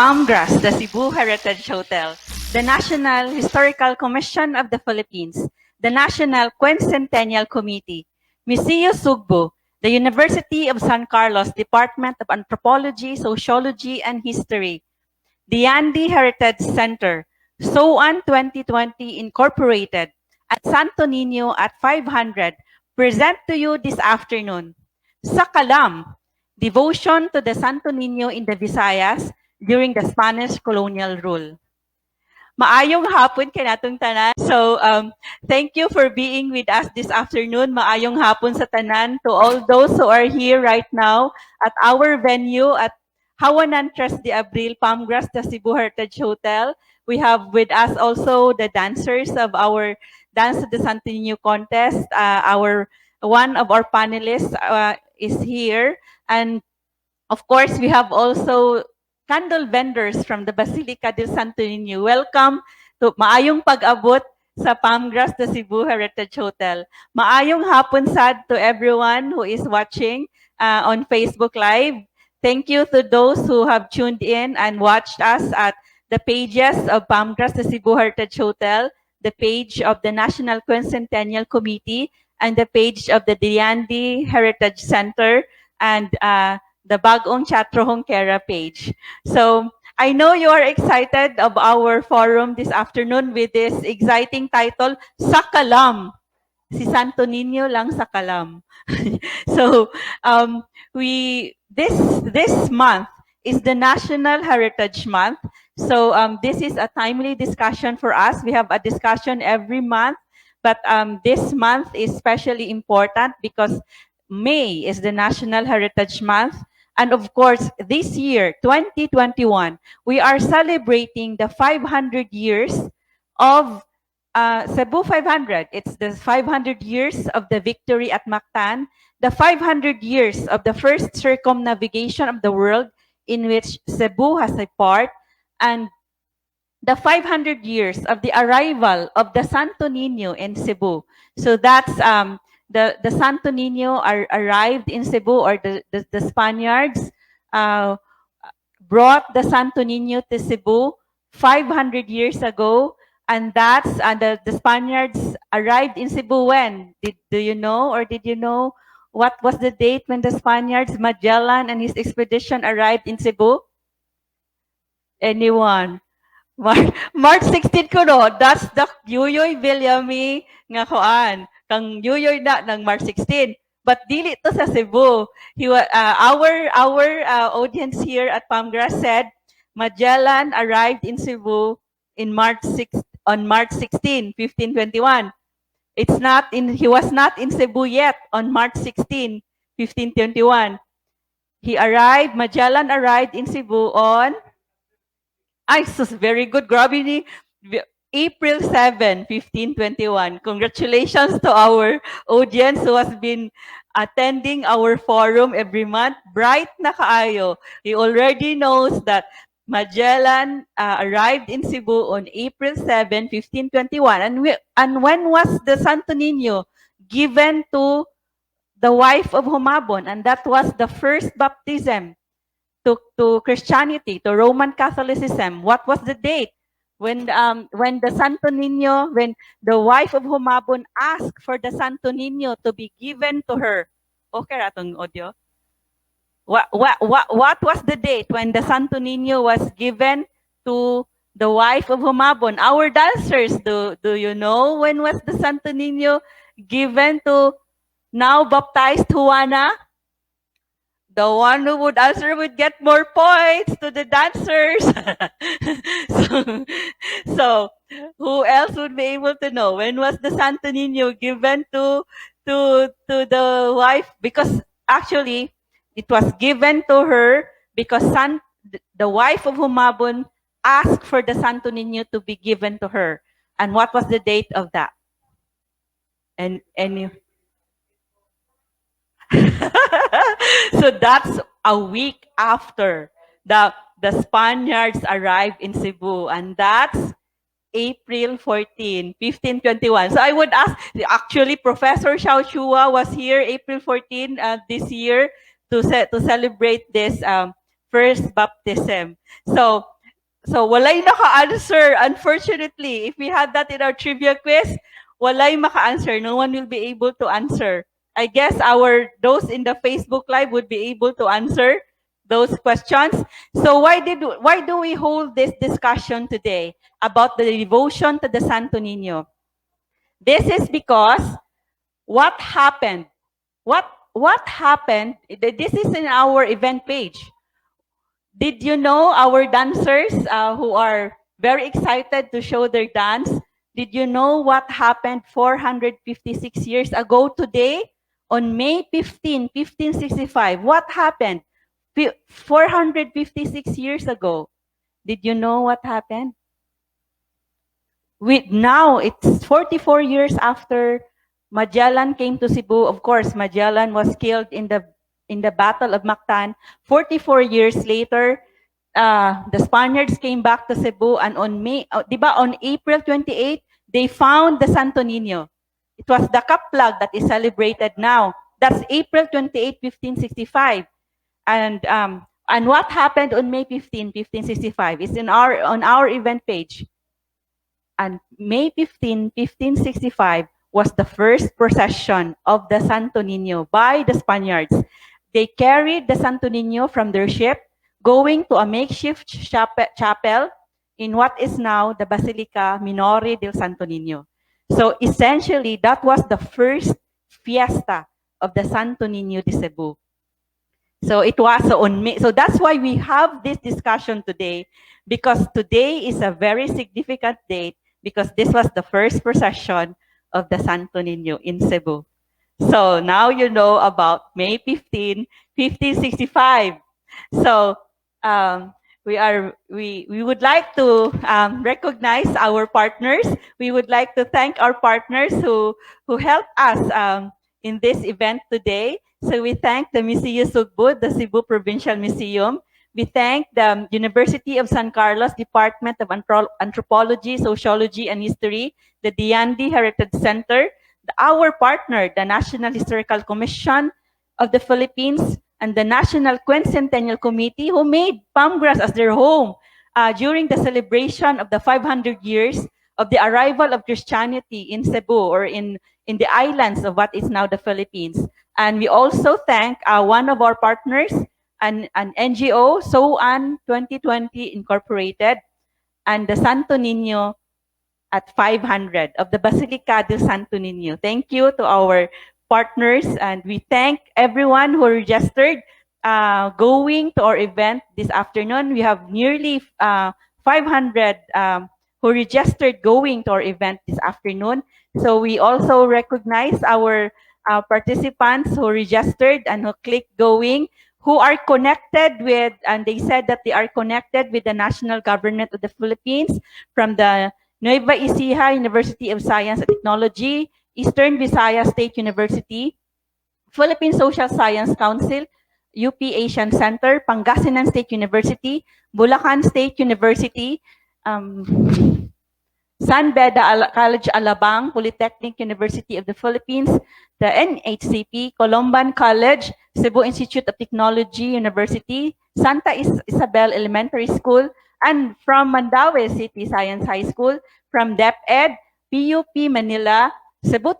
Palmgrass, the Cebu Heritage Hotel, the National Historical Commission of the Philippines, the National Quincentennial Committee, Museo Sugbo, the University of San Carlos Department of Anthropology, Sociology, and History, the Andy Heritage Center, SOAN 2020 Incorporated, at Santo Niño at 500, present to you this afternoon, Sakalam, Devotion to the Santo Niño in the Visayas during the Spanish colonial rule. Maayong hapon kay natong tanan. So, thank you for being with us this afternoon. Maayong hapon sa tanan to all those who are here right now at our venue at Hawanan Tres de Abril, Palmgrass, the Cebu Heritage Hotel. We have with us also the dancers of our Dance to the Santo Niño contest. One of our panelists is here. And of course, we have also candle vendors from the Basilica del Santo Niño. Welcome to maayong pag-abot sa Palmgrass de Cebu Heritage Hotel. Maayong hapon sad to everyone who is watching on Facebook Live. Thank you to those who have tuned in and watched us at the pages of Palmgrass de Cebu Heritage Hotel, the page of the National Quincentennial Committee, and the page of the Diandi Heritage Center, and the Bagong Chatro Hongkera page. So I know you are excited of our forum this afternoon with this exciting title, Sakalam. Si Santo Niño lang Sakalam. So this month is the National Heritage Month. So this is a timely discussion for us. We have a discussion every month, but this month is especially important because May is the National Heritage Month. And of course, this year, 2021, we are celebrating the 500 years of Cebu 500. It's the 500 years of the victory at Mactan, the 500 years of the first circumnavigation of the world in which Cebu has a part, and the 500 years of the arrival of the Santo Niño in Cebu. So that's the Santo Niño arrived in Cebu, or the Spaniards brought the Santo Niño to Cebu 500 years ago. And that's the Spaniards arrived in Cebu when? Do you know, or did you know what was the date when the Spaniards, Magellan and his expedition arrived in Cebu? Anyone? March 16 ko no, that's the Yuyoy Villami nga kuan. Kang Yuyoy na ng March 16. But dili to sa Cebu. Our audience here at Palmgrass said Magellan arrived in Cebu on March 16, 1521. He was not in Cebu yet on March 16, 1521. Magellan arrived in Cebu on very good. Grabe ni April 7, 1521. Congratulations to our audience who has been attending our forum every month. Bright na kaayo. He already knows that Magellan arrived in Cebu on April 7, 1521. And when was the Santo Niño given to the wife of Humabon? And that was the first baptism to Christianity, to Roman Catholicism. What was the date? When the Santo Niño, when the wife of Humabon asked for the Santo Niño to be given to her. Okay ratong audio? What was the date when the Santo Niño was given to the wife of Humabon? Our dancers, do you know when was the Santo Niño given to now baptized Juana? The one who would answer would get more points to the dancers. so who else would be able to know when was the Santo Niño given to the wife? Because actually it was given to her because the wife of Humabon asked for the Santo Niño to be given to her. And what was the date of that? And so that's a week after the Spaniards arrived in Cebu, and that's April 14, 1521. So I would ask, actually Professor Xiao Chua was here April 14 this year to celebrate this first baptism. So walay naka-answer. Unfortunately, if we had that in our trivia quiz, walay maka-answer. No one will be able to answer. I guess those in the Facebook Live would be able to answer those questions. So why do we hold this discussion today about the devotion to the Santo Niño? This is because what happened? What happened? This is in our event page. Did you know our dancers who are very excited to show their dance? Did you know what happened 456 years ago today? On May 15, 1565, what happened 456 years ago? Did you know what happened? Now it's 44 years after Magellan came to Cebu. Of course, Magellan was killed in the Battle of Mactan. 44 years later, the Spaniards came back to Cebu, and on April 28, they found the Santo Niño. It was the kaplag that is celebrated now. That's April 28, 1565. And what happened on May 15, 1565 is on our event page. And May 15, 1565 was the first procession of the Santo Niño by the Spaniards. They carried the Santo Niño from their ship, going to a makeshift chapel in what is now the Basilica Minore del Santo Niño. So essentially, that was the first fiesta of the Santo Niño de Cebu. So it was on May. So that's why we have this discussion today, because today is a very significant date, because this was the first procession of the Santo Niño in Cebu. So now you know about May 15, 1565. So we would like to recognize our partners. We would like to thank our partners who helped us in this event today. So we thank the Museo Sugbo, the Cebu Provincial Museum. We thank the University of San Carlos Department of Anthropology, Sociology, and History, the Diandi Heritage Center, our partner, the National Historical Commission of the Philippines, and the National Quincentennial Committee, who made Pamgras as their home during the celebration of the 500 years of the arrival of Christianity in Cebu, or in the islands of what is now the Philippines. And we also thank one of our partners, an NGO, SOAN 2020 Incorporated, and the Santo Niño at 500 of the Basilica del Santo Niño. Thank you to our partners, and we thank everyone who registered going to our event this afternoon. We have nearly 500 who registered going to our event this afternoon. So we also recognize our participants who registered and who clicked going, who are connected with, and they said that they are connected with the national government of the Philippines from the Nueva Ecija University of Science and Technology, Eastern Visayas State University, Philippine Social Science Council, UP Asian Center, Pangasinan State University, Bulacan State University, San Beda College Alabang, Polytechnic University of the Philippines, the NHCP, Colomban College, Cebu Institute of Technology University, Santa Isabel Elementary School, and from Mandaue City Science High School, from DepEd, PUP Manila, Cebu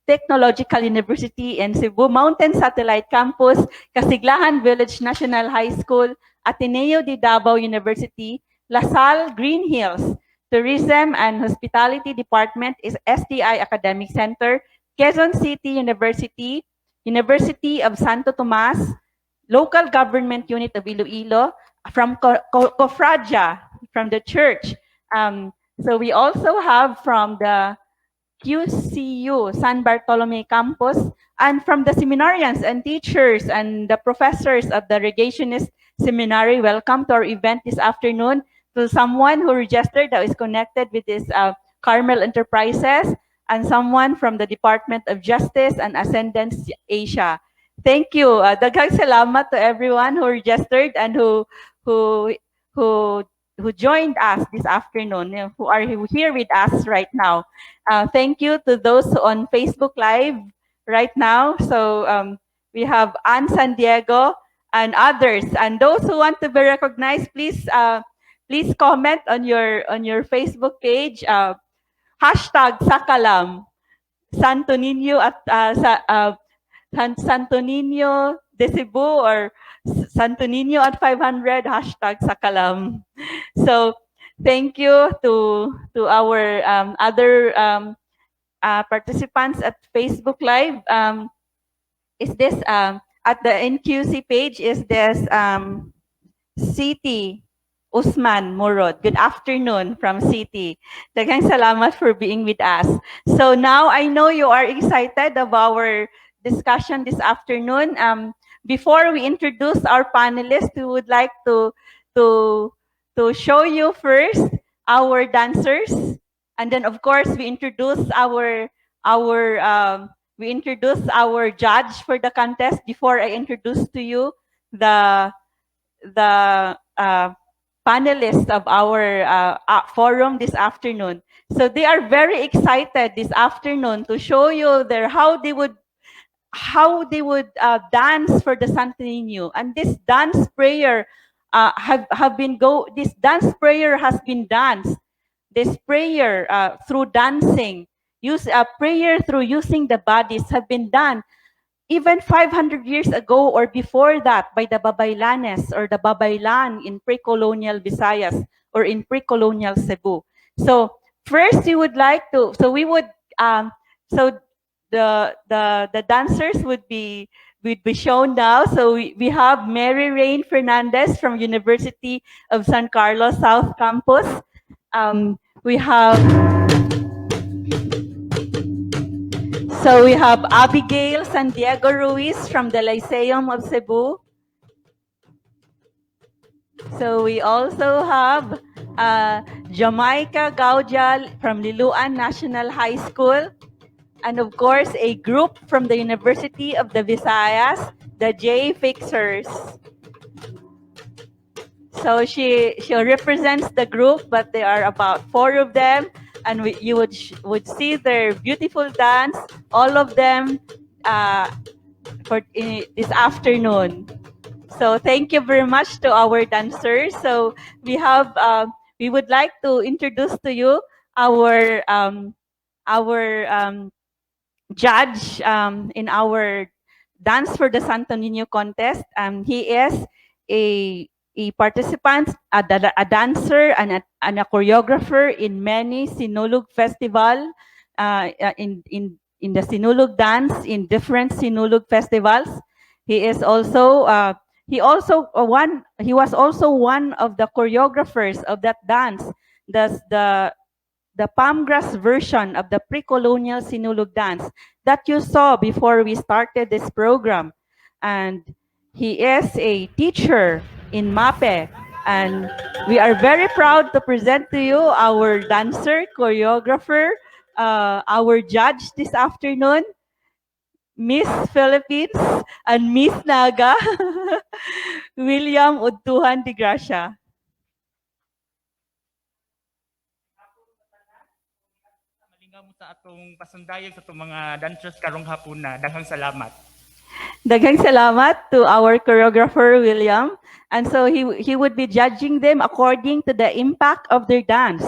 Technological University, and Cebu Mountain Satellite Campus, Kasiglahan Village National High School, Ateneo de Davao University, LaSalle Green Hills, Tourism and Hospitality Department is STI Academic Center, Quezon City University, University of Santo Tomas, Local Government Unit of Iloilo, from Cofradia, from the church. So we also have from the QCU, San Bartolome Campus, and from the seminarians and teachers and the professors of the Regationist Seminary. Welcome to our event this afternoon. To someone who registered that is connected with this Carmel Enterprises, and someone from the Department of Justice and Ascendance Asia. Thank you. Daghang salamat to everyone who registered and who joined us this afternoon, who are here with us right now. Thank you to those on Facebook Live right now. So we have Ann San Diego and others, and those who want to be recognized, please comment on your Facebook page. Hashtag Sakalam, Santo Niño at Santo Niño de Cebu, or Santo Niño at 500, hashtag Sakalam. So thank you to our other participants at Facebook Live. Is this at the NQC page? Is this City Usman Murod? Good afternoon from City. Daghang salamat for being with us. So now I know you are excited about our discussion this afternoon. Before we introduce our panelists, we would like to show you first our dancers, and then of course we introduce our judge for the contest. Before I introduce to you the panelists of our forum this afternoon. So they are very excited this afternoon to show you how they would dance for the Santo Niño. And this dance prayer this dance prayer has been danced. This prayer through dancing, prayer through using the bodies have been done even 500 years ago or before that by the Babaylanes or the Babaylan in pre-colonial Visayas or in pre-colonial Cebu. So first we would so the dancers would be shown now. So we have Mary Rain Fernandez from University of San Carlos South Campus. We have Abigail San Diego Ruiz from the Lyceum of Cebu. So we also have Jamaica Gaujal from Liloan National High School. And of course, a group from the University of the Visayas, the J Fixers. So she represents the group, but there are about 4 of them, and you would see their beautiful dance, all of them this afternoon. So thank you very much to our dancers. So we would like to introduce to you our judge in our Dance for the Santo Niño contest. He is a participant, a dancer, and a choreographer in many Sinulog festival, in the Sinulog dance in different Sinulog festivals. He is also he was also one of the choreographers of that dance, the palmgrass version of the pre-colonial Sinulog dance that you saw before we started this program. And he is a teacher in MAPE. And we are very proud to present to you our dancer, choreographer, our judge this afternoon, Miss Philippines and Miss Naga, William Udtuhan de Gracia. Malingaw mo sa atong pasundayag sa atong mga dancers karong hapon na. Daghang salamat. Daghang salamat to our choreographer, William. And so he would be judging them according to the impact of their dance.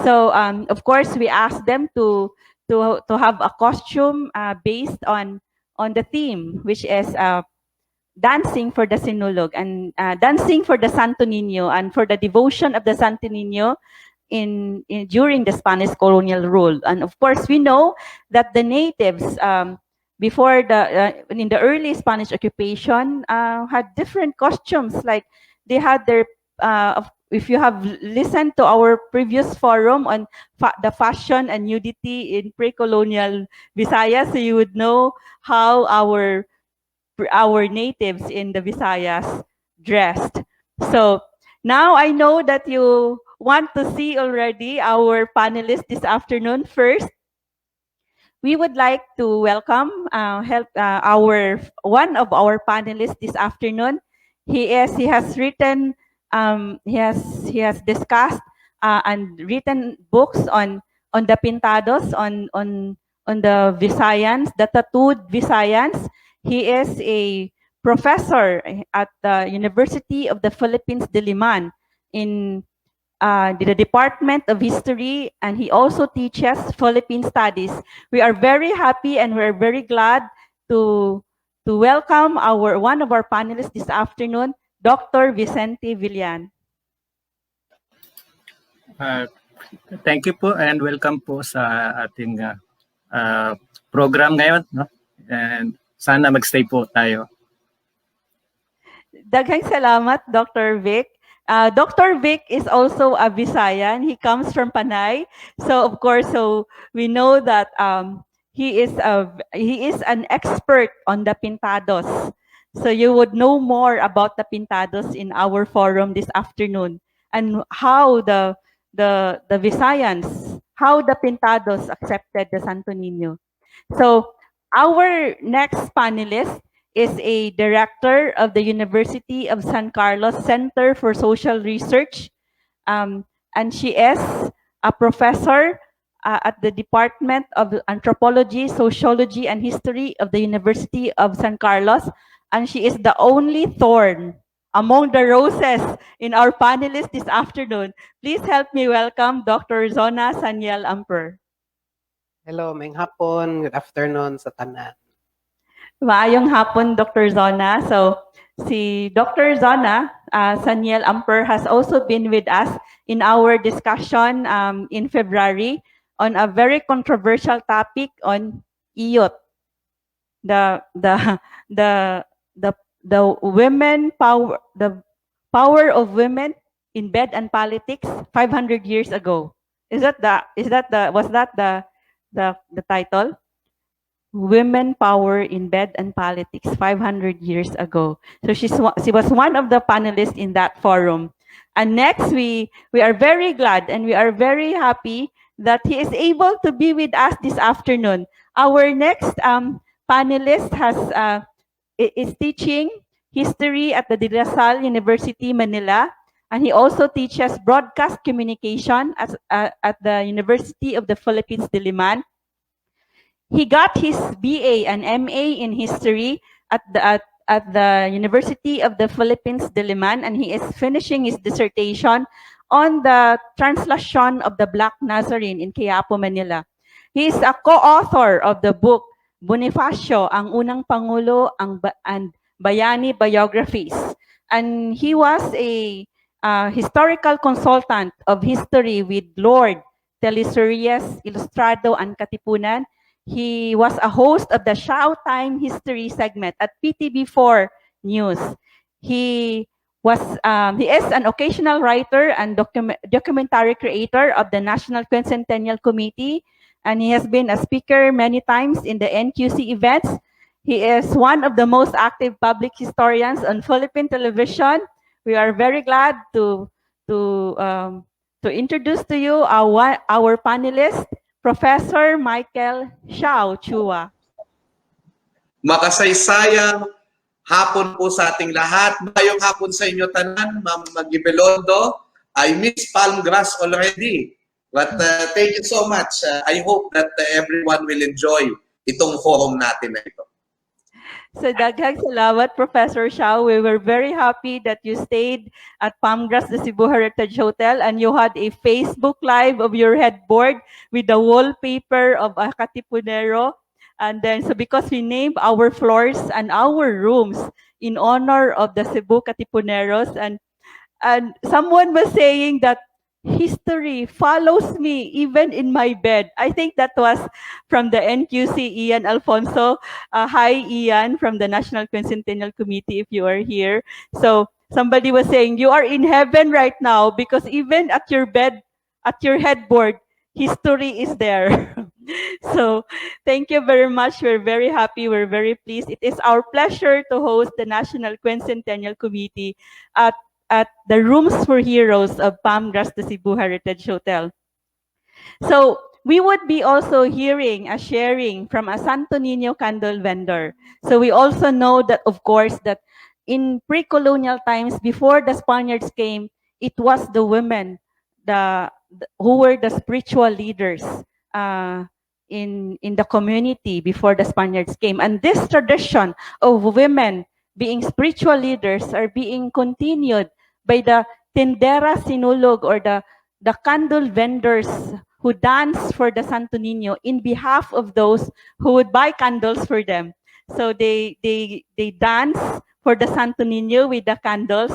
So of course, we asked them to have a costume based on the theme, which is dancing for the Sinulog and dancing for the Santo Niño and for the devotion of the Santo Niño during the Spanish colonial rule. And of course, we know that the natives before in the early Spanish occupation had different costumes. Like they had their if you have listened to our previous forum on the fashion and nudity in pre-colonial Visayas, so you would know how our natives in the Visayas dressed. So now I know that you want to see already our panelists this afternoon. First, we would like to welcome one of our panelists this afternoon. He has written he has discussed and written books on the Pintados, on the Visayans, the tattooed Visayans. He is a professor at the University of the Philippines, Diliman, in the Department of History, and he also teaches Philippine Studies. We are very happy and we're very glad to welcome one of our panelists this afternoon, Dr. Vicente Villan. Thank you po and welcome po sa ating program ngayon, no? And sana magstay po tayo. Daghang salamat, Dr. Vic. Dr. Vic is also a Visayan. He comes from Panay. So of course, we know that he is an expert on the Pintados. So you would know more about the Pintados in our forum this afternoon and how the Visayans, how the Pintados accepted the Santo Niño. So our next panelist is a director of the University of San Carlos Center for Social Research, and she is a professor at the Department of Anthropology, Sociology, and History of the University of San Carlos, and she is the only thorn among the roses in our panelists this afternoon. Please help me welcome Dr. Zona Saniel Amper. Hello, maayong hapon. Good afternoon sa tanan. Maayong hapon, Dr. Zona. So, si Dr. Zona Saniel Amper has also been with us in our discussion in February on a very controversial topic on iyot, the women power, the power of women in bed and politics 500 years ago. Was that the title? Women Power in Bed and Politics 500 years ago. So she was one of the panelists in that forum. And next, we are very glad and we are very happy that he is able to be with us this afternoon. Our next panelist is teaching history at the De La Salle University, Manila. And he also teaches broadcast communication at the University of the Philippines, Diliman. He got his BA and MA in history at the University of the Philippines, Diliman, and he is finishing his dissertation on the translation of the Black Nazarene in Quiapo, Manila. He is a co-author of the book Bonifacio, Ang Unang Pangulo and Bayani Biographies. And he was a historical consultant of history with Lord Telesurias, Ilustrado, and Katipunan. He was a host of the Showtime History segment at PTV4 News. He is an occasional writer and documentary creator of the National Quincentennial Committee, and he has been a speaker many times in the NQC events. He is one of the most active public historians on Philippine television. We are very glad to introduce to you our panelist, Professor Michael Xiao Chua. Makasaysayang hapon po sa ating lahat. Mayong hapon sa inyo tanan, Ma'am Gibelondo. I miss palm grass already. But thank you so much. I hope that everyone will enjoy itong forum natin na ito. So daghang salamat, Professor Xiao. We were very happy that you stayed at Palmgrass, the Cebu Heritage Hotel, and you had a Facebook Live of your headboard with the wallpaper of a Katipunero. And then, so because we named our floors and our rooms in honor of the Cebu Katipuneros, and someone was saying that history follows me even in my bed. I think that was from the NQC, Ian Alfonso. Hi, Ian, from the National Quincentennial Committee, if you are here. So somebody was saying, you are in heaven right now because even at your bed, at your headboard, history is there. So thank you very much. We're very happy. We're very pleased. It is our pleasure to host the National Quincentennial Committee at the Rooms for Heroes of Palmgrass, the Cebu Heritage Hotel. So we would be also hearing a sharing from a Santo Niño candle vendor. So we also know that, of course, that in pre-colonial times, before the Spaniards came, it was the women who were the spiritual leaders in the community before the Spaniards came. And this tradition of women being spiritual leaders are being continued by the tendera sinulog, or the candle vendors who dance for the Santo Niño in behalf of those who would buy candles for them. So they dance for the Santo Niño with the candles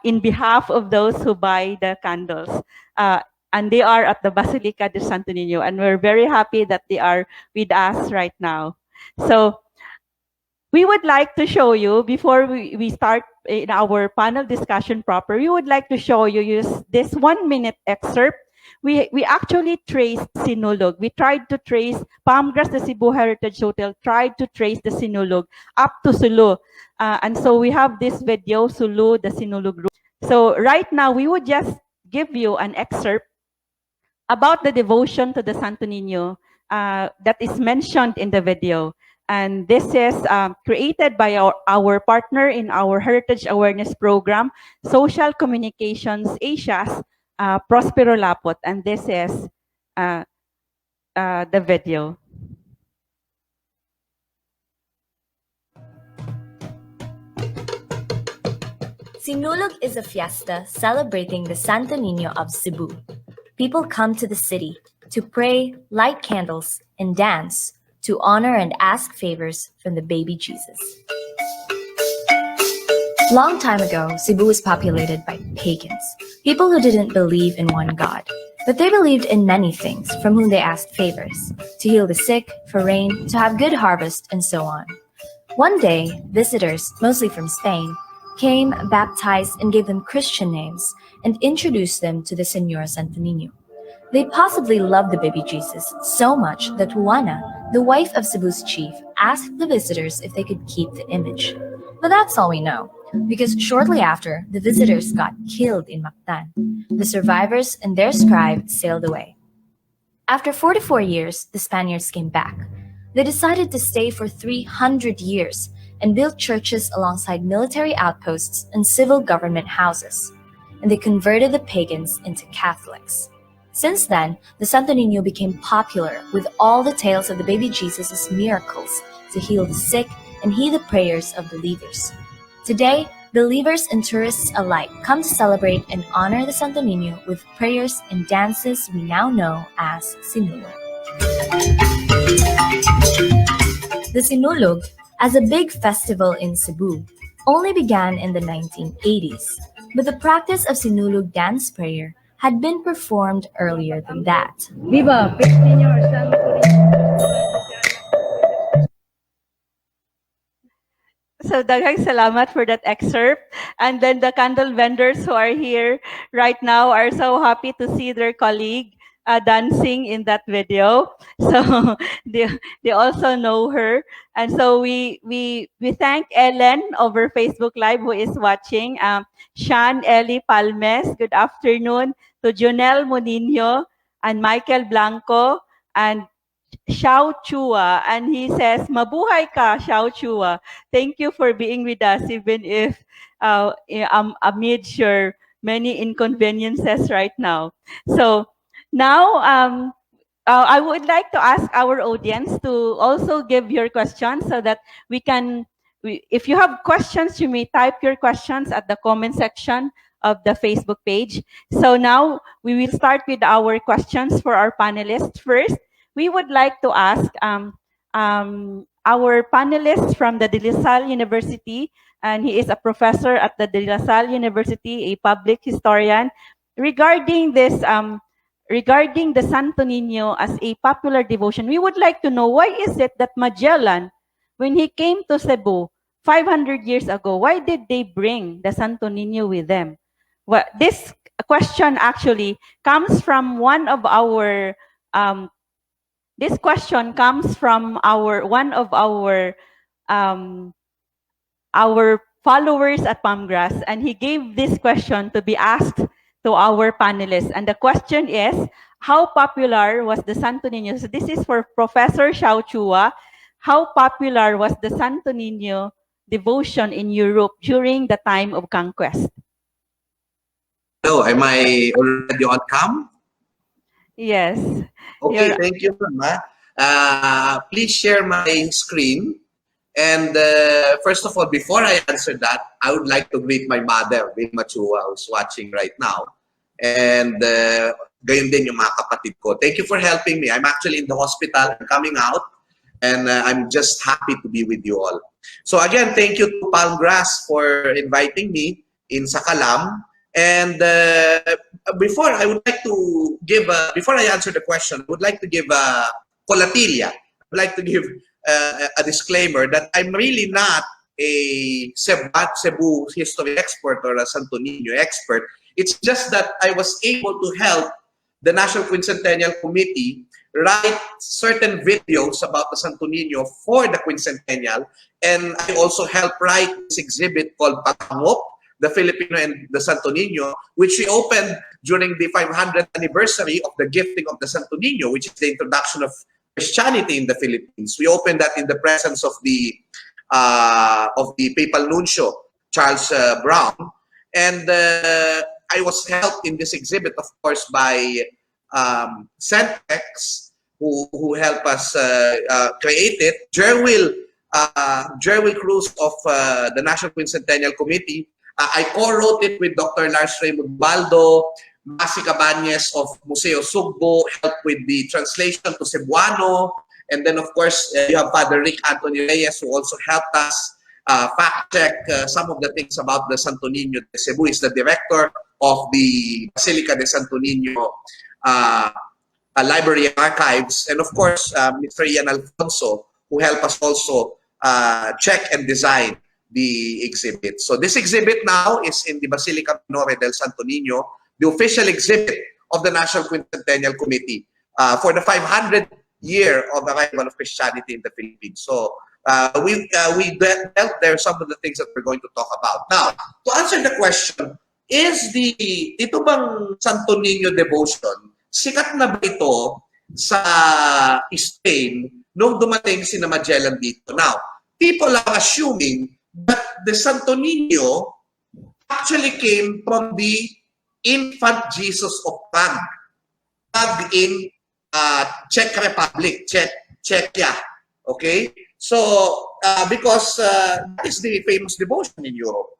in behalf of those who buy the candles. And they are at the Basilica de Santo Niño, and we're very happy that they are with us right now. So we would like to show you, before we start in our panel discussion proper, we would like to show you this 1-minute excerpt. We actually traced Sinulog. We tried to trace Palmgrass, the Cebu Heritage Hotel, tried to trace the Sinulog up to Sulu. And so we have this video, Sulu, the Sinulog route. So right now, we would just give you an excerpt about the devotion to the Santo Niño that is mentioned in the video. And this is created by our partner in our Heritage Awareness Program, Social Communications Asia's Prospero Lapot. And this is the video. Sinulog is a fiesta celebrating the Santo Niño of Cebu. People come to the city to pray, light candles, and dance to honor and ask favors from the baby Jesus. Long time ago, Cebu was populated by pagans, people who didn't believe in one God. But they believed in many things from whom they asked favors, to heal the sick, for rain, to have good harvest, and so on. One day, visitors, mostly from Spain, came, baptized, and gave them Christian names, and introduced them to the Señor Santo Niño. They possibly loved the baby Jesus so much that Juana, the wife of Cebu's chief, asked the visitors if they could keep the image. But that's all we know, because shortly after, the visitors got killed in Mactan. The survivors and their scribe sailed away. After 44 years, the Spaniards came back. They decided to stay for 300 years and built churches alongside military outposts and civil government houses. And they converted the pagans into Catholics. Since then, the Santo Niño became popular with all the tales of the baby Jesus' miracles to heal the sick and heed the prayers of believers. Today, believers and tourists alike come to celebrate and honor the Santo Niño with prayers and dances we now know as Sinulog. The Sinulog, as a big festival in Cebu, only began in the 1980s, but the practice of Sinulog dance prayer had been performed earlier than that. Viva, Señor Santo So daghang salamat for that excerpt. And then the candle vendors who are here right now are so happy to see their colleague dancing in that video. So they also know her. And so we thank Ellen over Facebook Live who is watching. Sean Eli Palmes, good afternoon. To Jonel Monino and Michael Blanco and Xiao Chua, and he says, "Mabuhay ka, Xiao Chua. Thank you for being with us, even if amid your many inconveniences right now." So now, I would like to ask our audience to also give your questions so that we can. If you have questions, you may type your questions at the comment section of the Facebook page. So now we will start with our questions for our panelists first. We would like to ask our panelist from the De La Salle University, and he is a professor at the De La Salle University, a public historian, regarding this, regarding the Santo Niño as a popular devotion. We would like to know, why is it that Magellan, when he came to Cebu 500 years ago, why did they bring the Santo Niño with them? Well, this question actually comes from one of our this question comes from one of our followers at Palmgrass, and he gave this question to be asked to our panelists. And the question is, how popular was the Santo Niño? So this is for Professor Xiao Chua. How popular was the Santo Niño devotion in Europe during the time of conquest? Hello, am I already on cam? Yes. Okay, You're- thank you, Mama. Please share my screen. And first of all, before I answer that, I would like to greet my mother, Vilma Chua, who's watching right now. And gayon din yung mga kapatid ko. Thank you for helping me. I'm actually in the hospital. I'm coming out. And I'm just happy to be with you all. So again, thank you to Palmgrass for inviting me in Sakalam. And before I would like to give, before I answer the question, I would like to give a colatilla. I would like to give a disclaimer that I'm really not a Cebu history expert or a Santo Niño expert. It's just that I was able to help the National Quincentennial Committee write certain videos about the Santo Niño for the Quincentennial. And I also helped write this exhibit called Pangop, the Filipino and the Santo Niño, which we opened during the 500th anniversary of the gifting of the Santo Niño, which is the introduction of Christianity in the Philippines. We opened that in the presence of the Papal Nuncio, Charles Brown, and I was helped in this exhibit, of course, by Centex, who helped us create it. Jerwil Cruz of the National Quincentennial Committee. I co-wrote it with Dr. Lars Raymond Baldo. Masi Cabañez of Museo Sugbo helped with the translation to Cebuano. And then, of course, you have Father Rick Anthony Reyes, who also helped us fact-check some of the things about the Santo Niño de Cebu. Is the director of the Basilica de Santo Niño Library and Archives. And, of course, Mr. Ian Alfonso, who helped us also check and design the exhibit. So this exhibit now is in the Basilica Minore del Santo Niño, the official exhibit of the National Quincentennial Committee for the 500th year of arrival of Christianity in the Philippines. So we dealt there some of the things that we're going to talk about. Now, to answer the question, ito bang Santo Niño devotion, sikat na ba ito sa Spain nung dumating si Magellan dito? Now, people are assuming that the Santo Niño actually came from the Infant Jesus of Prague in Czech Republic, Czechia. Okay? So, because that is the famous devotion in Europe,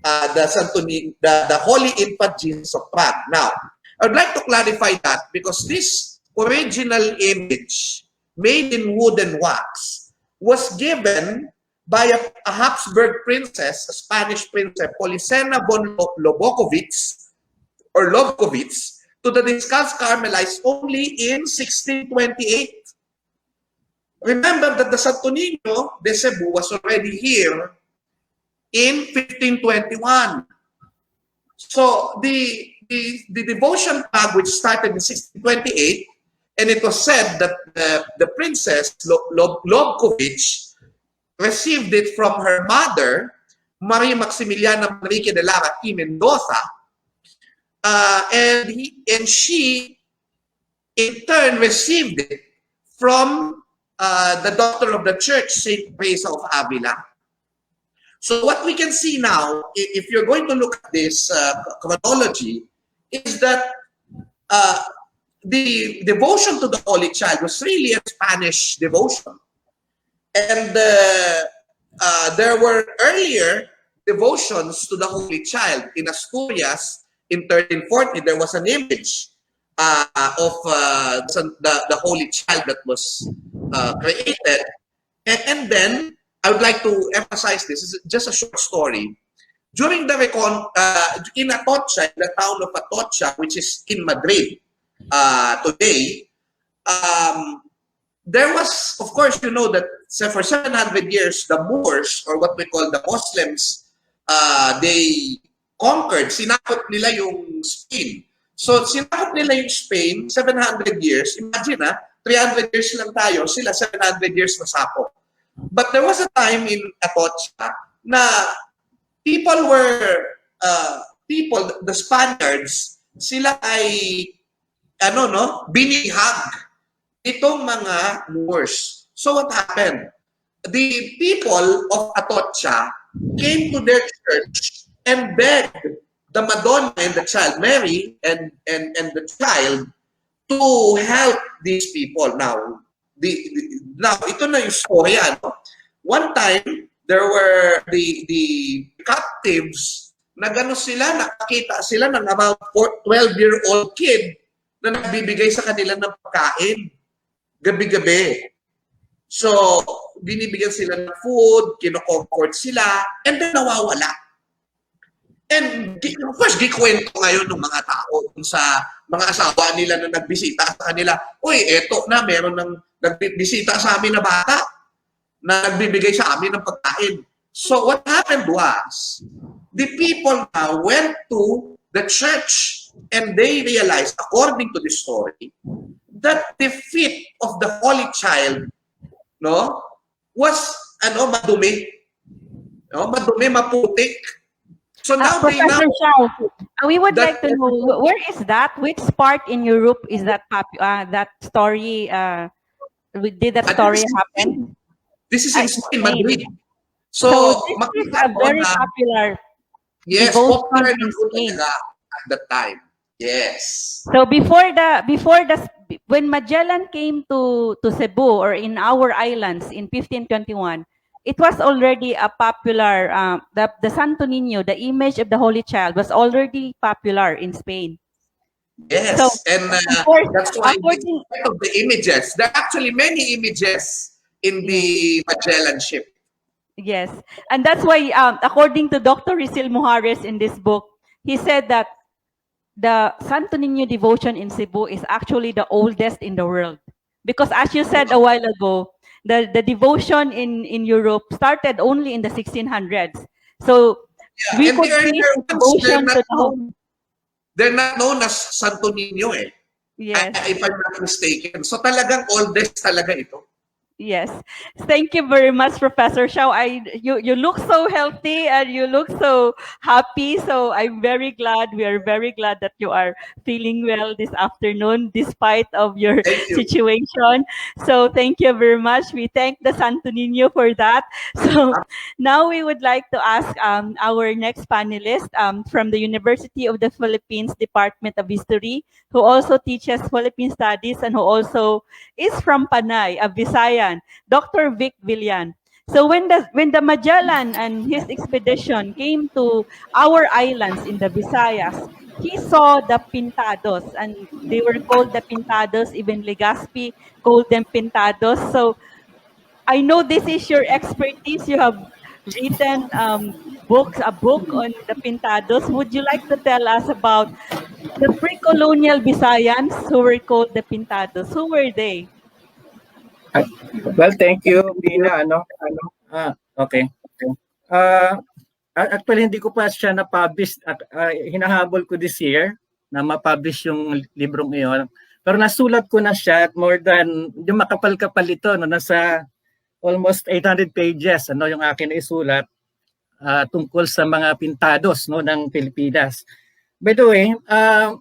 the Holy Infant Jesus of Prague. Now, I would like to clarify that because this original image made in wood and wax was given by a Habsburg princess, a Spanish princess, Policena von Lobkowicz, to the Discalced Carmelites only in 1628. Remember that the Santo Niño de Cebu was already here in 1521. So the devotion tag, which started in 1628, and it was said that the princess Lobkowicz received it from her mother, Maria Maximiliana Manrique de Lara y Mendoza, and she in turn received it from the daughter of the church, Saint Teresa of Avila. So what we can see now, if you're going to look at this chronology, is that the devotion to the Holy Child was really a Spanish devotion. And there were earlier devotions to the Holy Child. In Asturias, in 1340, there was an image of the Holy Child that was created. And then, I would like to emphasize this. This is just a short story. During the in Atocha, in the town of Atocha, which is in Madrid today, there was, of course, you know that for 700 years, the Moors, or what we call the Muslims, they conquered, sinakop nila yung Spain. So, sinakop nila yung Spain, 700 years. Imagine 300 years lang tayo, sila 700 years nasakop. But there was a time in Atocha na the Spaniards, sila ay, binihag itong mga Moors. So what happened? The people of Atocha came to their church and begged the Madonna and the child, Mary and the child, to help these people. Now, ito na yung storya. No? One time, there were the captives na gano'n sila, nakakita sila ng about 12-year-old kid na nagbibigay sa kanila ng pagkain gabi-gabi. So, binibigyan sila ng food, kino-comfort sila, and then nawawala. And of course, gikwento ngayon ng mga tao sa mga asawa nila na nagbisita sa kanila. Uy, eto na, meron ng nagbisita sa amin na bata na nagbibigay sa amin ng pagkain. So what happened was, the people now went to the church and they realized, according to the story, that the feet of the Holy Child was madumi. Madumi, maputik. So now they Professor Shao, we would like to know, where is that? Which part in Europe is that that story Did that At story this is happen? This is in Spain, Madrid. So So, this is makita a mo very na, popular yes, devotion popular na in po Spain. talaga at that time. Yes. So when Magellan came to Cebu or in our islands in 1521, it was already a popular the Santo Niño, the image of the Holy Child, was already popular in Spain. Yes, So and of course, that's why according despite of the images, there are actually many images in yes, the Magellan ship. yes, and that's why according to Dr. Rizel Mujares in this book, he said that the Santo Niño devotion in Cebu is actually the oldest in the world. Because as you said a while ago, the devotion in Europe started only in the 1600s. So we Yeah, and the could trace earlier the ones, devotion to the whole. they're not known as Santo Niño eh. Yes. If I'm not mistaken. So talagang oldest talaga ito. Yes. Thank you very much, Professor Shao. You look so healthy and you look so happy. So I'm very glad. We are very glad that you are feeling well this afternoon, despite of your Thank you. situation. So thank you very much. We thank the Santo Niño for that. So now we would like to ask our next panelist from the University of the Philippines Department of History, who also teaches Philippine Studies and who also is from Panay, a Visayan, Dr. Vic Villan. So when the Magellan and his expedition came to our islands in the Visayas, he saw the Pintados, and they were called the Pintados. Even Legazpi called them Pintados. So I know this is your expertise. You have written a book on the Pintados. Would you like to tell us about the pre-colonial Visayans who were called the Pintados? Who were they? Well, thank you, Bina. Okay. Actually, hindi ko pa siya na-publish at hinahabol ko this year na ma-publish yung librong iyon. Pero nasulat ko na siya at more than, yung makapal-kapal ito, no, nasa almost 800 pages yung akin na isulat tungkol sa mga pintados no, ng Pilipinas. By the way,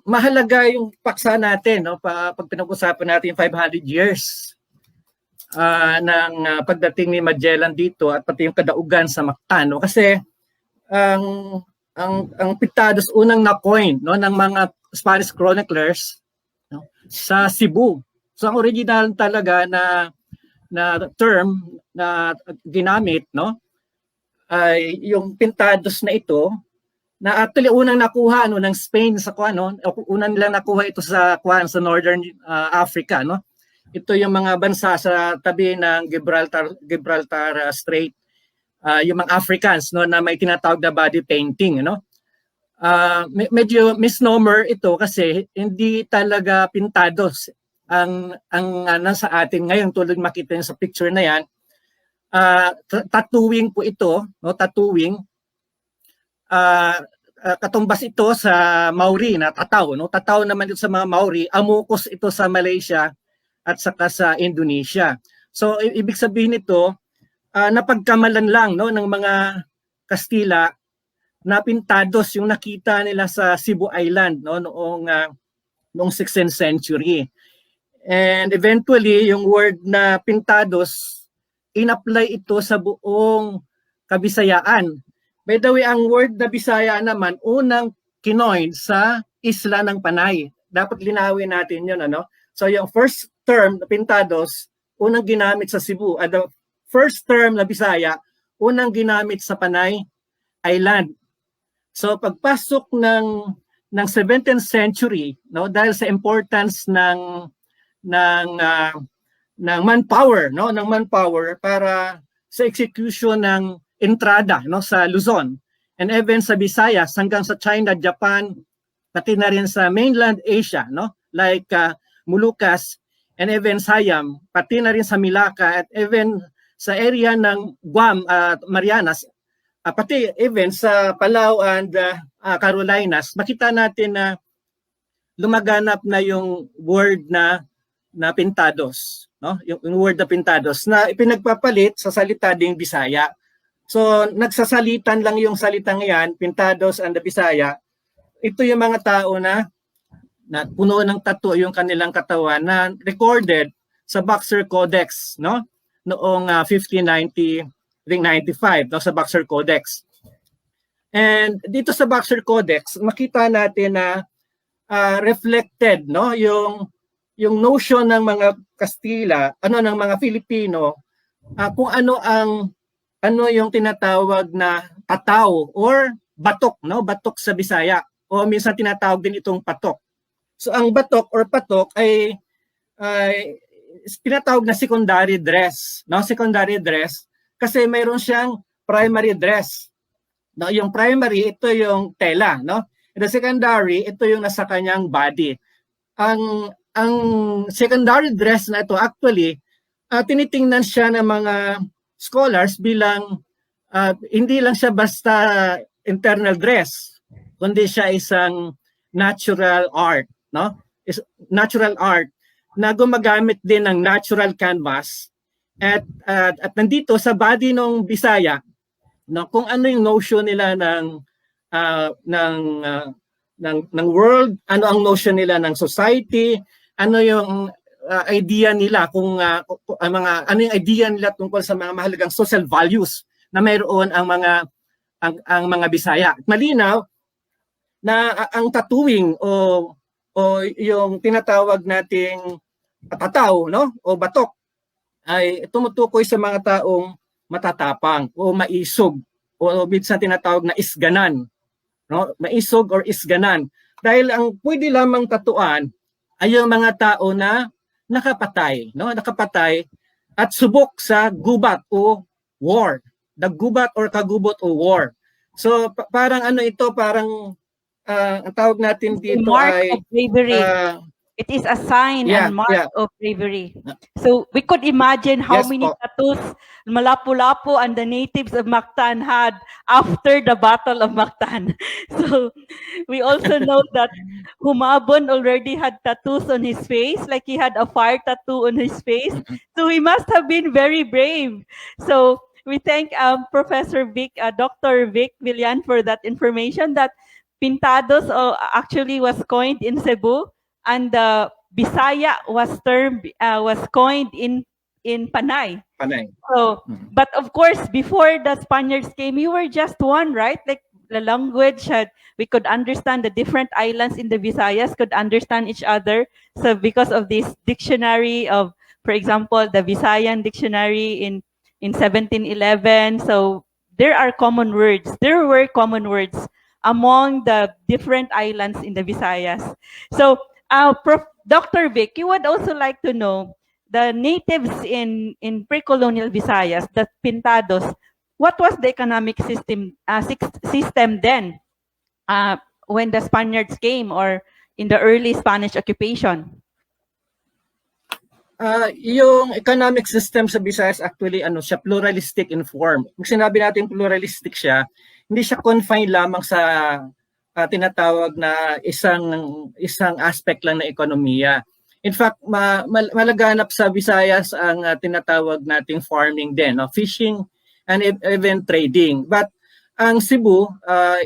mahalaga yung paksa natin no, pag pinag-usapan natin yung 500 years ng pagdating ni Magellan dito at pati yung kadaugan sa Mactan no? Kasi ang Pintados unang na-coin no ng mga Spanish chroniclers no, sa Cebu. So ang original talaga na term na ginamit no ay yung Pintados na ito na actually unang nakuha no ng Spain sa unang nilang nakuha ito sa northern Africa no. Ito yung mga bansa sa tabi ng Gibraltar Strait, yung mga Africans no na may tinatawag na body painting no. Medyo misnomer ito kasi hindi talaga Pintados ang nasa atin ngayon tulad makita sa picture na yan. Tattooing po ito no, tattooing. Katumbas ito sa Maori na tataw no. Tataw naman ito sa mga Maori, amukos ito sa Malaysia at saka sa Indonesia. So ibig sabihin nito napagkamalan lang no ng mga Kastila na Pintados yung nakita nila sa Cebu Island no noong 16th century. And eventually yung word na Pintados in-apply ito sa buong Kabisayaan. By the way, ang word na Bisaya naman unang kinoin sa isla ng Panay. Dapat linawin natin 'yon ano. So yung first term na Pintados unang ginamit sa Cebu at the first term na Bisaya unang ginamit sa Panay Island. So pagpasok ng 17th century no dahil sa importance ng manpower no ng manpower para sa execution ng entrada no sa Luzon and even sa Visayas hanggang sa China, Japan, pati na rin sa mainland Asia no like Moluccas and even Siam, pati na rin sa Malacca at even sa area ng Guam at Marianas, pati even sa Palau and Carolinas, makita natin na lumaganap na yung word na Pintados, no? Yung word na Pintados na ipinagpapalit sa salita ding Bisaya. So nagsasalitan lang yung salitang yan, Pintados and the Bisaya. Ito yung mga tao na puno ng tattoo yung kanilang katawan na recorded sa Boxer Codex, no? Noong 1590, I think 95, no, sa Boxer Codex. And dito sa Boxer Codex, makita natin na reflected, no, yung notion ng mga Kastila, ng mga Filipino, kung ano yung tinatawag na tataw or batok, no, batok sa Bisaya, o minsan tinatawag din itong patok. So ang batok or patok ay tinatawag na secondary dress, no, secondary dress, kasi mayroon siyang primary dress. No, yung primary, ito yung tela, no? The secondary, ito yung nasa kanyang body. Ang secondary dress na ito, actually, tinitingnan siya ng mga scholars bilang hindi lang siya basta internal dress, kundi siya isang natural art, no? Natural art na gumagamit din ng natural canvas at nandito sa body ng Bisaya, no, kung ano yung notion nila ng world, ano ang notion nila ng society, ano yung idea nila ano yung idea nila tungkol sa mga mahalagang social values na mayroon ang mga Bisaya. Malinaw na ang tattooing o yung tinatawag nating tataw, no, o batok ay tumutukoy sa mga taong matatapang o maisog o minsan tinatawag na isganan, no? Maisog or isganan. Dahil ang pwede lamang tatuan ay yung mga tao na nakapatay, no? Nakapatay at subok sa gubat o war. Naggubat or kagubot o war. So parang ito, parang ang tawag natin dito Mark ay of bravery. It is a sign and mark of bravery. So we could imagine how Yes, many po. tattoos Malapu-Lapu and the natives of Mactan had after the Battle of Mactan. So we also know that Humabon already had tattoos on his face, like he had a fire tattoo on his face. So he must have been very brave. So we thank Professor Vic, Dr. Vic Villan for that information that Pintados actually was coined in Cebu, and the Bisaya was coined in Panay. Panay. So, but of course, before the Spaniards came, we were just one, right? Like the language we could understand the different islands in the Visayas could understand each other. So because of this dictionary of, for example, the Visayan dictionary in 1711, so there are common words. There were common words among the different islands in the Visayas. So, Dr. Vic, you would also like to know the natives in pre-colonial Visayas, the Pintados, what was the economic system then when the Spaniards came or in the early Spanish occupation? Yung economic system sa Visayas actually siya pluralistic in form. Kung sinabi natin pluralistic siya, hindi siya confined lamang sa tinatawag na isang aspect lang na ekonomiya. In fact, malaganap sa Visayas ang tinatawag nating farming din, no? Fishing and even trading. But ang Cebu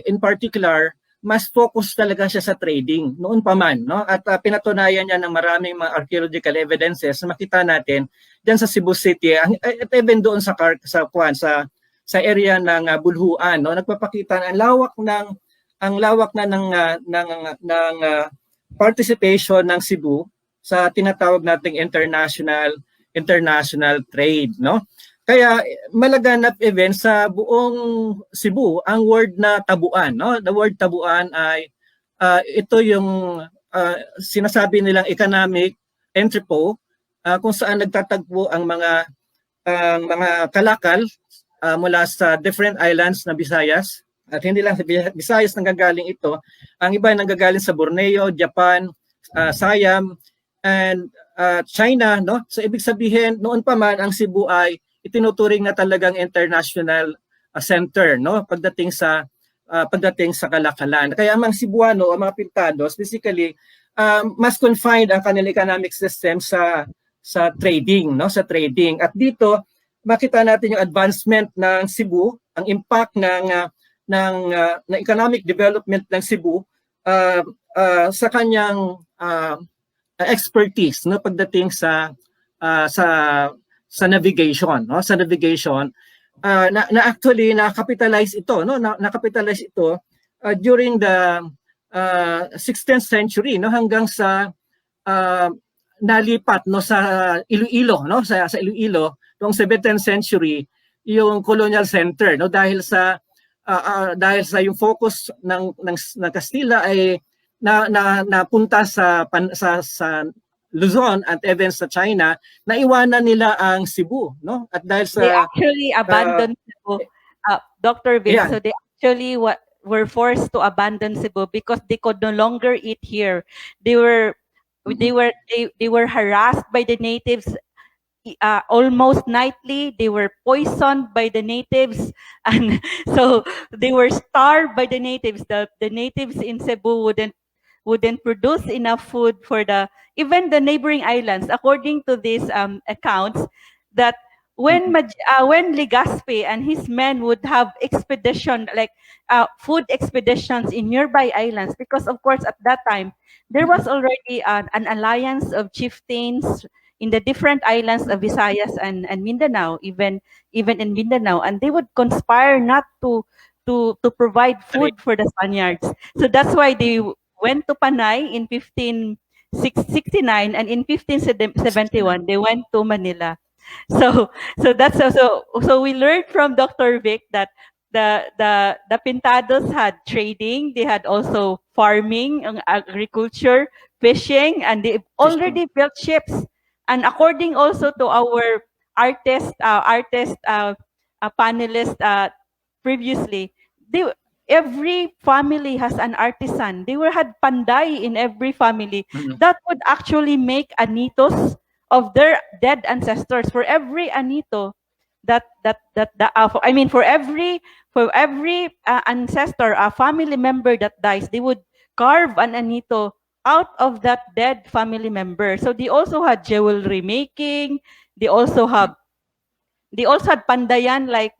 in particular, mas focus talaga siya sa trading noon pa man, no? At pinatunayan niya ng maraming mga archaeological evidences na makita natin diyan sa Cebu City at even doon sa area ng Bulhuan, no? Nagpapakita ang lawak ng participation ng Cebu sa tinatawag nating international trade, no? Kaya malaganap event sa buong Cebu ang word na tabuan, no? The word tabuan ay ito yung sinasabi nilang economic entrepot kung saan nagtatagpo ang mga kalakal mula sa different islands na Visayas. At hindi lang sa Visayas nanggagaling ito, ang iba nanggagaling sa Borneo, Japan, Siam, and China, no? So ibig sabihin noon pa man ang Cebu ay itinuturing na talagang international center, no, pagdating sa kalakalan. Kaya ang mga Cebuano, ang mga Pintados, basically mas confined ang kanilang economic system sa trading, no, sa trading. At dito makita natin yung advancement ng Cebu, ang impact ng economic development ng Cebu sa kanyang expertise, no, pagdating sa sa navigation, no? Sa navigation, na actually na-capitalize ito, no? Na-capitalize ito during the 16th century, no? Hanggang sa nalipat, no, sa Iloilo, no? Sa Iloilo noong 17th century yung colonial center, no? Dahil sa yung focus ng Kastila ay napunta sa Luzon at even sa China, naiwanan nila ang Cebu, no? At dahil sa They actually abandoned Cebu, Dr. Vic. yeah. So they actually were forced to abandon Cebu because they could no longer eat here. They were harassed by the natives almost nightly. They were poisoned by the natives, and so they were starved by the natives. The natives in Cebu wouldn't produce enough food for even the neighboring islands. According to these accounts, that when Legazpi and his men would have expedition, like food expeditions in nearby islands, because of course at that time there was already an alliance of chieftains in the different islands of Visayas and Mindanao, even in Mindanao, and they would conspire not to provide food for the Spaniards. So that's why they went to Panay in 1569, and in 1571 they went to Manila. So that's so we learned from Dr. Vic that the Pintados had trading, they had also farming, agriculture, fishing, and they already built ships. And according also to our panelist previously, every family has an artisan. They had panday in every family that would actually make anitos of their dead ancestors. For every anito for every ancestor, a family member that dies, they would carve an anito out of that dead family member. So they also had jewelry making. They also had pandayan, like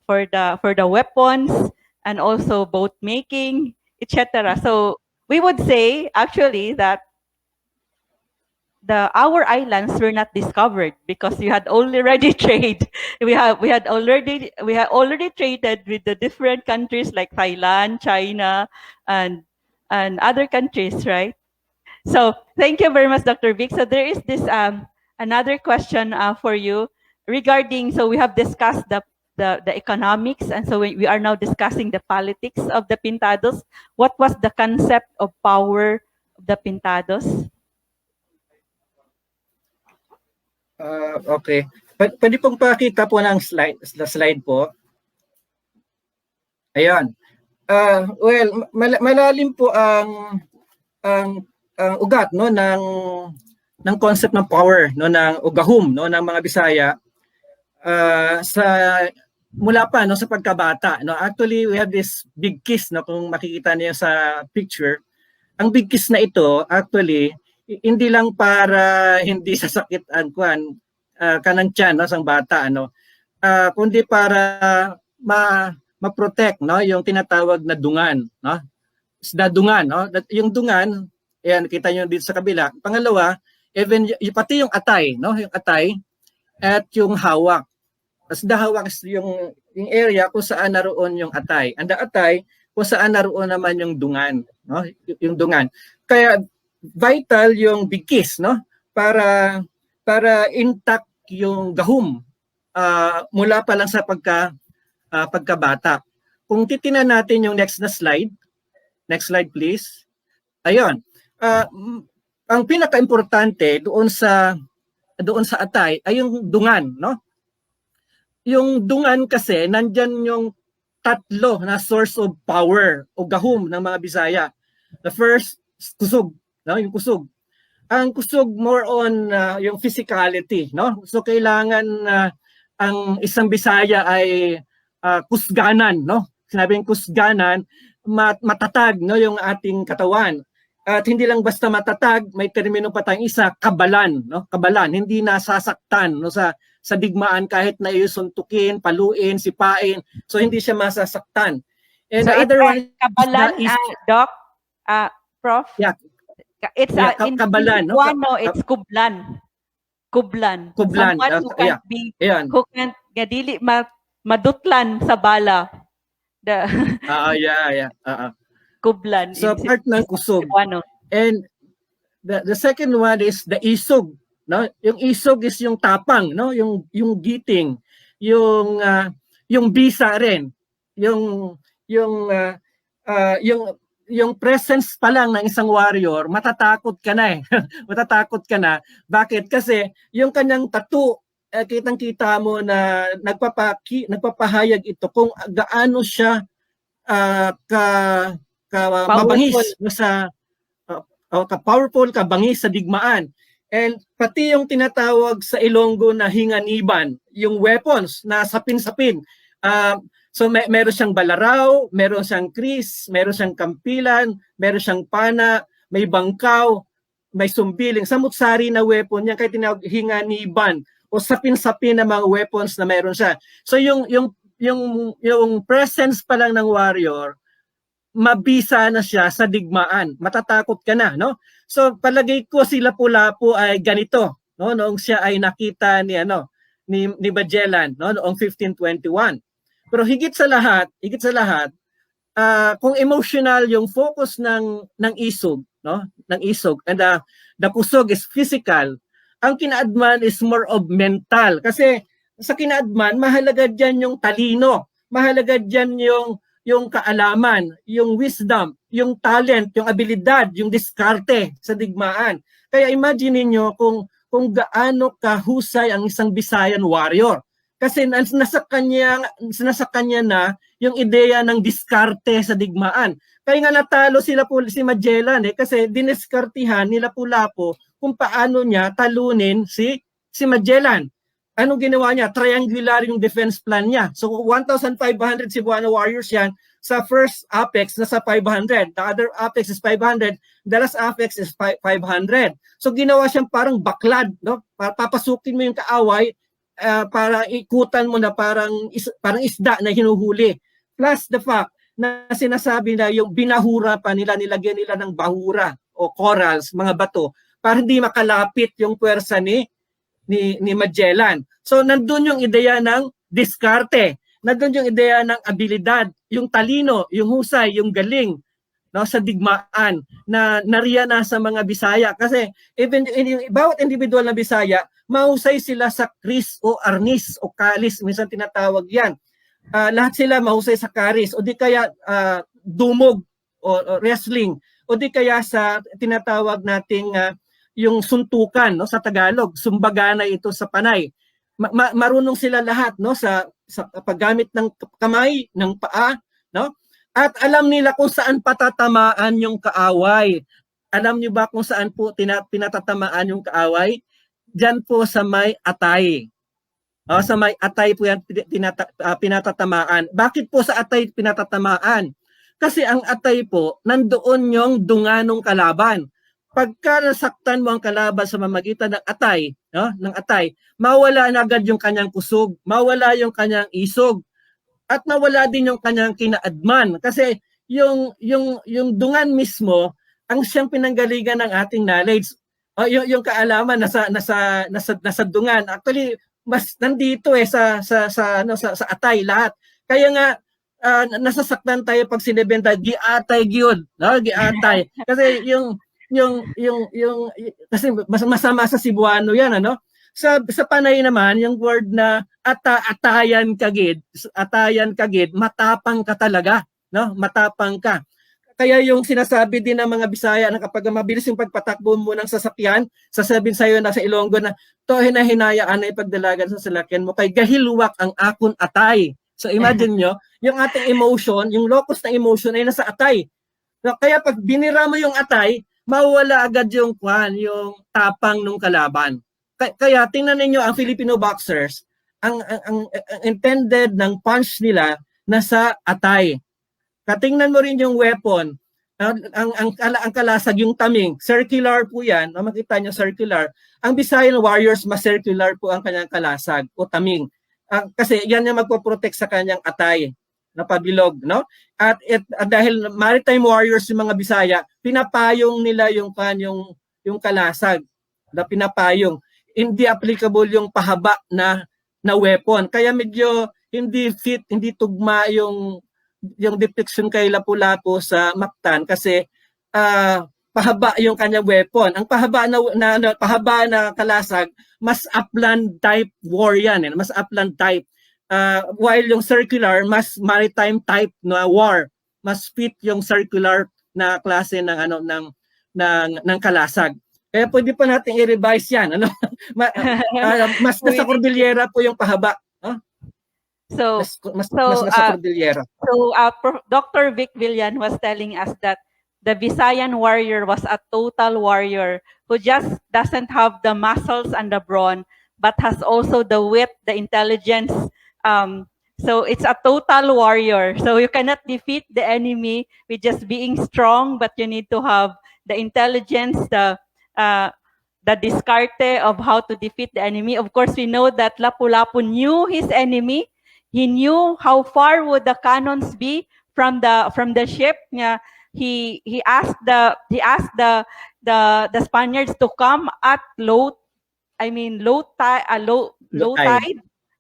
for the weapons, and also boat making, etc. So we would say actually that our islands were not discovered because we had already trade. We had already traded with the different countries like Thailand, China, and other countries, right? So thank you very much, Dr. Vic. So there is this another question for you regarding. So we have discussed the economics, and so we are now discussing the politics of the Pintados. What was the concept of power of the Pintados? Okay. Pwede pong pakita po ng slide po. Ayan. Well, malalim po ang ugat, no, ng concept ng power, no, ng ugahum, no, ng mga Bisaya mula pa, no, sa pagkabata, no. Actually, we have this big kiss, no, kung makikita niyo sa picture. Ang big kiss na ito actually hindi lang para hindi sasakit ang kanang tiyan, no, sang bata, ano, kundi para ma-protect, no, yung tinatawag na dungan, no, isda dungan, no, yung dungan, ayan, kita nyo dito sa kabila. Pangalawa, even pati yung atay, no, yung atay at yung hawak. As the hawak is yung area kung saan naroon yung atay, and the atay kung saan naroon naman yung dungan, no, yung dungan. Kaya vital yung bigkis, no, para intact yung gahum mula pa lang sa pagkabata. Kung titingnan natin yung next slide please. Ayun. Ang pinaka-importante doon sa atay ay yung dungan, no? Yung dungan kasi nandyan yung tatlo na source of power o gahum ng mga Bisaya. The first, kusog, no? Yung kusog. Ang kusog more on yung physicality, no? So kailangan ang isang Bisaya ay kusganan, no? Sinabing kusganan, matatag, no, yung ating katawan. At hindi lang basta matatag, may termino pa tayong isa, kabalan, no? Kabalan, hindi nasasaktan, no, sa digmaan kahit na isuntukin, paluin, sipain. So hindi siya masasaktan. And So the other one, kabalan, Doc, Prof? Yeah. It's Yeah, in kabalan, no? Cebuano, it's kublan. Kublan. Kublan. Someone who Yeah. can't be, Ayan. who can't, dili madutlan sa bala. The Yeah. kublan So in part ng kusog. Cebuano. And the second one is the isog, no? Yung isog is yung tapang, no? Yung giting, yung bisa rin. Yung presence pa lang ng isang warrior, matatakot ka na eh. Matatakot ka na. Bakit? Kasi yung kanyang tattoo, kitang-kita mo na nagpapahayag ito kung gaano siya mabangis sa ka-powerful, kabangis sa digmaan. And pati yung tinatawag sa Ilonggo na hinganiban, yung weapons na sapin-sapin. So meron siyang balaraw, meron siyang kris, meron siyang kampilan, meron siyang pana, may bangkaw, may sumpiling. Samut-sari na weapon yan, kaya tinawag hinganiban o sapin-sapin na mga weapons na meron siya. So yung presence pa lang ng warrior, mabisa na siya sa digmaan. Matatakot ka na, no? So palagay ko si Lapu-Lapu ay ganito, no? Noong siya ay nakita ni Magellan, no? Noong 1521. Pero higit sa lahat, kung emotional yung focus ng isog, no? Ng isog, and the kusog is physical, ang kinaadman is more of mental. Kasi sa kinaadman, mahalaga diyan yung talino, mahalaga diyan yung kaalaman, yung wisdom, yung talent, yung abilidad, yung diskarte sa digmaan. Kaya imagine niyo kung gaano kahusay ang isang Visayan warrior. Kasi nasa kanya na yung ideya ng diskarte sa digmaan. Kaya nga natalo si Magellan kasi diniskartihan nila Lapu-Lapu kung paano niya talunin si Magellan. Anong ginawa niya? Triangular yung defense plan niya. So 1,500 Cebuano warriors yan. Sa first apex, nasa 500. The other apex is 500. The last apex is 500. So ginawa siyang parang baklad, no? Papasukin mo yung kaaway para ikutan mo na parang isda na hinuhuli. Plus the fact na sinasabi na yung binahura pa nila, nilagyan nila ng bahura o corals, mga bato, para hindi makalapit yung puwersa ni Magellan. So nandun yung ideya ng diskarte, nandun yung ideya ng abilidad, yung talino, yung husay, yung galing, no, sa digmaan na nariyan na sa mga Bisaya. Kasi even yung bawat individual na Bisaya, mahusay sila sa kris o arnis o kalis, minsan tinatawag yan. Lahat sila mahusay sa karis o di kaya dumog o wrestling o di kaya sa tinatawag nating yung suntukan, no, sa Tagalog, sumbagana ito sa Panay. Marunong sila lahat, no, sa paggamit ng kamay, ng paa, no? At alam nila kung saan patatamaan yung kaaway. Alam niyo ba kung saan po pinatatamaan yung kaaway? Diyan po sa may atay. Sa may atay po yan pinatatamaan. Bakit po sa atay pinatatamaan? Kasi ang atay po, nandoon yung dunga ng kalaban. Pagka nasaktan mo ang kalaban sa mamagitan ng atay, no, ng atay, mawala na agad yung kanyang kusog, mawala yung kanyang isog, at mawala din yung kanyang kinaadman. Kasi yung dungan mismo, ang siyang pinanggalingan ng ating knowledge. Yung kaalaman nasa dungan. Actually, mas nandito sa atay lahat. Kaya nga nasasaktan tayo pag sinibenta giatay gyud, no? Giatay. Kasi kasi masama sa Cebuano yan, ano? Sa Panay naman, yung word na atayan kagid, matapang ka talaga, no? Matapang ka. Kaya yung sinasabi din ng mga Bisaya na kapag mabilis yung pagpatakbo mo ng sasakyan, sasabihin sa'yo na sa Ilonggo na to hinahinayaan na ipagdalagan sa salakyan mo kay gahilwak ang akon atay. So imagine nyo, yung ating emotion, yung locus ng emotion ay nasa atay. So, kaya pag binira mo yung atay, mawala agad yung tapang ng kalaban. Kaya tingnan niyo ang Filipino boxers, ang intended ng punch nila nasa atay. Katingnan mo rin yung weapon, ang kalasag, yung taming, circular po yan, makita niyo circular. Ang Visayan warriors, mas circular po ang kanyang kalasag o taming. Kasi yan yung magpo-protect sa kanyang atay. na pabilog, no? At dahil maritime warriors yung mga Bisaya, pinapayong nila yung kalasag na pinapayong. Hindi applicable yung pahaba na weapon. Kaya medyo hindi fit, hindi tugma yung depiction kay Lapu-Lapu sa Mactan kasi pahaba yung kanyang weapon. Ang pahaba na kalasag, mas upland type war yan, mas upland type. While yung circular, mas maritime type na war. Mas fit yung circular na klase ng kalasag. Kaya pwede pa natin i-revise yan. Mas nasa Cordillera po yung pahaba. So, Mas nasa Cordillera. So, Dr. Vic Villan was telling us that the Visayan warrior was a total warrior who just doesn't have the muscles and the brawn, but has also the wit, the intelligence. So it's a total warrior. So you cannot defeat the enemy with just being strong, but you need to have the intelligence, the discarte of how to defeat the enemy. Of course, we know that Lapu-Lapu knew his enemy. He knew how far would the cannons be from the ship. He asked the Spaniards to come at low tide.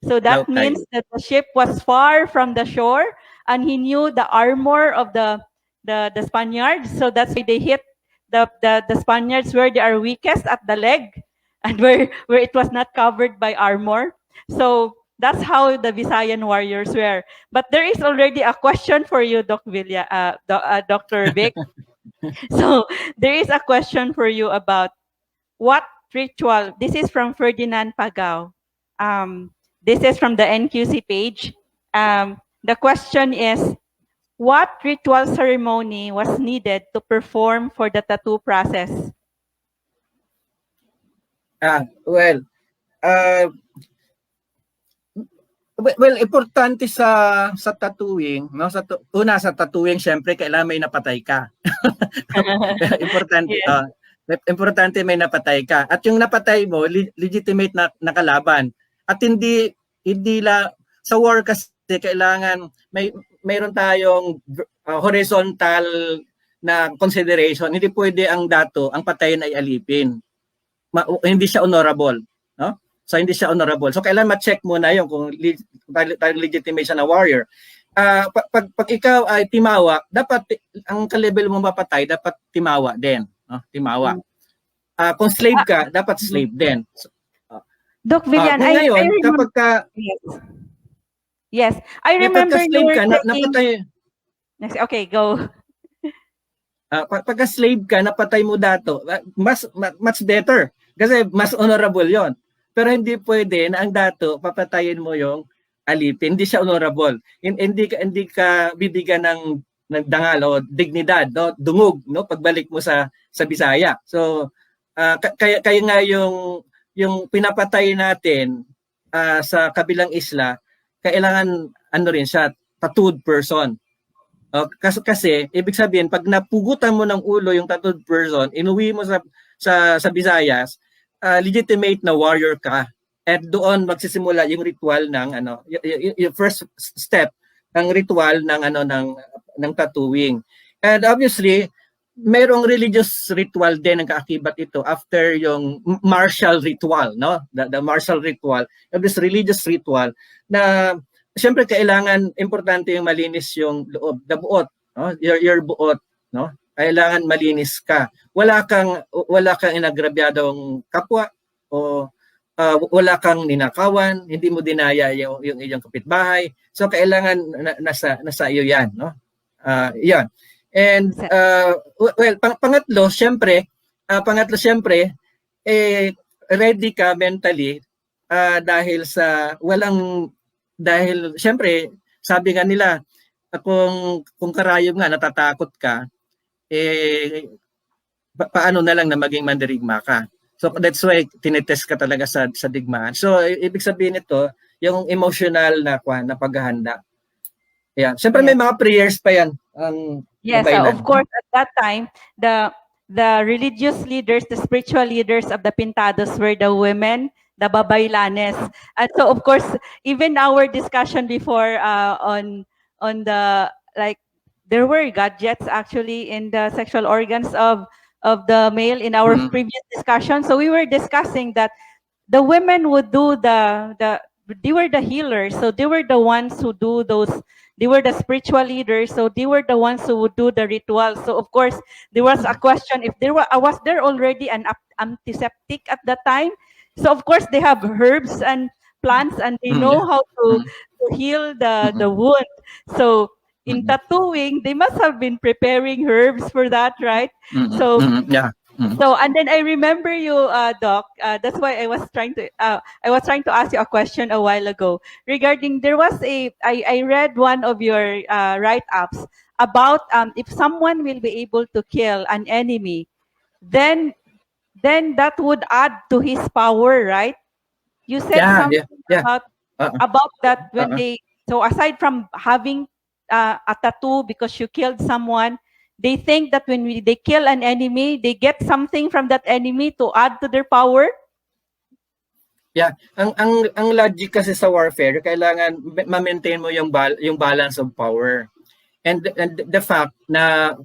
So that means that the ship was far from the shore, and he knew the armor of the Spaniards. So that's why they hit the Spaniards where they are weakest, at the leg, and where it was not covered by armor. So that's how the Visayan warriors were. But there is already a question for you, Dr. Vic. So there is a question for you about what ritual. This is from Ferdinand Pagao. This is from the NQC page. The question is, what ritual ceremony was needed to perform for the tattoo process? Well, importante sa tattooing, no? Sa tattooing, syempre kailangan may napatay ka. Importante. Yes. Importante may napatay ka. At yung napatay mo, legitimate na kalaban. At hindi sa war kasi kailangan mayroon tayong horizontal na consideration. Hindi pwede ang patayin ay alipin. Hindi siya honorable, no? So hindi siya honorable. So kailangan ma-check muna yung kung legitimate siya na warrior. Pag ikaw ay timawa, dapat ang ka-level mo mapatay dapat timawa din, no? Timawa. Kung slave ka, dapat slave din. So, Doc Villan, I remember, kapag ka yes, I remember you were napatay. Okay, go. Pagka slave ka, napatay mo dato, much better kasi mas honorable 'yon. Pero hindi pwede na ang dato papatayin mo yung alipin, hindi siya honorable. Hindi ka bibigyan ng dangal o dignidad, no? Dungog, no? Pagbalik mo sa Bisaya. So kaya nga yung pinapatay natin sa kabilang isla, kailangan rin siya, tattooed person. Kasi ibig sabihin pag napugutan mo ng ulo yung tattooed person, inuwi mo sa Visayas, legitimate na warrior ka, at doon magsisimula yung ritual ng yung first step ng ritual ng tattooing. And obviously mayroong religious ritual din ang kaakibat ito after yung martial ritual, no? The martial ritual, this religious ritual na siyempre kailangan importante yung malinis yung loob, the buot, no? Your buot, no? Kailangan malinis ka. Wala kang inagrabyadong kapwa o wala kang ninakawan, hindi mo dinaya yung iyong kapitbahay. So kailangan nasa iyo 'yan, no? 'yan. And pangatlo syempre ready ka mentally dahil syempre sabi nga nila kung karayom nga natatakot ka, paano na lang na maging mandirigma ka. So that's why tinetest ka talaga sa digmaan. So ibig sabihin nito, yung emotional na paghahanda. Yeah. Siyempre may mga prayers pa yan. Yes, of course at that time the religious leaders, the spiritual leaders of the Pintados were the women, the babaylanes. And so of course even our discussion before on like there were gadgets actually in the sexual organs of the male in our previous discussion. So we were discussing that the women would do they were the healers, so they were the ones who do those, they were the spiritual leaders, so they were the ones who would do the rituals. So of course there was a question if was there already an antiseptic at that time. So of course they have herbs and plants and they know how to heal the wound. So in tattooing they must have been preparing herbs for that, right? So Yeah. so, and then I remember you, Doc. That's why I was trying to ask you a question a while ago regarding there was I read one of your write-ups about if someone will be able to kill an enemy, then that would add to his power, right? You said Yeah, something yeah. about that when Uh-uh. so aside from having a tattoo because you killed someone, they think that when they kill an enemy, they get something from that enemy to add to their power. Yeah, ang logic kasi sa warfare, kailangan ma-maintain mo yung balance of power. And the fact na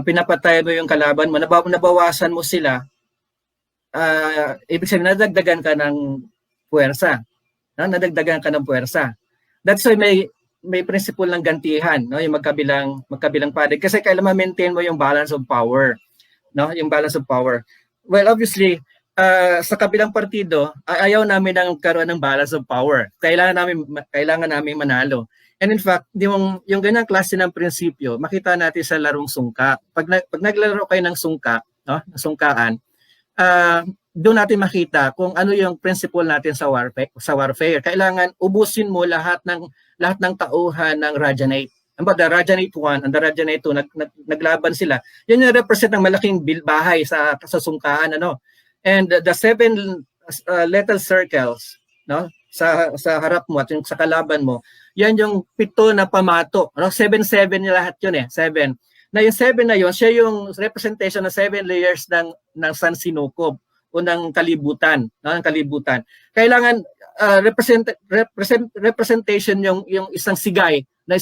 pinapatay mo yung kalaban mo, nabawasan mo sila, ibig sabihin nadagdagan ka ng puwersa. No? Nadagdagan ka ng puwersa. That's why may principle ng gantihan, no? Yung magkabilang panig kasi kailangan ma-maintain mo yung balance of power, no? Yung balance of power. Well, obviously, sa kabilang partido, ayaw namin ng karoon ng balance of power. Kailangan namin manalo. And in fact, yung ganyang klase ng prinsipyo, makita natin sa larong sungka. Pag naglaro kayo ng sungka, no? Sungkaan, doon natin makita kung ano yung principle natin sa warfare. Kailangan ubusin mo lahat ng tauhan ng Rajanate. The Rajanate 1 and the Rajanate 2 naglaban sila. Yan yung represent ng malaking bahay sa sungkaan, ano. And the 7 little circles, no, sa harap mo at yung sa kalaban mo, yan yung 7 na pamato, ano, 7-7 lahat yun 7. Na yung 7 na yun, siya yung representation ng 7 layers ng San Sinukob o ng kalibutan, no, ng kalibutan. Kailangan representation yung isang sigay ng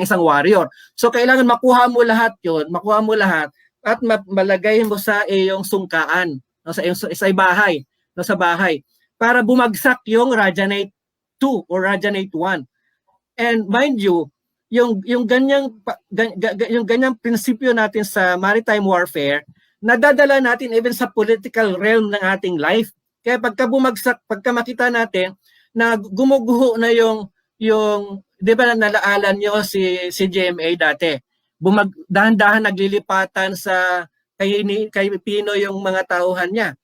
isang warrior. So kailangan makuha mo lahat at malagay mo sa iyong sungkaan, no, sa bahay, no, sa bahay para bumagsak yung Rajanate 2 or Rajanate 1. And mind you, yung ganyang prinsipyo natin sa maritime warfare, nadadala natin even sa political realm ng ating life. Kaya pagka makita natin na gumuguho na yung 'di ba nalaalan niyo si GMA dati. Dahan-dahan naglilipatan sa kay Pino yung mga tauhan niya,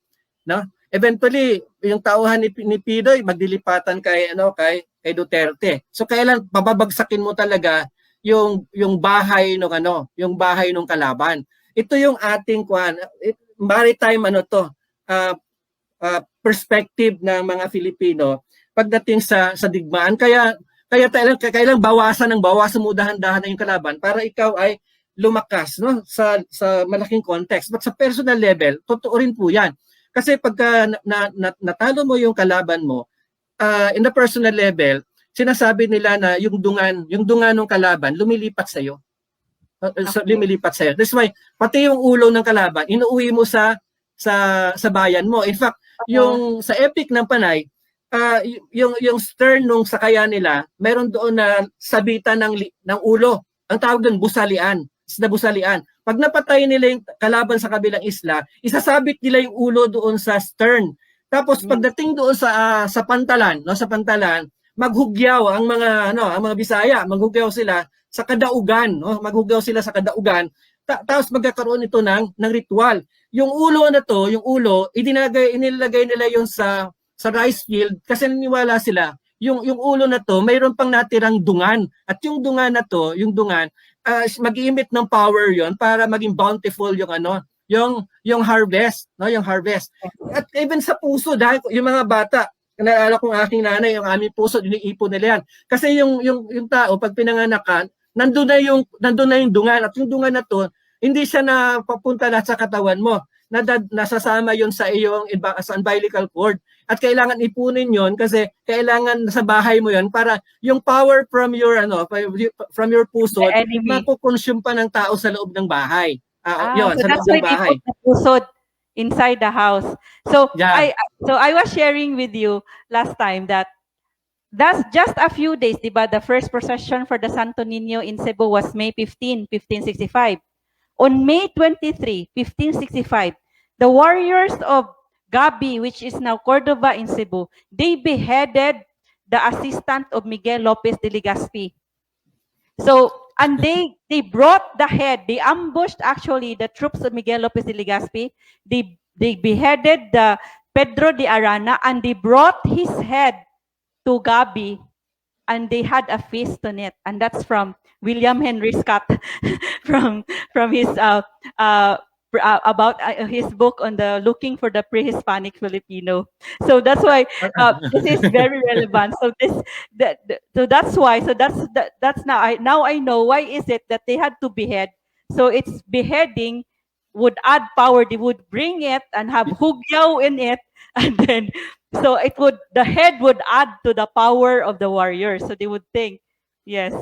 no? Eventually, yung tauhan ni Pinoy maglilipatan kay Duterte. So kailan pababagsakin mo talaga yung bahay yung bahay ng kalaban. Ito yung ating maritime perspective ng mga Filipino pagdating sa digmaan. Kaya kailang bawasan mo dahan-dahan yung kalaban para ikaw ay lumakas, no, sa malaking context. But sa personal level, totoo rin po 'yan. Kasi pagka natalo mo yung kalaban mo, in the personal level, sinasabi nila na yung dungan ng kalaban lumilipat sa iyo. Lumilipat sa iyo. That's why pati yung ulo ng kalaban inuuwi mo sa bayan mo. In fact, yung sa epic ng Panay, yung stern nung sakayan nila, meron doon na sabitan ng ulo. Ang tawag doon busalian. Isda busalian. Pag napatay nila yung kalaban sa kabilang isla, isasabit nila yung ulo doon sa stern. Tapos pagdating doon sa pantalan, no, sa pantalan, maghugyaw ang mga Bisaya, maghugyaw sila sa kadaugan, no? Maghugyaw sila sa kadaugan. Tapos magkakaroon ito ng ritual. Yung ulo na to, inilagay nila yung sa rice field kasi naniniwala sila yung ulo na to mayroon pang natirang dungan at yung dungan na to, mag-i-emit ng power yon para maging bountiful yung harvest, no, yung harvest. At even sa puso, dahil yung mga bata, naalala ko ng aking nanay, yung aming puso, iniipon nila yan. Kasi yung tao pag pinanganakan, nandun na yung dungan at yung dungan na to, hindi siya na papunta na sa katawan mo. Nasasama yon sa iyong umbilical cord. at kailangan ipunin yon kasi kailangan sa bahay mo yon para yung power from your from your puso The enemy. makukonsume pa ng tao sa loob ng bahay. Yon, So sa that's loob why ng they bahay. put the pusod inside the house. So Yeah. I was sharing with you last time that that's just a few days, diba? The first procession for the Santo Niño in Cebu was May 15, 1565. On May 23, 1565, the warriors of Gabi, which is now Cordova in Cebu, they beheaded the assistant of Miguel Lopez de Legazpi. So, and they brought the head, they ambushed actually the troops of Miguel Lopez de Legazpi. They beheaded the Pedro de Arana and they brought his head to Gabi and they had a feast on it. And that's from William Henry Scott from his about his book on the looking for the pre-Hispanic Filipino. So that's why this is very relevant. So that's why. So that's now I know why is it that they had to behead. So it's beheading would add power. They would bring it and have hugyaw in it, and then so the head would add to the power of the warriors. So they would think, yes.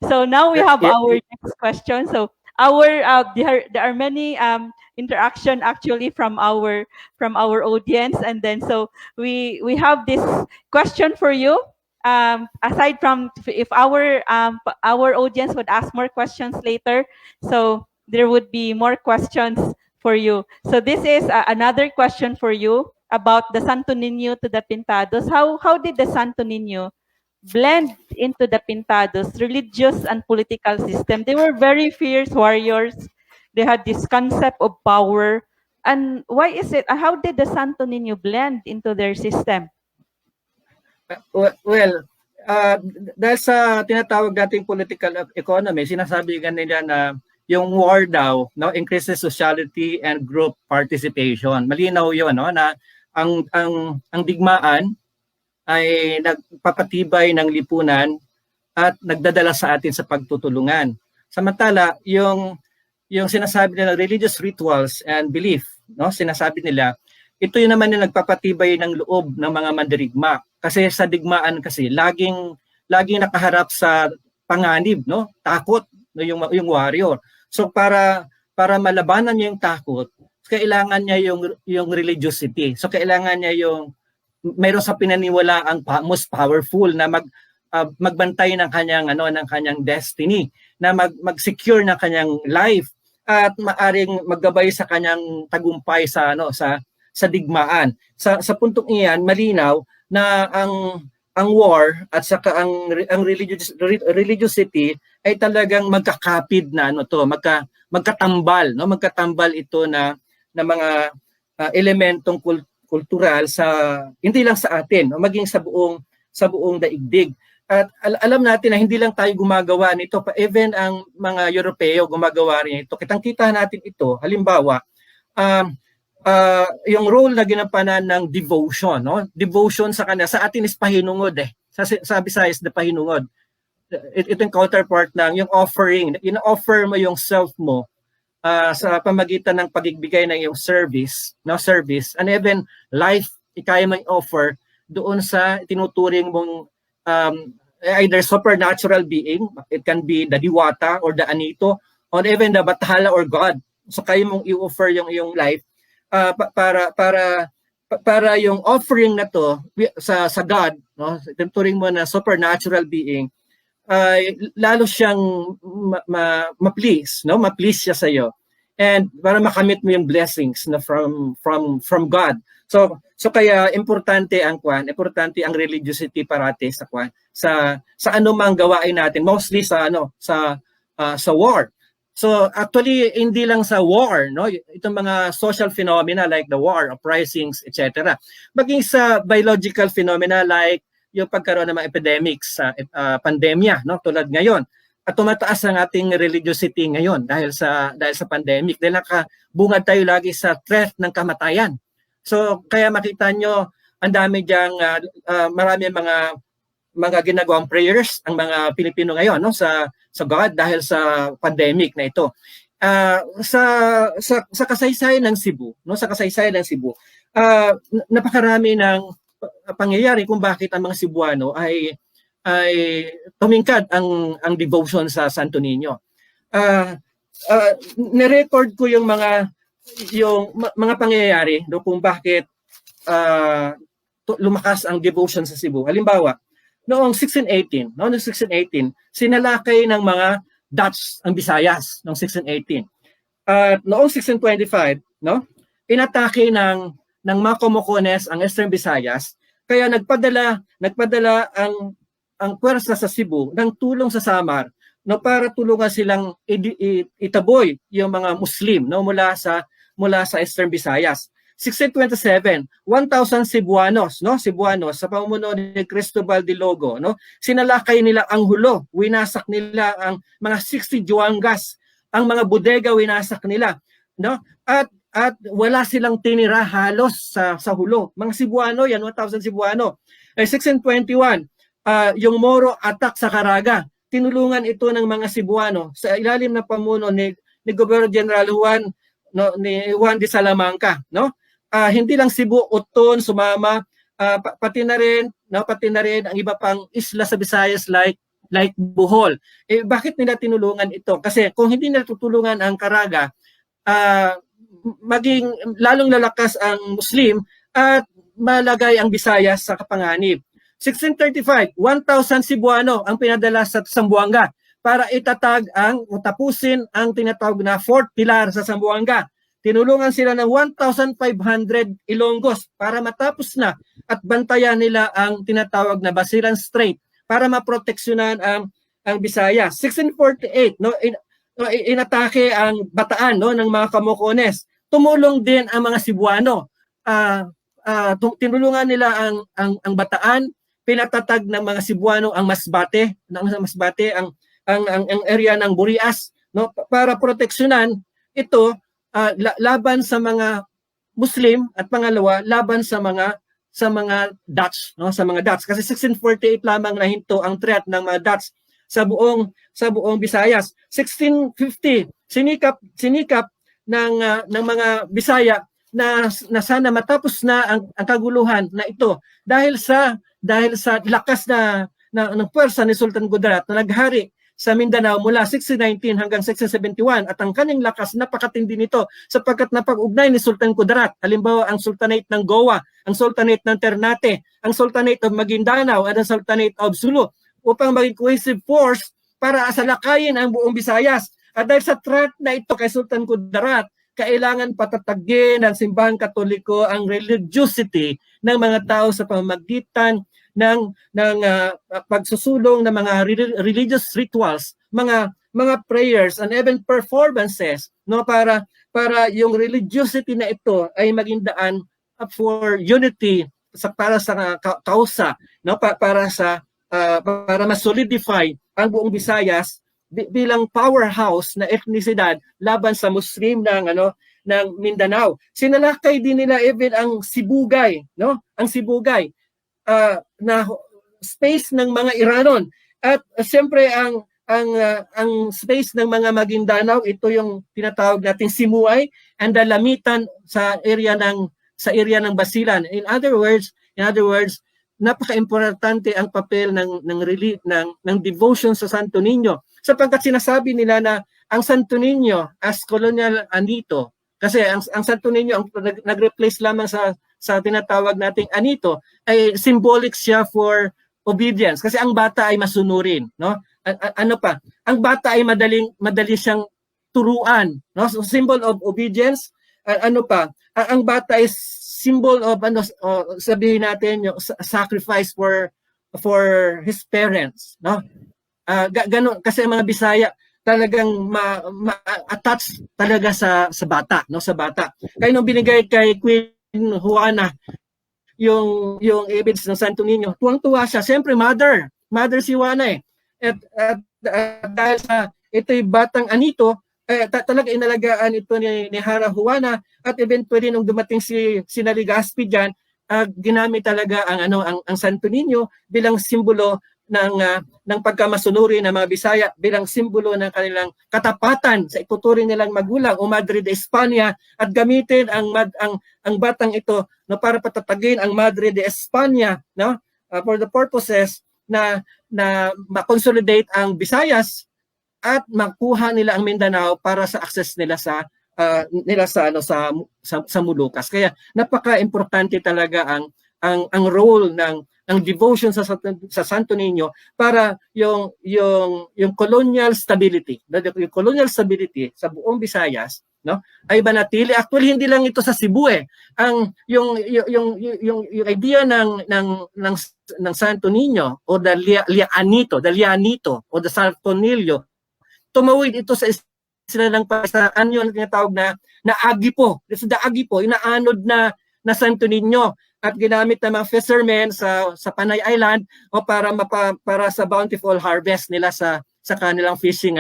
So now we have our next question. So there are many interaction actually from our audience, and then so we have this question for you. Aside from if our audience would ask more questions later, so there would be more questions for you. So this is another question for you about the Santo Niño to the Pintados. How did the Santo Niño blend into the Pintados religious and political system? They were very fierce warriors. They had this concept of power. And why is it? How did the Santo Niño blend into their system? Well, dahil sa tinatawag nating political economy, sinasabi nila na yung war daw increases sociality and group participation. Malinaw 'yon na ang digmaan ay nagpapatibay ng lipunan at nagdadala sa atin sa pagtutulungan. Samantala, yung sinasabi nila religious rituals and belief, sinasabi nila, ito yun naman yung nagpapatibay ng loob ng mga mandirigma. Kasi sa digmaan kasi laging nakaharap sa panganib, takot yung warrior. So para malabanan niya yung takot, kailangan niya yung religiosity. So kailangan niya yung mayroon sa pinaniwala ang most powerful na magbantay ng kanyang destiny, na mag-secure ng kanyang life at maaring maggabay sa kanyang tagumpay sa digmaan. Sa puntong iyan, malinaw na ang war at saka ang religiosity ay talagang magkakapid na magkatambal, magkatambal ito na mga elementong kultural hindi lang sa atin, maging sa buong daigdig. At alam natin na hindi lang tayo gumagawa nito, even ang mga Europeo gumagawa rin ito. Kitang-kita natin ito. Halimbawa, yung role na ginampanan ng devotion, devotion sa kanila, sa atin is pahinungod sa Visayas na pahinungod. Ito yung counterpart ng yung offering, ino-offer mo yung self mo sa pamagitan ng pagbibigay ng iyong service, and even life ikaya mo offer doon sa tinuturing mong either supernatural being, it can be the diwata or the anito, or even the bathala or God. So kaya mong i-offer yung iyong life para yung offering na to sa God, tinuturing mo na supernatural being, lalo siyang ma-please, ma-please siya sa iyo, and para makamit mo yung blessings from God. So kaya importante ang religiosity parate sa anumang gawain natin, mostly sa war. So actually hindi lang sa war, itong mga social phenomena like the war, uprisings, etc. Maging sa biological phenomena like yung pagkaroon ng mga epidemics, pandemya, tulad ngayon. At tumataas ang ating religiosity ngayon dahil sa pandemic. Dahil nakabungad tayo lagi sa threat ng kamatayan. So kaya makita nyo, ang dami diyang marami mga ginagawang prayers ang mga Pilipino ngayon sa God dahil sa pandemic na ito. Sa kasaysayan ng Cebu, napakarami ng pangyayari kung bakit ang mga Cebuano ay tumingkad ang devotion sa Santo Niño. Nirecord ko yung mga pangyayari no, kung bakit lumakas ang devotion sa Cebu. Halimbawa, noong 1618, sinalakay ng mga Dutch ang Visayas noong 1618. At noong 1625, no, inatake ng mga Komokones ang Eastern Visayas, kaya nagpadala ang puwersa sa Cebu ng tulong sa Samar no, para tulungan silang itaboy yung mga Muslim no, mula sa Eastern Visayas. 1627, 1,000 Cebuanos, no, Cebuanos sa pamumuno ni Cristobal de Logo, no, sinalakay nila ang Hulo, winasak nila ang mga 60 juangas, ang mga bodega winasak nila, no, at wala silang tinira halos sa Hulo. Mga Cebuano yan, 1,000 Cebuano. 1621, yung Moro attack sa Caraga, tinulungan ito ng mga Cebuano sa ilalim ng pamuno ni Gobernador General Juan de Salamanca, no? Hindi lang Cebu, Uton, sumama, pati na rin ang iba pang isla sa Visayas like Bohol. Bakit nila tinulungan ito? Kasi kung hindi nila tutulungan ang Caraga, maging lalong lalakas ang Muslim at malagay ang Visayas sa kapanganib. 1635, 1,000 Cebuano ang pinadala sa Zamboanga para itatag tapusin ang tinatawag na fourth pillar sa Zamboanga. Tinulungan sila ng 1,500 Ilonggos para matapos na at bantayan nila ang tinatawag na Basilan Strait para maproteksyonan ang Visayas. 1648, no, inatake ang Bataan no, ng mga Kamokones. Tumulong din ang mga Cebuano. Tinulungan nila ang Bataan, pinatatag ng mga Cebuano ang Masbate, ang area ng Burias no, para proteksyonan ito laban sa mga Muslim at pangalawa laban sa mga Dutch no, sa mga Dutch kasi 1648 lamang nahinto ang threat ng mga Dutch sa buong Visayas. 1650 sinikap ng mga Bisaya na sana matapos na ang kaguluhan na ito dahil sa lakas ng puwersa ni Sultan Kudarat na naghari sa Mindanao mula 1619 hanggang 1671 at ang kanyang lakas napakatindi nito sapagkat napag-ugnay ni Sultan Kudarat. Halimbawa ang Sultanate ng Goa, ang Sultanate ng Ternate, ang Sultanate of Maguindanao at ang Sultanate of Sulu upang maging cohesive force para asalakayin ang buong Visayas. At dahil sa threat na ito kay Sultan Kudarat, kailangan patatagin ng simbahang Katoliko ang religiosity ng mga tao sa pamamagitan ng pagsusulong ng mga religious rituals, mga prayers and even performances no para yung religiosity na ito ay maging daan for unity para sa kausa no para ma-solidify ang buong Visayas bilang powerhouse na etnisidad laban sa Muslim ng Mindanao. Sinalakay din nila even ang Sibugay, no? Ang Sibugay na space ng mga Iranon. At siyempre ang space ng mga Maguindanao, ito yung tinatawag nating Simuay and Dalamitan sa area ng Basilan. In other words, napaka-importante ang papel ng devotion sa Santo Niño sapagkat sinasabi nila na ang Santo Niño as colonial anito kasi ang Santo Niño ang nag-replace lamang sa tinatawag nating anito ay symbolic siya for obedience kasi ang bata ay masunurin no ano pa ang bata ay madali siyang turuan no so, symbol of obedience ano pa ang bata is symbol of sabihin natin yung sacrifice for his parents no ganun kasi mga Bisaya talagang ma-attach talaga sa bata no sa bata kaya nung binigay kay Queen Juana yung image ng Santo Niño tuwang-tuwa siya siyempre mother si Juana at dahil sa ito'y batang anito talaga inalagaan ito ni Hara Juana at eventually nung dumating si Legazpi diyan ginamit talaga ang Santo Niño bilang simbolo ng pagkamasunuri ng mga Bisaya bilang simbolo ng kanilang katapatan sa ituturing nilang magulang o Madre de España, at gamitin ang batang ito no, para patatagin ang Madre de España, no, for the purposes na ma-consolidate ang Visayas at makuha nila ang Mindanao para sa access nila sa sa Molucas. Kaya napaka-importante talaga ang role ng devotion sa Santo Niño para yung colonial stability, yung colonial stability sa buong Visayas, no, ay manatili. Actually hindi lang ito sa Cebu ang yung idea ng Santo Niño o the anito o the Santo Niño, tumawid ito sa sila ng pasaan yun tinatawag na agipo. This is the agipo, inaanod na Santo Niño, at ginamit ng mga fishermen sa Panay Island o para sa bountiful harvest nila sa kanilang fishing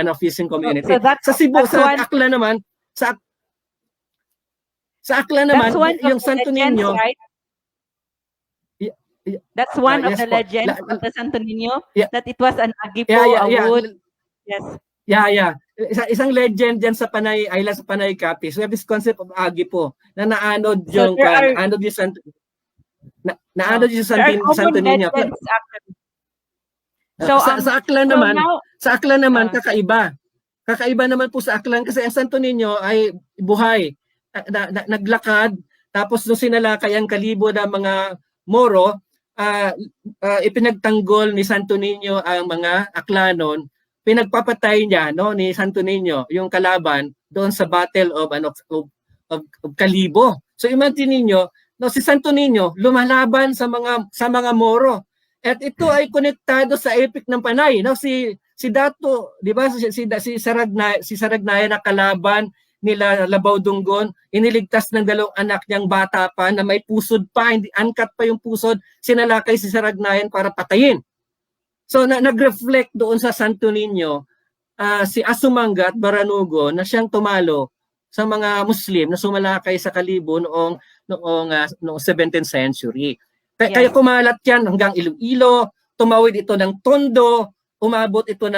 community. So sa Cebu, sa one, Aklan naman, sa Aklan naman, yung Santo Niño, right? That's one of yes the po. legends of the Santo Niño, Yeah. that it was an agipo, Yeah. a wood. Yes. Yeah. Isang legend dyan sa Panay Island, sa Panay Capi. So, we have this concept of agipo na naanod So yung there are- naanod yung naanod yung There are Santo common Niño. legends, actually. So, Sa Aklan so naman, now, kakaiba. Kakaiba naman po sa Aklan kasi ang Santo Niño ay buhay. Naglakad, tapos nung sinalakay ang kalibo ng mga Moro, ipinagtanggol ni Santo Niño ang mga Aklanon, pinagpapatay niya, no, ni Santo Niño yung kalaban doon sa battle of Kalibo. So imagine niyo, no, si Santo Niño lumalaban sa mga Moro. At ito ay konektado sa epic ng Panay, no, si Dato, di ba, si Saragnaya na kalaban nila Labaw Dunggon, iniligtas ng dalawang anak niyang bata pa na may pusod pa, hindi uncut pa yung pusod, sinalakay si Saragnayan para patayin. So nag-reflect doon sa Santo Niño si Asumanga at Baranugo na siyang tumalo sa mga Muslim na sumalakay sa Kalibo noong 17th century. Kaya kumalat yan hanggang Iloilo, tumawid ito ng Tondo, umabot ito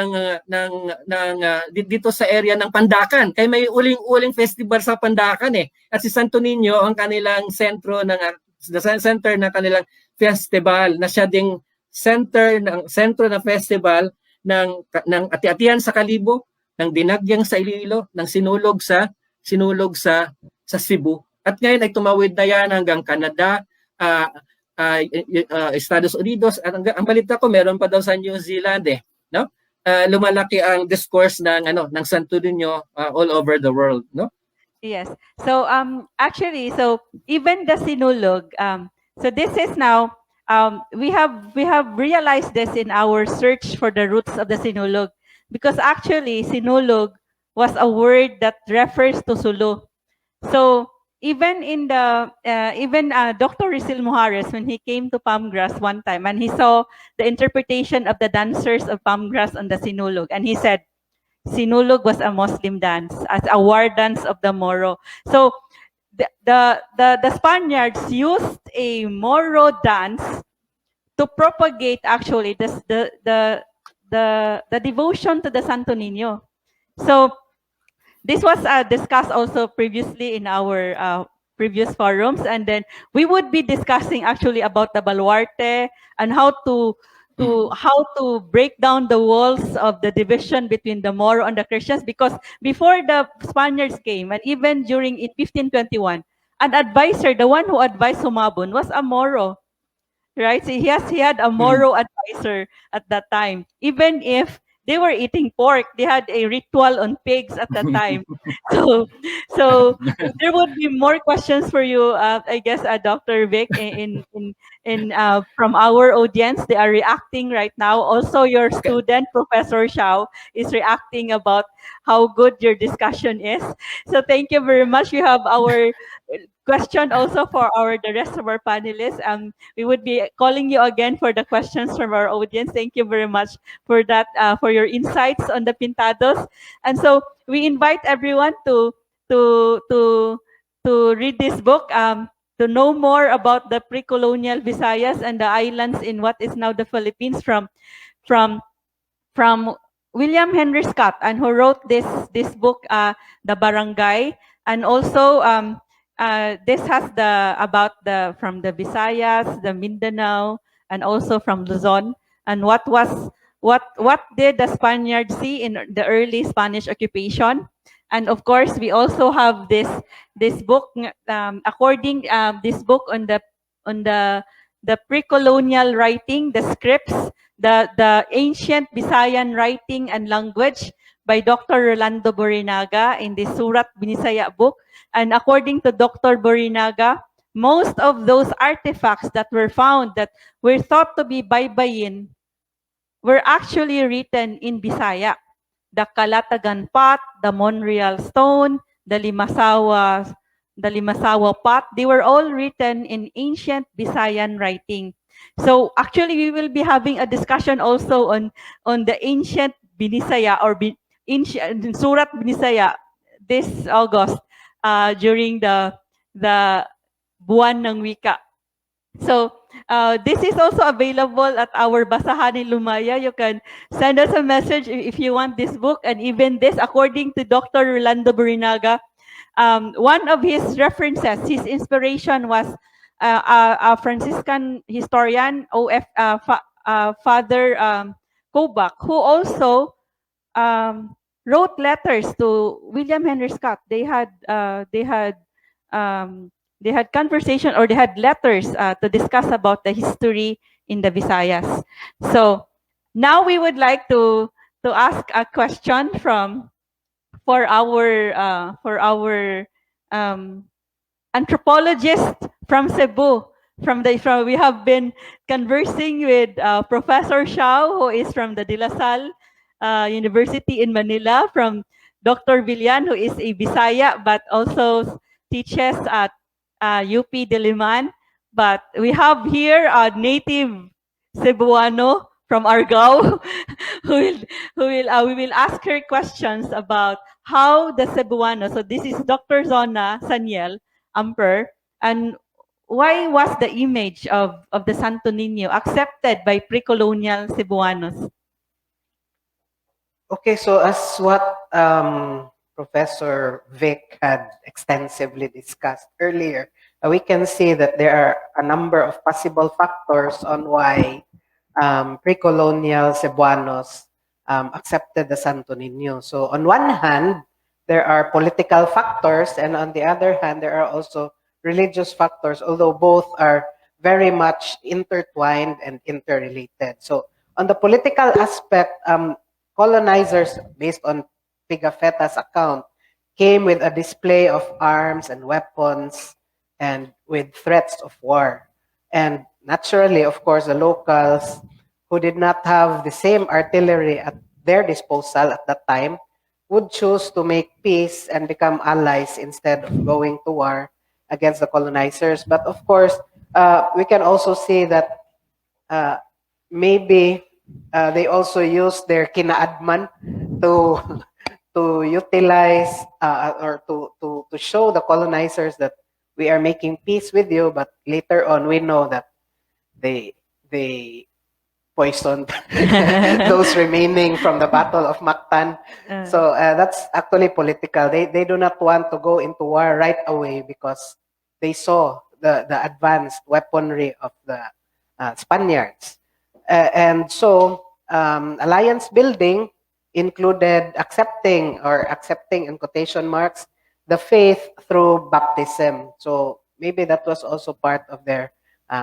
dito sa area ng Pandakan. Kaya may uling-uling festival sa Pandakan At si Santo Niño ang kanilang center ng kanilang festival, na siya ding sentro ng festival ng ati-atihan sa Kalibo, ng dinagyang sa Iloilo, ng sinulog sa Cebu. At ngayon ay tumawid na yan hanggang Canada, Estados Unidos, at ang balita ko meron pa daw sa New Zealand no? Lumalaki ang discourse ng Santo Niño all over the world, no? yes. So actually, so even the sinulog, so this is now, we have realized this in our search for the roots of the sinulog, because actually sinulog was a word that refers to Sulu. So even in the Dr. Rizal Mujares, when he came to Palmgrass one time and he saw the interpretation of the dancers of Palmgrass on the sinulog, and he said sinulog was a Muslim dance, as a war dance of the Moro. So the Spaniards used a Moro dance to propagate actually the devotion to the Santo Niño. So this was discussed also previously in our previous forums, and then we would be discussing actually about the baluarte and how to break down the walls of the division between the Moro and the Christians, because before the Spaniards came, and even during in 1521, an advisor, the one who advised Humabon, was a Moro, right? So he had a Moro advisor at that time. Even if they were eating pork, they had a ritual on pigs at that time. So there would be more questions for you, I guess, Dr. Vic, from our audience. They are reacting right now. Also, your student, Professor Xiao, is reacting about how good your discussion is. So thank you very much. We have our question also for the rest of our panelists. We would be calling you again for the questions from our audience. Thank you very much for that, for your insights on the Pintados. And so we invite everyone to read this book, to know more about the pre-colonial Visayas and the islands in what is now the Philippines, from from William Henry Scott, and who wrote this book, The Barangay, and also this has the about the from the Visayas, the Mindanao, and also from Luzon, and what did the Spaniards see in the early Spanish occupation. And of course, we also have this book, according this book on the pre-colonial writing, the scripts, the ancient Visayan writing and language by Dr. Rolando Borinaga in the Surat Binisaya book. And according to Dr. Borinaga, most of those artifacts that were found that were thought to be baybayin were actually written in Bisaya. The Kalatagan pot, the Monreal stone, the Limasawa pot, they were all written in ancient Visayan writing. So actually, we will be having a discussion also on the ancient Binisaya or ancient Surat Binisaya this August during the Buwan ng Wika. So this is also available at our Basahan ni Lumaya. You can send us a message if you want this book. And even this, according to Dr. Rolando Burinaga, one of his references, his inspiration was a Franciscan historian, Father Kobach, who also wrote letters to William Henry Scott. They had conversation, or they had letters to discuss about the history in the Visayas. So now we would like to ask a question for our anthropologist from Cebu. We have been conversing with Professor Xiao, who is from the De La Salle University in Manila, from Dr. Villan, who is a Bisaya but also teaches at UP-Diliman. But we have here a native Cebuano from Argao who we will ask her questions about how the Cebuano, so this is Dr. Zona Saniel Amper, and why was the image of the Santo Niño accepted by pre-colonial Cebuanos? Okay, so as what Professor Vic had extensively discussed earlier, we can see that there are a number of possible factors on why pre-colonial Cebuanos accepted the Santo Niño. So on one hand, there are political factors, and on the other hand, there are also religious factors, although both are very much intertwined and interrelated. So on the political aspect, colonizers, based on Pigafetta's account, came with a display of arms and weapons and with threats of war. And naturally, of course, the locals who did not have the same artillery at their disposal at that time would choose to make peace and become allies instead of going to war against the colonizers. But of course, we can also see that maybe they also used their kinaadman to utilize or to show the colonizers that we are making peace with you, but later on we know that they poisoned those remaining from the Battle of Mactan. So that's actually political. They do not want to go into war right away because they saw the advanced weaponry of the Spaniards. And so alliance building included accepting in quotation marks the faith through baptism. So maybe that was also part of their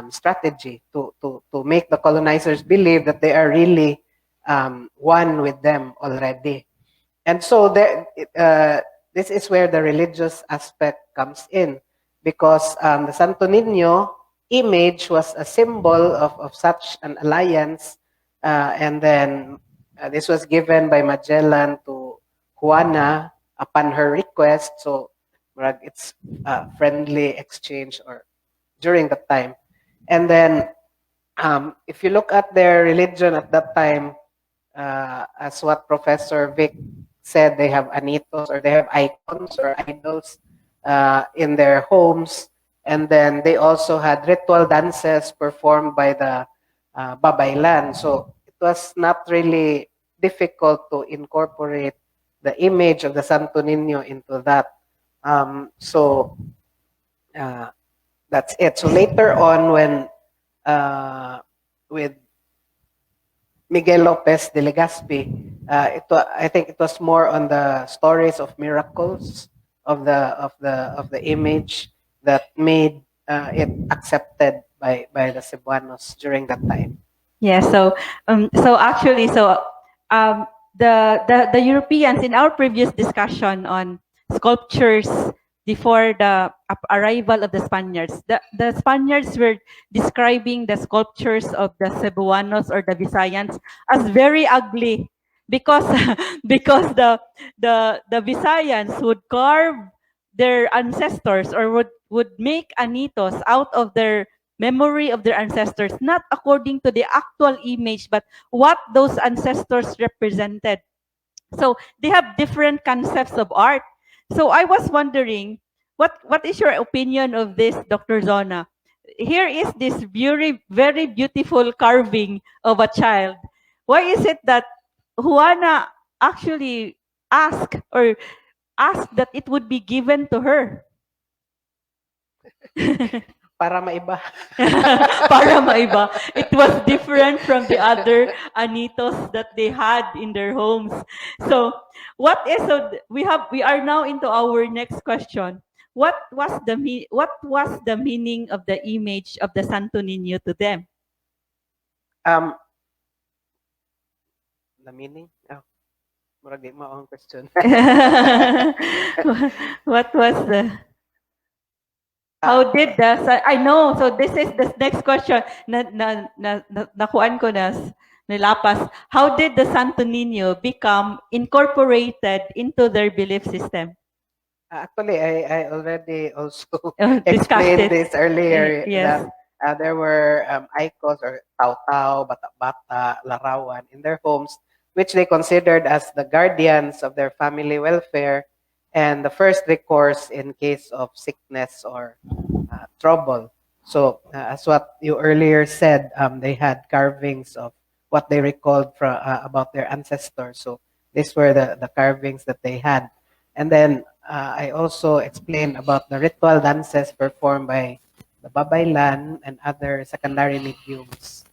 strategy to make the colonizers believe that they are really one with them already. And so this is where the religious aspect comes in, because the Santo Niño image was a symbol of such an alliance, and then this was given by Magellan to Juana upon her request. So it's a friendly exchange or during that time. And then if you look at their religion at that time, as what Professor Vic said, they have anitos, or they have icons or idols in their homes. And then they also had ritual dances performed by the Babaylan. So it was not really difficult to incorporate the image of the Santo Niño into that. So that's it. So later on, when with Miguel Lopez de Legazpi, I think it was more on the stories of miracles of the image that made it accepted by the Cebuanos during that time. Yeah, so actually, the Europeans in our previous discussion on sculptures before the arrival of the Spaniards, the Spaniards were describing the sculptures of the Cebuanos or the Visayans as very ugly because because the Visayans would carve their ancestors or would make anitos out of their memory of their ancestors, not according to the actual image, but what those ancestors represented. So they have different concepts of art. So I was wondering, what is your opinion of this, Dr. Zona? Here is this very beautiful carving of a child. Why is it that Juana actually asked that it would be given to her? Para maiba. Para maiba. It was different from the other anitos that they had in their homes. So, we are now into our next question. What was the meaning of the image of the Santo Niño to them? The meaning? Oh, murag di mo ang question. What was the How did I know, so this is the next question nakuan ko nilapas. How did the Santo Niño become incorporated into their belief system? Actually, I already also Discussed explained it. this earlier Yes. that there were icons or tao-tao, bata-bata, larawan in their homes, which they considered as the guardians of their family welfare and the first recourse in case of sickness or trouble. So, as what you earlier said, they had carvings of what they recalled from about their ancestors. So, these were the carvings that they had. And then I also explained about the ritual dances performed by the babaylan and other secondary mediums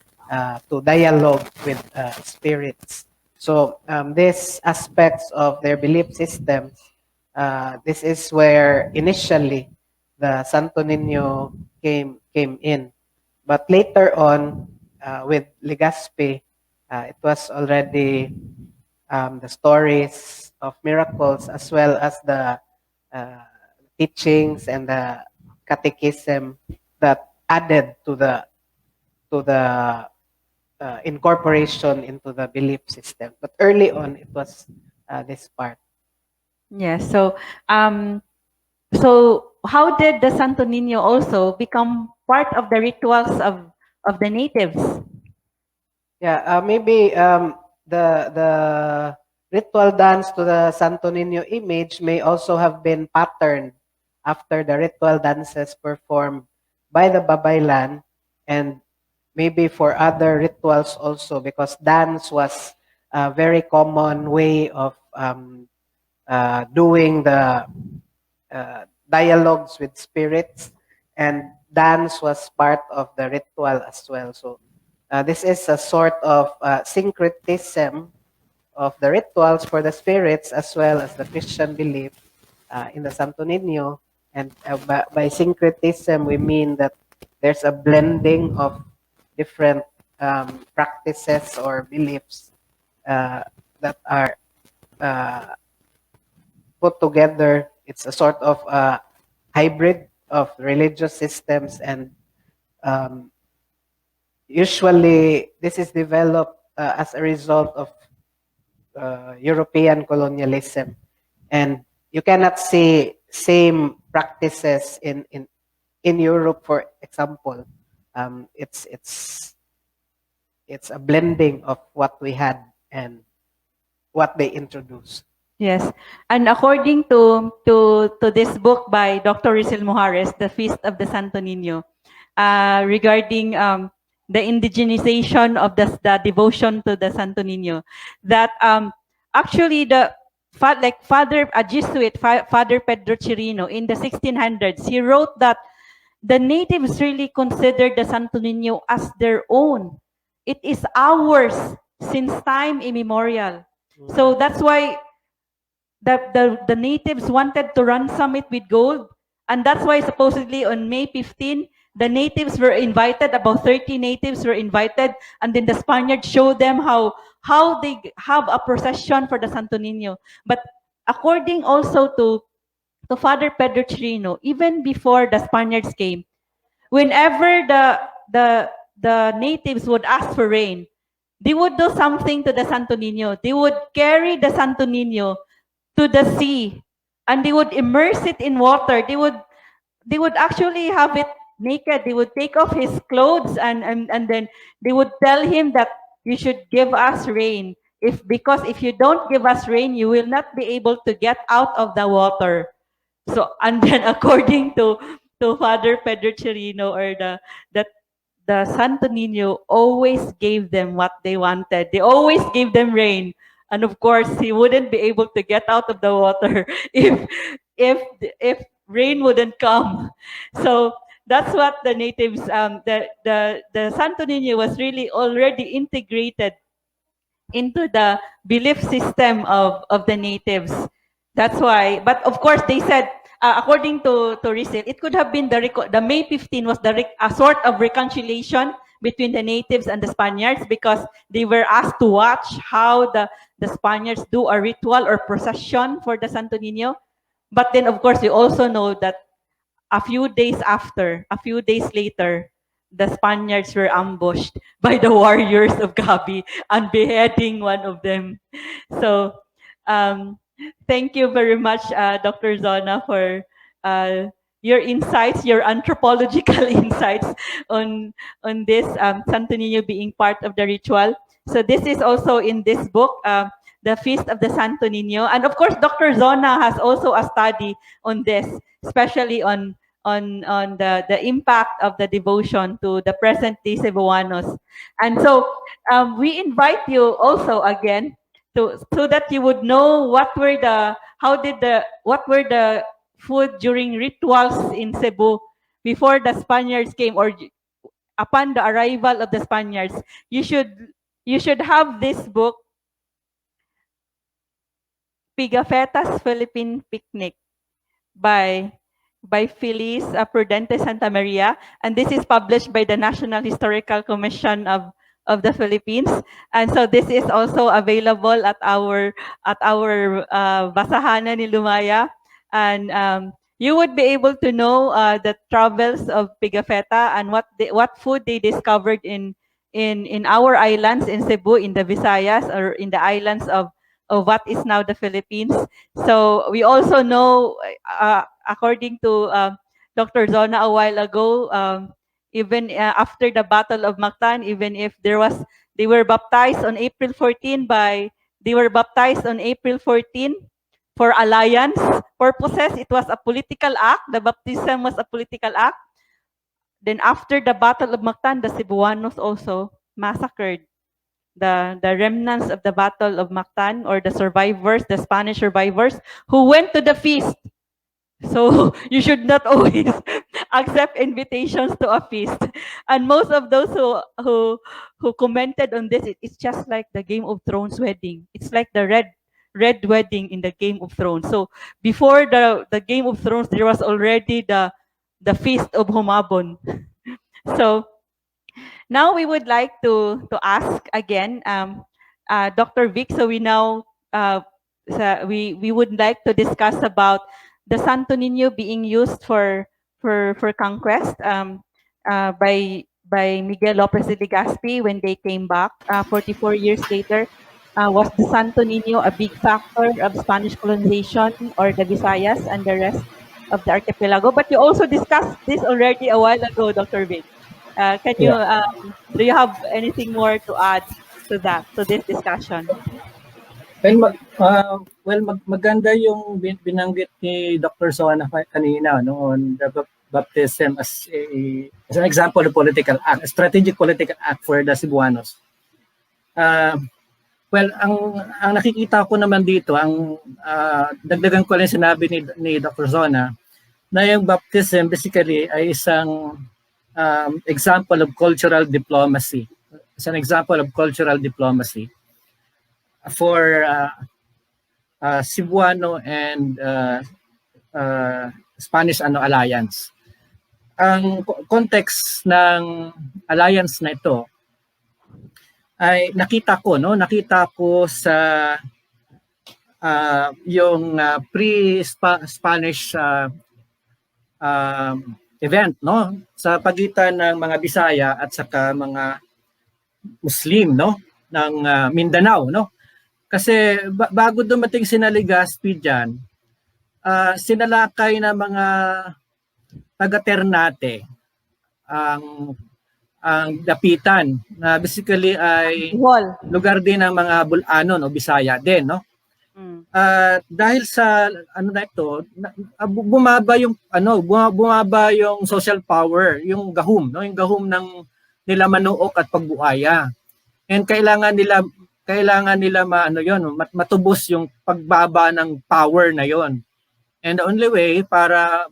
to dialogue with spirits. So, these aspects of their belief systems, this is where initially the Santo Niño came in. But later on, with Legazpi, it was already the stories of miracles as well as the teachings and the catechism that added to the incorporation into the belief system. But early on, it was this part. Yes. So how did the Santo Niño also become part of the rituals of the natives? Yeah, maybe the ritual dance to the Santo Niño image may also have been patterned after the ritual dances performed by the babaylan and maybe for other rituals also, because dance was a very common way of doing the dialogues with spirits, and dance was part of the ritual as well. So this is a sort of syncretism of the rituals for the spirits as well as the Christian belief in the Santo Niño. And by syncretism, we mean that there's a blending of different practices or beliefs that are put together. It's a sort of hybrid of religious systems, and usually this is developed as a result of European colonialism, and you cannot see same practices in Europe, for example. It's a blending of what we had and what they introduced. Yes, and according to this book by Dr. Rizal Mujares, The Feast of the Santo Niño, regarding the indigenization of the devotion to the Santo Niño. That actually like a Jesuit, Father Pedro Chirino, in the 1600s, he wrote that the natives really considered the Santo Niño as their own. It is ours since time immemorial. So that's why the natives wanted to ransom it with gold. And that's why supposedly on May 15, the natives were invited, about 30 natives were invited, and then the Spaniards showed them how they have a procession for the Santo Niño. But according also to Father Pedro Chirino, even before the Spaniards came, whenever the natives would ask for rain, they would do something to the Santo Niño. They would carry the Santo Niño to the sea, and they would immerse it in water. They would actually have it naked. They would take off his clothes, and then they would tell him that you should give us rain. Because if you don't give us rain, you will not be able to get out of the water. So, and then according to Father Pedro Chirino, or the Santo Niño always gave them what they wanted. They always gave them rain. And of course, he wouldn't be able to get out of the water if rain wouldn't come. So that's what the natives, the Santo Niño was really already integrated into the belief system of the natives. That's why, but of course they said, according to Rizal, it could have been the May 15 was a sort of reconciliation between the natives and the Spaniards, because they were asked to watch how the Spaniards do a ritual or procession for the Santo Niño. But then, of course, we also know that a few days later, the Spaniards were ambushed by the warriors of Gabi and beheading one of them. So, thank you very much, Dr. Zona, for your insights, your anthropological insights on this Santo Niño being part of the ritual. So this is also in this book, the Feast of the Santo Niño. And of course, Dr. Zona has also a study on this, especially on the impact of the devotion to the present-day Cebuanos. And so we invite you also again so that you would know what were the food during rituals in Cebu before the Spaniards came, or upon the arrival of the Spaniards. You should have this book, Pigafetta's Philippine Picnic, by Feliz Prudente Santa Maria, and this is published by the National Historical Commission of the Philippines. And so this is also available at our Basahanan ni Lumaya, and you would be able to know the travels of Pigafetta and what food they discovered in our islands in Cebu, in the Visayas, or in the islands of what is now the Philippines. So we also know, according to Dr. Zona a while ago, even after the Battle of Mactan, even if they were baptized on April 14 for alliance purposes. It was a political act. The baptism was a political act. Then after the Battle of Mactan, the Cebuanos also massacred the remnants of the Battle of Mactan, or the survivors, the Spanish survivors, who went to the feast. So you should not always accept invitations to a feast. And most of those who commented on this, it's just like the Game of Thrones wedding. It's like the red wedding in the Game of Thrones. So before the Game of Thrones, there was already the Feast of Humabon. So now we would like to ask again, Dr. Vic. So we now we would like to discuss about the Santo Niño being used for conquest by Miguel Lopez de Legazpi when they came back 44 years later. Was the Santo Niño a big factor of Spanish colonization, or the Visayas and the rest of the archipelago? But you also discussed this already a while ago, Dr. Vic. Can you do you have anything more to add to this discussion? Maganda yung binanggit ni Dr. Zona kanina, no, on baptism as an example of political act, a strategic political act for the Cebuanos. Well, ang nakikita ko naman dito, ang dagdagan ko lang sinabi ni Dr. Zona, na yung baptism basically ay isang example of cultural diplomacy. It's an example of cultural diplomacy for Cebuano and Spanish alliance. Ang context ng alliance na ito ay nakita ko sa yung pre-Spanish event, no, sa pagitan ng mga Bisaya at saka mga Muslim, no, ng Mindanao, no. Kasi bago dumating si Legazpi diyan, sinalakay na mga taga Ternate ang dapitan na basically ay lugar din ng mga Bulanon o Bisaya din, no. Dahil sa na ito, bumaba yung social power, yung gahum, no, yung gahum ng nila Manuok at Pagbuaya. And kailangan nila matubos yung pagbaba ng power na yon. And the only way para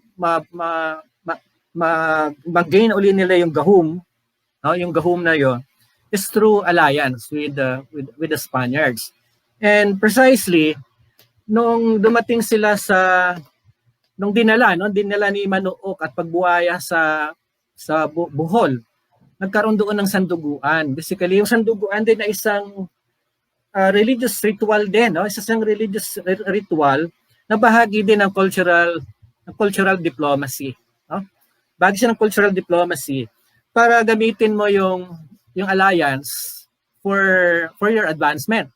mag-gain uli nila yung gahum, no, yung gahum na yon, is through alliance with the Spaniards. And precisely nung dumating sila nung dinala ni Manuok at Pagbuaya sa Bohol, nagkaroon doon ng sanduguan. Basically, yung sanduguan din na isang religious ritual din, no? Isang religious ritual na bahagi din ng cultural diplomacy, no? Bahagi siya ng cultural diplomacy para gamitin mo yung alliance for your advancement.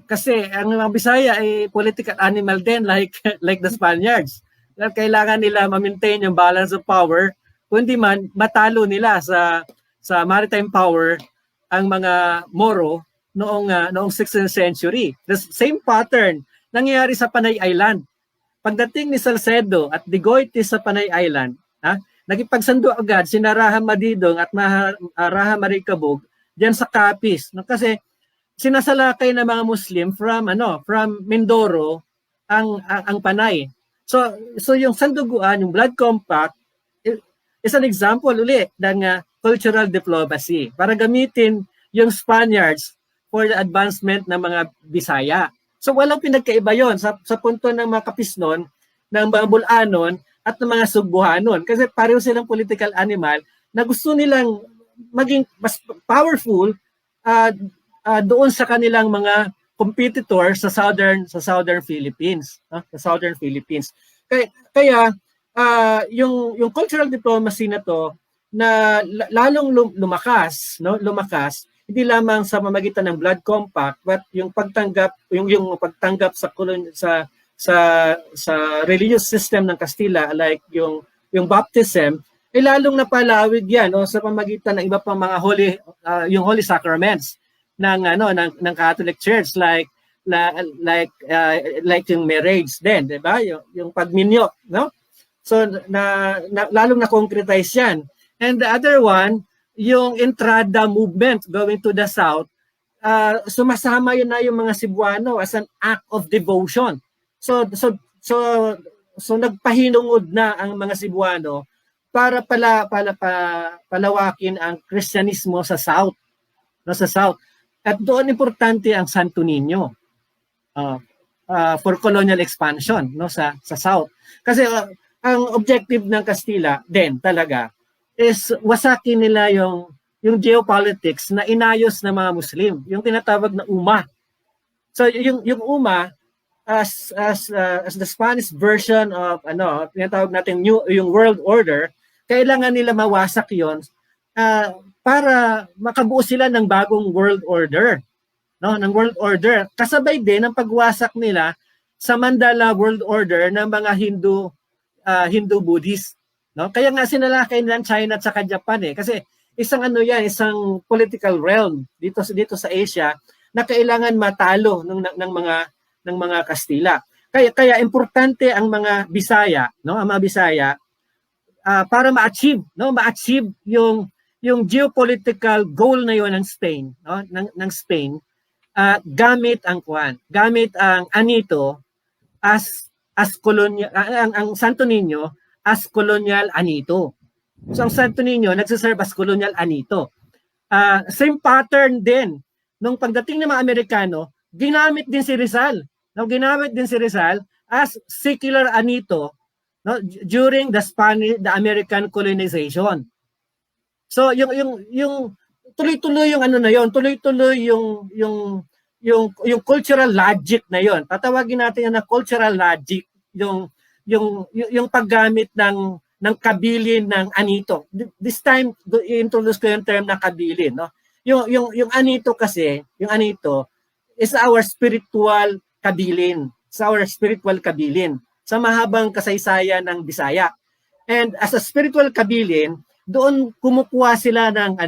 Kasi ang mga Bisaya ay political animal din like the Spaniards. Kailangan nila ma-maintain yung balance of power, kundi man matalo nila sa maritime power ang mga Moro noong 16th century. The same pattern nangyayari sa Panay Island. Pagdating ni Salcedo at Digoite sa Panay Island, nagipagsando agad si Raha Madidong at Raha Maricabog diyan sa Capiz, no? Kasi sinasalakay ng mga Muslim from Mindoro ang Panay. So yung sanduguan, yung blood compact is an example uli ng cultural diplomacy para gamitin yung Spaniards for the advancement ng mga Bisaya. So walang pinagkaiba yon sa punto ng mga Kapisnon, ng mga Bulanon at ng mga Cebuanon, kasi pareho silang political animal na gusto nilang maging mas powerful doon sa kanilang mga competitor sa southern Philippines, sa southern Philippines. Kaya yung cultural diplomacy na to na lalong lumakas, no, hindi lamang sa pamamagitan ng blood compact, but yung pagtanggap sa religious system ng Kastila, like yung baptism, ay lalong napalawig yan, no, sa pamamagitan ng iba pang mga holy sacraments ng Catholic Church, like yung marriage din, 'di ba? Yung pagminyo, no? So lalong na concretize yan. And the other one, yung Entrada movement going to the south, sumasama yun na yung mga Cebuano as an act of devotion. So nagpahinungod na ang mga Cebuano para palawakin ang Kristyanismo sa south, no, sa south. At doon importante ang Santo Niño for colonial expansion, no, sa south. Kasi ang objective ng Kastila din talaga is wasakin nila yung geopolitics na inayos ng mga Muslim, yung tinatawag na UMA. So yung UMA as the Spanish version of tinatawag natin yung world order, kailangan nila mawasak yon para makabuo sila ng bagong world order, no, ng world order. Kasabay din ang pagwasak nila sa Mandala world order ng mga Hindu Buddhist, no? Kaya nga sinalakay ng China at saka Japan kasi isang isang political realm dito sa Asia na kailangan matalo ng mga Kastila. Kaya importante ang mga Bisaya, no, ang mga Bisaya para ma-achieve, no, ma-achieve yung geopolitical goal na yon ng Spain, no, ng Spain, gamit ang anito as colonial, ang Santo Niño as colonial anito. So ang Santo Niño nagsiserve as colonial anito. Same pattern din nung pagdating ng mga Amerikano, ginamit din si Rizal. No, ginamit din si Rizal as secular anito, no, during the American colonization. So yung tuloy-tuloy yung ano na yon, tuloy-tuloy yung cultural logic na yon. Tatawagin natin yan na cultural logic, yung paggamit ng kabilin ng anito. This time i-introduce ko yung term na kabilin, no. Yung anito kasi, yung anito is our spiritual kabilin. Sa our spiritual kabilin sa mahabang kasaysayan ng Bisaya. And as a spiritual kabilin, doon kumukuha sila ng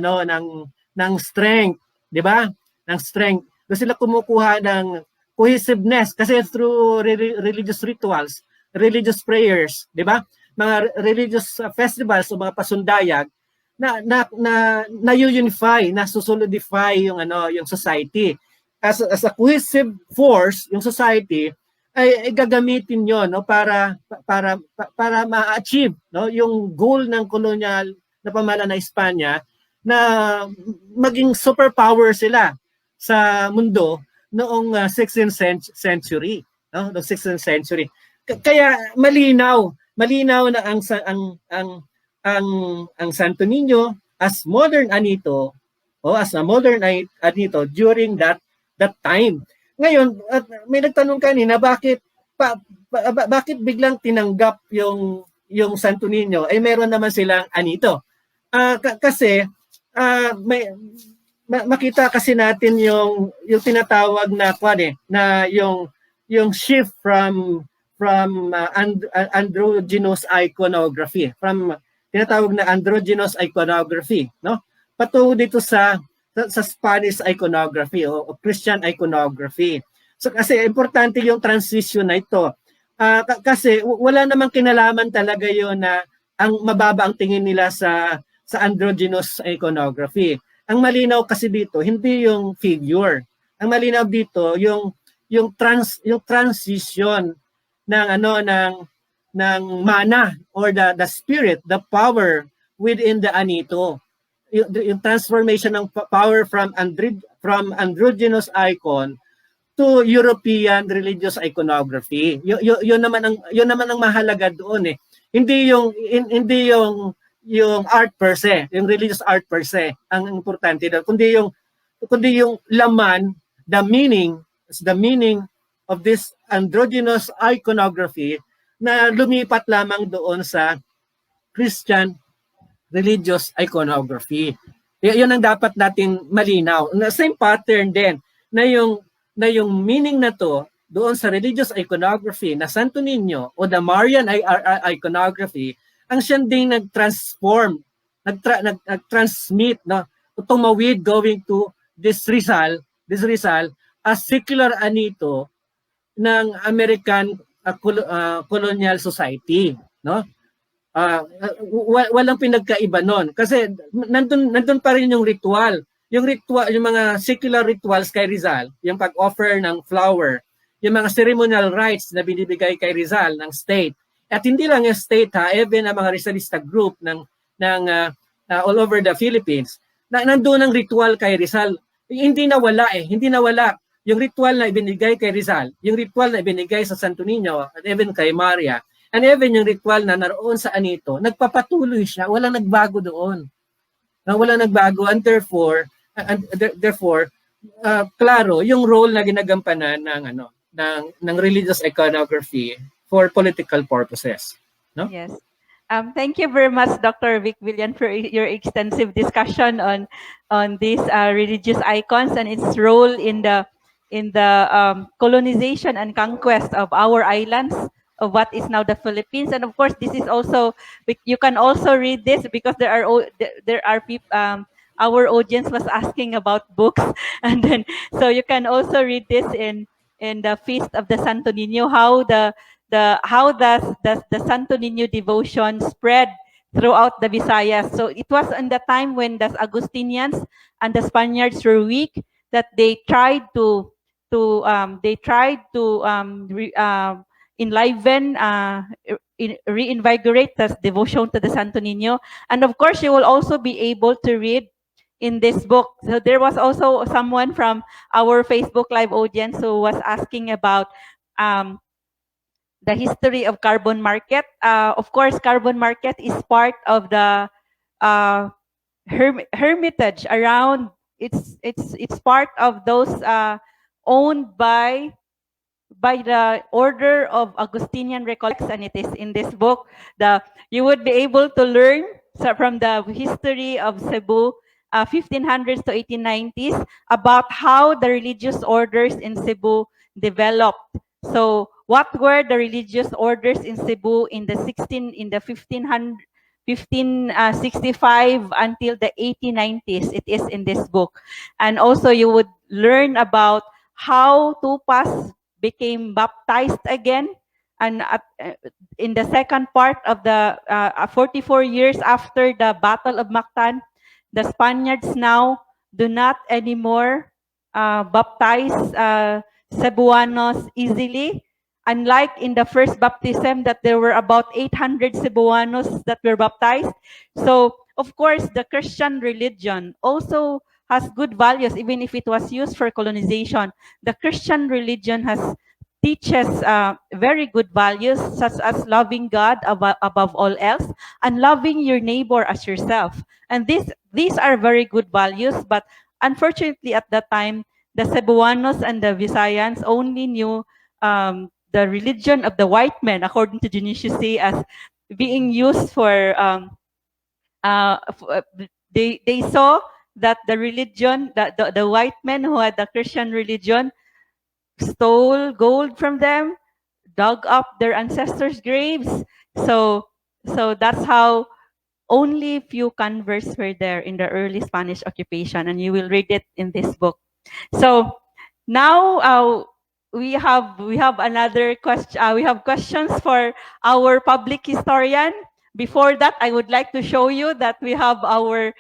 strength, 'di ba? Ng strength. Doon sila kumukuha ng cohesiveness kasi through religious rituals, religious prayers, 'di ba? Mga religious festivals o mga pasundayag na unify, na solidify yung society. As a cohesive force, yung society ay gagamitin yon, no, para ma-achieve, no, yung goal ng colonial na pamahalaan ng Espanya na maging superpower sila sa mundo noong 16th century, no, noong 16th century. Kaya malinaw na ang Santo Niño as modern anito as a modern anito during that time. Ngayon, may nagtanong kanina bakit biglang tinanggap yung Santo Niño ay meron naman silang anito. Kasi makita kasi natin yung tinatawag na yung shift from androgynous iconography, tinatawag na androgynous iconography, no? Patungo dito sa Spanish iconography o Christian iconography. So kasi importante yung transition na ito. Kasi wala namang kinalaman talaga yon na ang mababa ang tingin nila sa androgynous iconography. Ang malinaw kasi dito hindi yung figure. Ang malinaw dito yung transition ng mana or the spirit, the power within the anito. Yung transformation ng power from androgynous icon to European religious iconography. Yun naman ang mahalaga doon eh. Hindi yung art per se, yung religious art per se ang importante doon, kundi yung laman, the meaning of this androgynous iconography na lumipat lamang doon sa Christian religious iconography. Yan ang dapat natin malinaw. Na same pattern din na yung meaning na to doon sa religious iconography na Santo Niño o the Marian iconography ang siyang ding nag-transform, nag-transmit, no, tumawid going to this Rizal as secular anito ng American colonial society, no? Walang pinagkaiba noon kasi nandun pa rin yung ritual, yung mga secular rituals kay Rizal, yung pag-offer ng flower, yung mga ceremonial rites na binibigay kay Rizal ng state. At hindi lang yung state even ang mga Rizalista group ng all over the Philippines, nandun ang ritual kay Rizal. Hindi nawala yung ritual na ibinigay kay Rizal, yung ritual na ibinigay sa Santo Niño at even kay Maria. And even yung ritual na naroon sa anito, nagpapatuloy siya, walang nagbago doon. Walang nagbago and therefore klaro yung role na ginagampanan ng religious iconography for political purposes, no? Yes. Thank you very much, Dr. Vic Villan, for your extensive discussion on these religious icons and its role in the colonization and conquest of our islands, of what is now the Philippines. And of course, this is also, you can also read this because there are people, our audience was asking about books, and then so you can also read this in the Feast of the Santo Niño, how does the Santo Niño devotion spread throughout the Visayas. So it was in the time when the Augustinians and the Spaniards were weak that they tried to enliven, reinvigorate the devotion to the Santo Niño. And of course, you will also be able to read in this book. So there was also someone from our Facebook Live audience who was asking about the history of carbon market. Of course, carbon market is part of the hermitage around. It's part of those owned by the order of Augustinian Recollects, and it is in this book. You would be able to learn from the history of Cebu, 1500s to 1890s, about how the religious orders in Cebu developed. So, what were the religious orders in Cebu in the 1565 until the 1890s? It is in this book, and also you would learn about how Tupas became baptized again, and in the second part of the 44 years after the Battle of Mactan, the Spaniards now do not anymore baptize Cebuanos easily. Unlike in the first baptism that there were about 800 Cebuanos that were baptized. So, of course, the Christian religion also has good values, even if it was used for colonization. The Christian religion teaches very good values, such as loving God above all else and loving your neighbor as yourself. And these are very good values, but unfortunately at that time, the Cebuanos and the Visayans only knew the religion of the white men, according to Junicio C, as being used for, they saw that the religion, the white men who had the Christian religion stole gold from them, dug up their ancestors' graves. So that's how only few converts were there in the early Spanish occupation, and you will read it in this book. So now we have another question. We have questions for our public historian. Before that, I would like to show you that we have the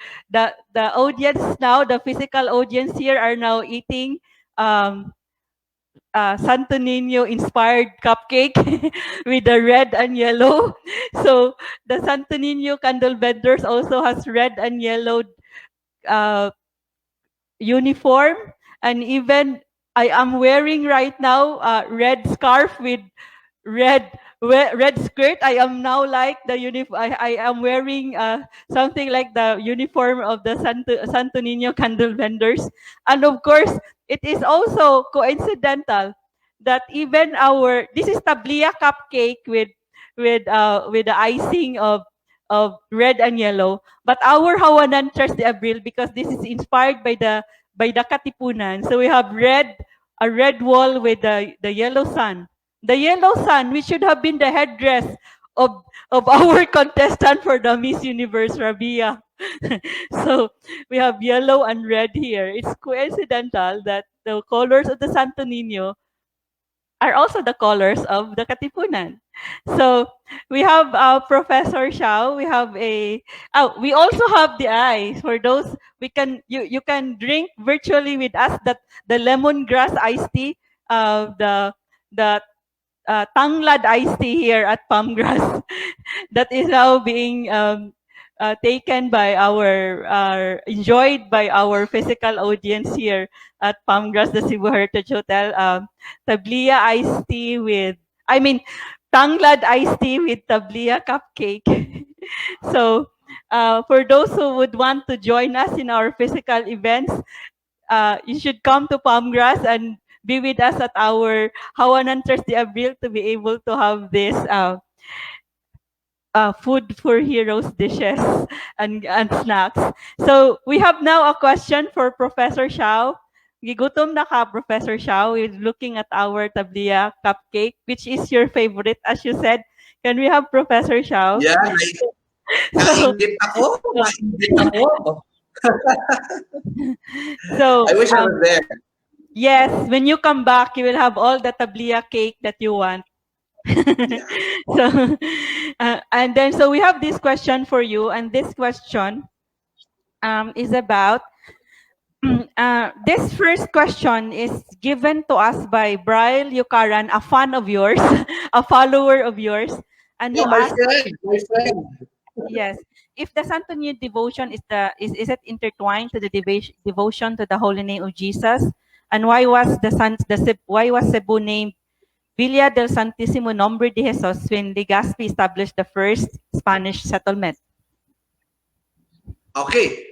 audience now, the physical audience here are now eating Santo Niño inspired cupcake with the red and yellow. So the Santo Niño candle vendors also has red and yellow uniform, and even I am wearing right now a red scarf with red skirt. I am now like the I am wearing something like the uniform of the Santo Niño candle vendors. And of course, it is also coincidental that even this is tablia cupcake with the icing of red and yellow, but our Hawanan Tres de Abril, because this is inspired by the Katipunan. So we have a red wall with the yellow sun. The yellow sun, which should have been the headdress of our contestant for the Miss Universe, Rabia. So we have yellow and red here. It's coincidental that the colors of the Santo Niño are also the colors of the Katipunan. So we have Professor Xiao. We have we also have the eyes for those you can drink virtually with us that the lemongrass iced tea, the tanglad iced tea here at Palmgrass that is now being taken by enjoyed by our physical audience here at Palmgrass, the Cebu Heritage Hotel. Tablia iced tea tanglad iced tea with tablia cupcake. So for those who would want to join us in our physical events, you should come to Palmgrass and be with us at our Hawanan Tres de Abril to be able to have this food for heroes dishes and snacks. So we have now a question for Professor Xiao. Gigutom na ka, Professor Xiao. We're looking at our tablia cupcake. Which is your favorite, as you said? Can we have Professor Xiao? Yeah, nainggit ako. So I wish I was there. yes, when you come back, you will have all the tablia cake that you want. Yeah. So, and then so we have this question for you, and this question is about. This first question is given to us by Brian Yukaran, a fan of yours, a follower of yours, and Yeah, who my asked, friend, my friend. yes, if the Santo Niño devotion is it intertwined to the devotion to the holy name of Jesus, and why was Cebu named Villa del Santísimo Nombre de Jesus when Legazpi established the first Spanish settlement? Okay.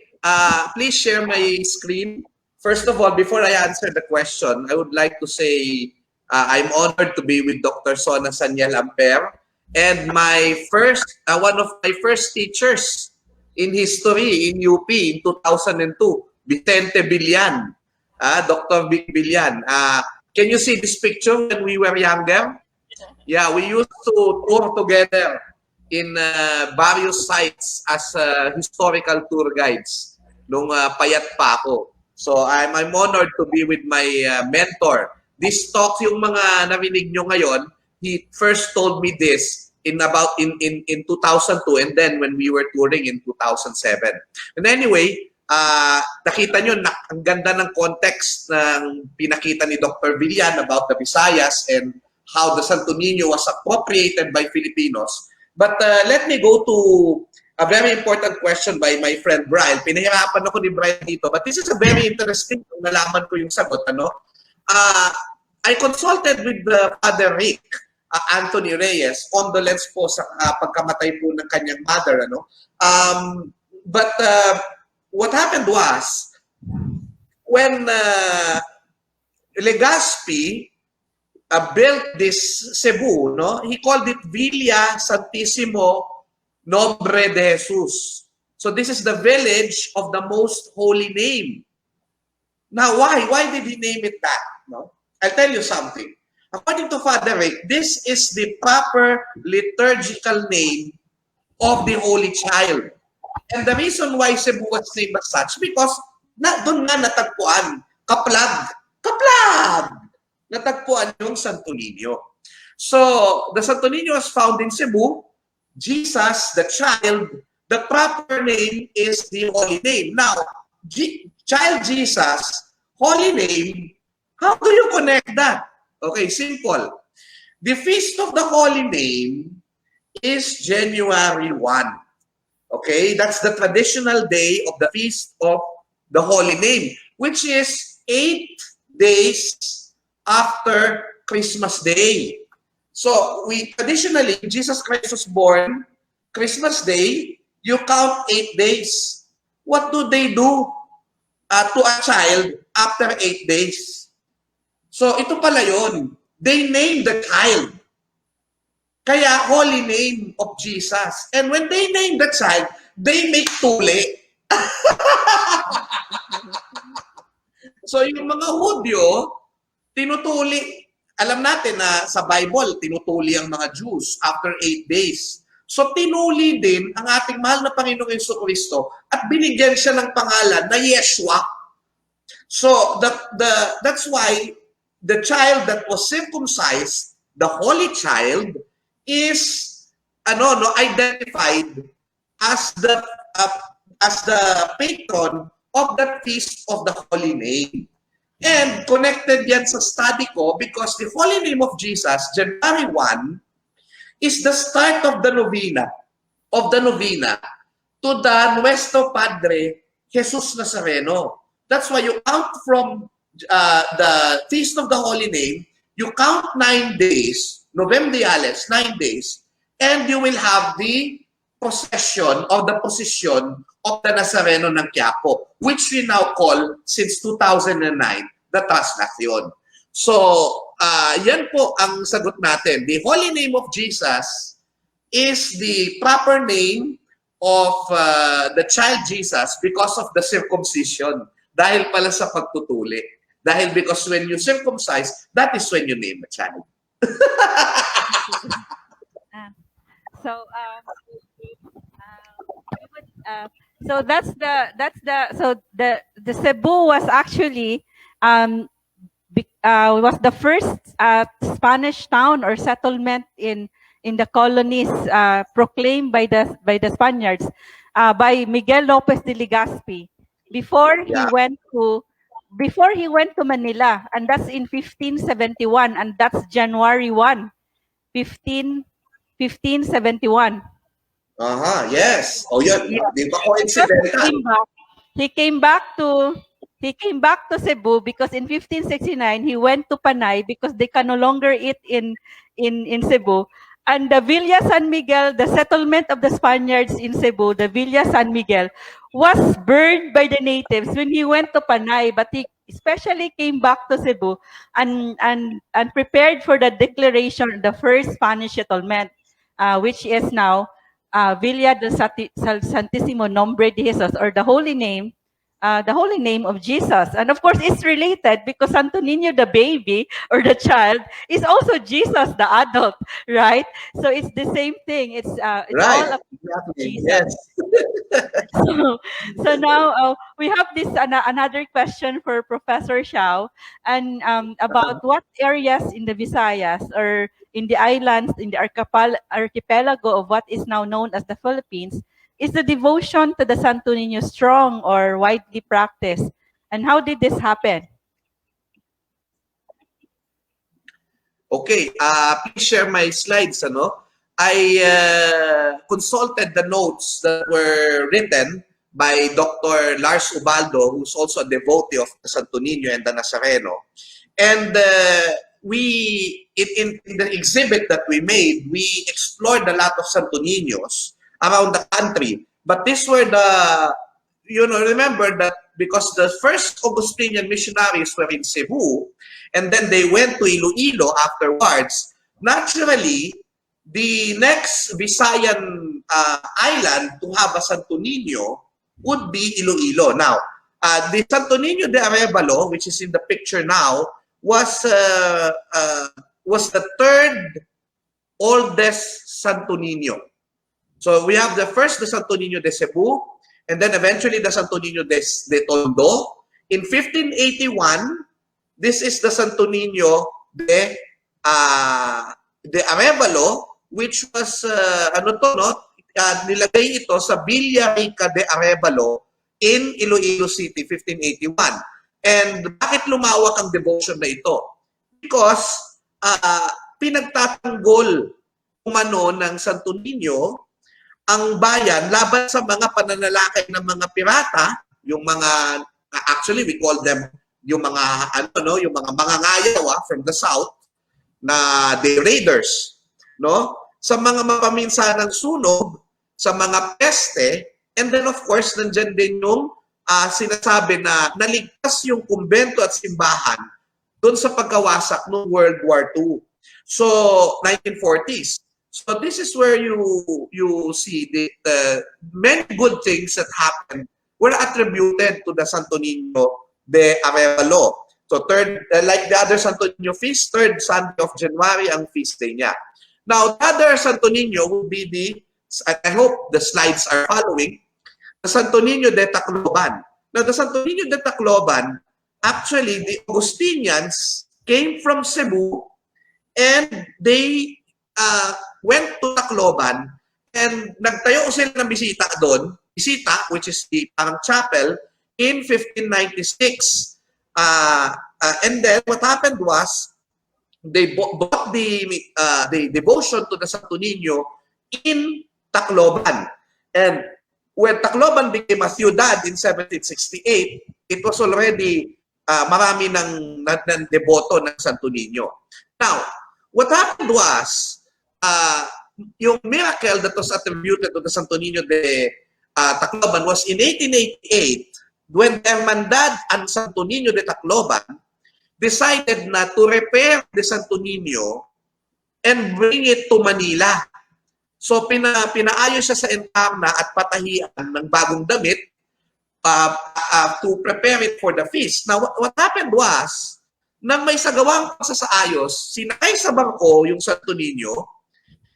Please share my screen. First of all, before I answer the question, I would like to say I'm honored to be with Dr. Sona Sanyal Amper, and one of my first teachers in history in UP in 2002, Vicente Villan, Dr. Vic Villan. Can you see this picture when we were younger? Yeah, we used to tour together in various sites as historical tour guides nung payat pa ako. So I'm honored to be with my mentor. This talk, yung mga narinig nyo ngayon, he first told me this in 2002, and then when we were touring in 2007. And anyway, nakita nyo, ang ganda ng context ng pinakita ni Dr. Villan about the Visayas and how the Santo Niño was appropriated by Filipinos. But let me go to a very important question by my friend Brian. Pinahirapan ako ni Brian dito, but this is a very interesting, nalaman ko yung sagot. I consulted with Father Rick Anthony Reyes, condolence po sa pagkamatay po ng kanyang mother. But what happened was, when Legazpi built this Cebu, he called it Villa Santissimo Nombre de Jesus. So this is the village of the most holy name. Now, why? Why did he name it that? I'll tell you something. According to Father Rick, this is the proper liturgical name of the Holy Child. And the reason why Cebu was named as such, because doon nga natagpuan, kaplag, natagpuan yung Santo Niño. So, the Santo Niño was found in Cebu. Jesus, the child, the proper name is the holy name. Now, child Jesus, holy name, how do you connect that? Okay, simple. The Feast of the Holy Name is January 1. Okay, that's the traditional day of the Feast of the Holy Name, which is 8 days after Christmas Day. So, traditionally, Jesus Christ was born, Christmas Day, you count 8 days. What do they do to a child after 8 days? So, ito pala yun. They name the child. Kaya, holy name of Jesus. And when they name the child, they make tuli. So, yung mga Hudyo, tinutuli. Alam natin na sa Bible, tinutuli ang mga Jews after 8 days. So, tinuli din ang ating mahal na Panginoong Jesucristo at binigyan siya ng pangalan na Yeshua. So, that's why the child that was circumcised, the holy child, is identified as the patron of the Feast of the Holy Name. And connected yan sa study ko because the Holy Name of Jesus, January 1, is the start of the novena to the Nuestro Padre Jesus Nazareno. That's why you count from the Feast of the Holy Name, you count 9 days, Novembriales, 9 days, and you will have the procession of the Nazareno ng Quiapo, which we now call, since 2009, the Traslación. So, yan po ang sagot natin. The Holy Name of Jesus is the proper name of the child Jesus because of the circumcision. Dahil pala sa pagtutuli. Dahil because when you circumcise, that is when you name a child. So the Cebu was actually was the first Spanish town or settlement in the colonies proclaimed by the Spaniards by Miguel Lopez de Legazpi before he Yeah. went to Manila, and that's in 1571, and that's January 1, 1571. Yes. O yun, Yeah. di ba Because coincidental? he came back to Cebu because in 1569 he went to Panay because they can no longer eat in Cebu. And the Villa San Miguel, the settlement of the Spaniards in Cebu, the Villa San Miguel, was burned by the natives when he went to Panay. But he especially came back to Cebu and prepared for the declaration of the first Spanish settlement, which is now Villa del Santísimo Nombre de Jesus, or the holy name of Jesus. And of course, it's related because Santo Niño, the baby or the child, is also Jesus, the adult, right? So it's the same thing. It's all Right. about Exactly. Jesus. Yes. So now we have this another question for Professor Xiao, and about what areas in the Visayas or in the islands in the archipelago of what is now known as the Philippines is the devotion to the Santo Niño strong or widely practiced, and how did this happen? Okay, please share my slides. I consulted the notes that were written by Dr. Lars Ubaldo, who's also a devotee of Santo Niño and the Nazareno. And we, in the exhibit that we made, we explored a lot of Santo Niños around the country. But these were the, remember that because the first Augustinian missionaries were in Cebu, and then they went to Iloilo afterwards, naturally, the next Visayan island to have a Santo Niño would be Iloilo. Now, the Santo Niño de Arevalo, which is in the picture now, was the third oldest Santo Niño. So we have the first, the Santo Niño de Cebu, and then eventually the Santo Niño de Tondo. In 1581, this is the Santo Niño de Arevalo, which was, nilagay ito sa Villa Rica de Arevalo in Iloilo City, 1581. And bakit lumawak ang devotion na ito? Because pinagtatanggol umano ng Santo Niño ang bayan laban sa mga pananalakay ng mga pirata, yung mga, actually we call them yung mga yung mga mangangayaw from the south na the raiders, no? Sa mga mapaminsanang sunog, sa mga peste, and then of course nandiyan din yung sinasabi na naligtas yung kumbento at simbahan doon sa pagkawasak ng World War II. So 1940s. So this is where you see the many good things that happened were attributed to the Santo Niño de Arevalo. So third, like the other Santo Niño feast, third Sunday of January ang feast day niya. Now, the other Santo Niño will be I hope the slides are following, the Santo Niño de Tacloban. Now, the Santo Niño de Tacloban, actually, the Augustinians came from Cebu and they went to Tacloban and nagtayo sila ng bisita doon, which is the parang chapel, in 1596. And then what happened was they bought the devotion to the Santo Niño in Tacloban. And when Tacloban became a ciudad in 1768, it was already marami ng deboto ng Santo Niño. Now, what happened was yung miracle that was attributed to the Santo Niño de Tacloban was in 1888 when the Hermandad and Santo Niño de Tacloban decided na to repair the Santo Niño and bring it to Manila. So pinaayos siya sa entamna at patahian ng bagong damit to prepare it for the feast. Now what happened was, nang may sagawang pagsasaayos, sinakay sa bangko yung Santo Niño,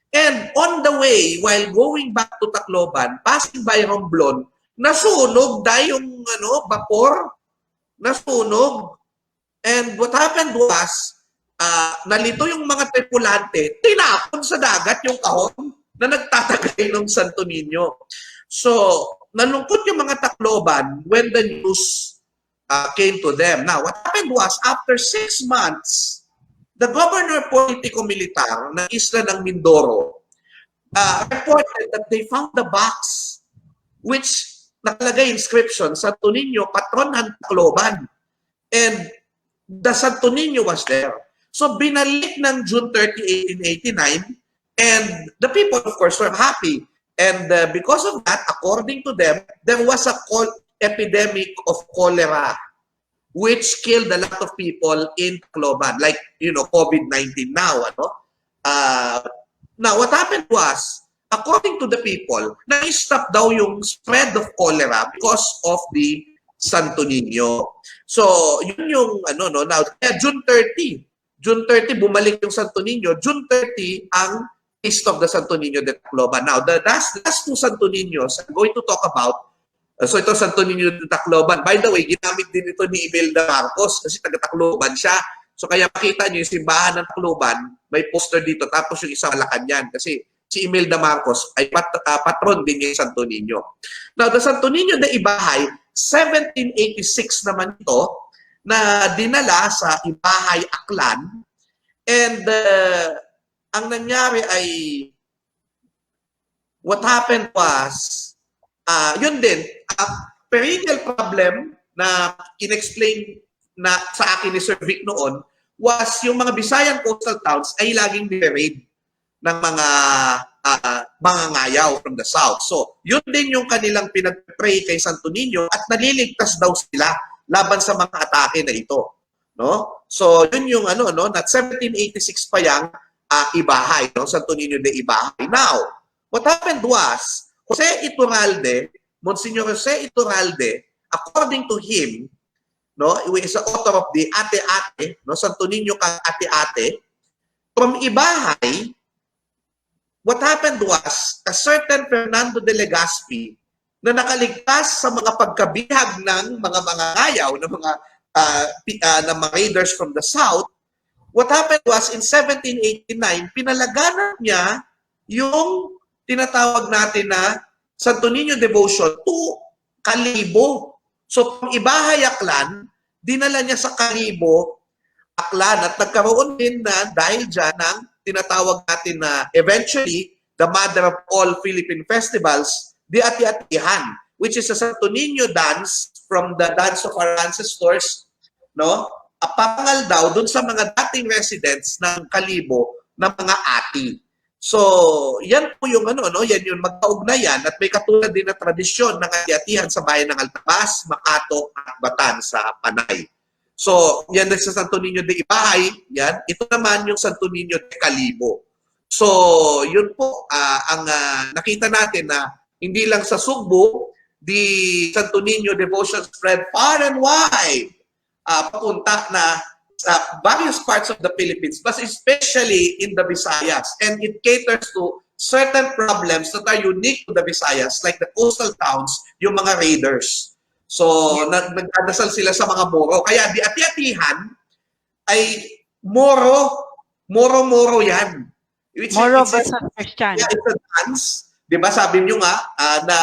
and on the way, while going back to Tacloban, passing by Romblon, nasunog dahil yung vapor, nasunog. And what happened was, nalito yung mga tripulante, tinapon sa dagat yung kahon na nagtatagay ng Santo Niño. So, nalungkot yung mga Tacloban when the news came to them. Now, what happened was, after 6 months, the governor politico-militar ng isla ng Mindoro reported that they found the box which nakalagay inscription, Santo Niño, patron ng Tacloban. And the Santo Niño was there. So binalik ng June 30, 1889, and the people, of course, were happy. And because of that, according to them, there was a epidemic of cholera, which killed a lot of people in Tacloban, like, you know, COVID-19 now. Now, what happened was, according to the people, na-stop daw yung spread of cholera because of the Santo Niño. So, yun yung, now, June 30, bumalik yung Santo Niño. June 30, ang Feast of the Santo Niño de Tacloban. Now, the last two Santo Niños I'm going to talk about. So, ito Santo Niño de Tacloban. By the way, ginamit din ito ni Imelda Marcos kasi taga-Tacloban siya. So, kaya makita nyo yung simbahan ng Tacloban, may poster dito, tapos yung isa Malacanang kasi si Imelda Marcos ay patron din yung Santo Niño. Now, the Santo Niño de Ibahay, 1786 naman ito, na dinala sa Ibahay, Aklan. And ang nangyari ay, what happened was, yun din, a perennial problem na in-explain na sa akin ni Sir Vic noon was yung mga Visayan coastal towns ay laging nire-raid ng mga ngayaw from the south. So, yun din yung kanilang pinag-pray kay Santo Niño at naliligtas daw sila laban sa mga atake na ito. No? So, yun yung na 1786 pa yang Ibahay, no? Santo Niño de Ibahay. Now, what happened was, Monsignor Jose Iturralde, according to him, no, he is the author of the Ate-Ate, no, Santo Niño kang Ate-Ate, from Ibahay, what happened was, a certain Fernando de Legazpi na nakaligtas sa mga pagkabihag ng mga ngayaw, ng mga raiders from the south, what happened was, in 1789, pinalaganap niya yung tinatawag natin na Santo Niño devotion to Kalibo. So, from Ibahay, Aklan, dinala niya sa Kalibo, Aklan, at nagkaroon din na dahil dyan ng tinatawag natin na eventually the mother of all Philippine festivals, the Ati-Atihan, which is a Santo Niño dance from the dance of our ancestors, no? Apangal daw dun sa mga dating residents ng Kalibo ng mga ati. So, yan po yung yan yung magkaugnayan at may katulad din na tradisyon ng Ati-Atihan sa bayan ng Altabas, Makato at Batan sa Panay. So, yan sa Santo Niño de Ibahay, yan. Ito naman yung Santo Niño de Kalibo. So, yun po, ang nakita natin na hindi lang sa Cebu, the Santo Niño devotion spread far and wide, papunta na sa various parts of the Philippines, but especially in the Visayas. And it caters to certain problems that are unique to the Visayas, like the coastal towns, yung mga raiders. So, nagdadasal sila sa mga Moro. Kaya di Ati-Atihan ay Moro yan. Moro versus Christian. Yeah, it's a dance. Di ba sabi nyo nga na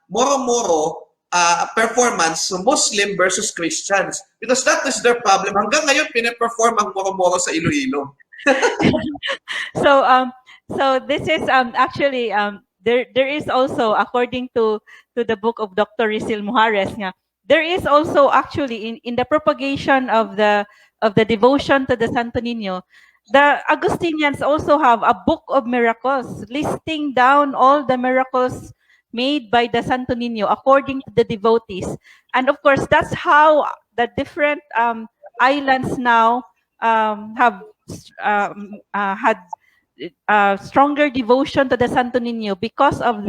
Moro performance Muslim versus Christians. Because that is their problem. Hanggang ngayon, pinaperform ang Moro sa Iloilo. So this is actually there is also, according to the book of Dr. Risil Mujares, there is also actually in the propagation of the devotion to the Santo Niño, the Augustinians also have a book of miracles listing down all the miracles made by the Santo Niño according to the devotees. And of course, that's how the different islands now have had stronger devotion to the Santo Niño because of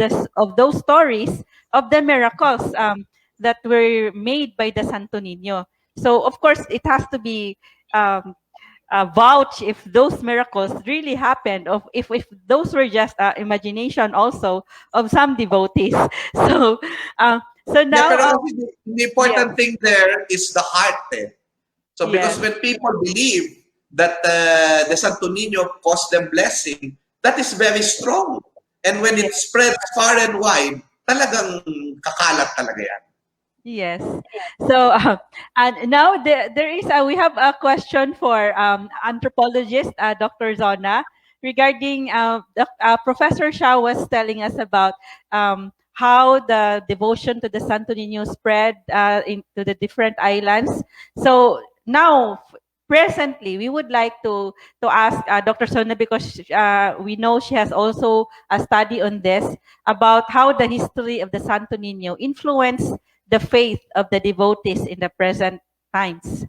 those stories of the miracles that were made by the Santo Niño. So of course, it has to be vouch if those miracles really happened, of if those were just imagination also of some devotees. So so now Yeah, pero the important thing there is the heart. So because Yes. when people believe that the Santo Niño caused them blessing, that is very strong. And when it Yes. spreads far and wide, talagang kakalat talaga yan. Yes. So, and now there is we have a question for anthropologist Dr. Zona regarding Professor Shah was telling us about how the devotion to the Santo Niño spread into the different islands. So now, presently, we would like to ask Dr. Zona, because we know she has also a study on this, about how the history of the Santo Niño influenced the faith of the devotees in the present times.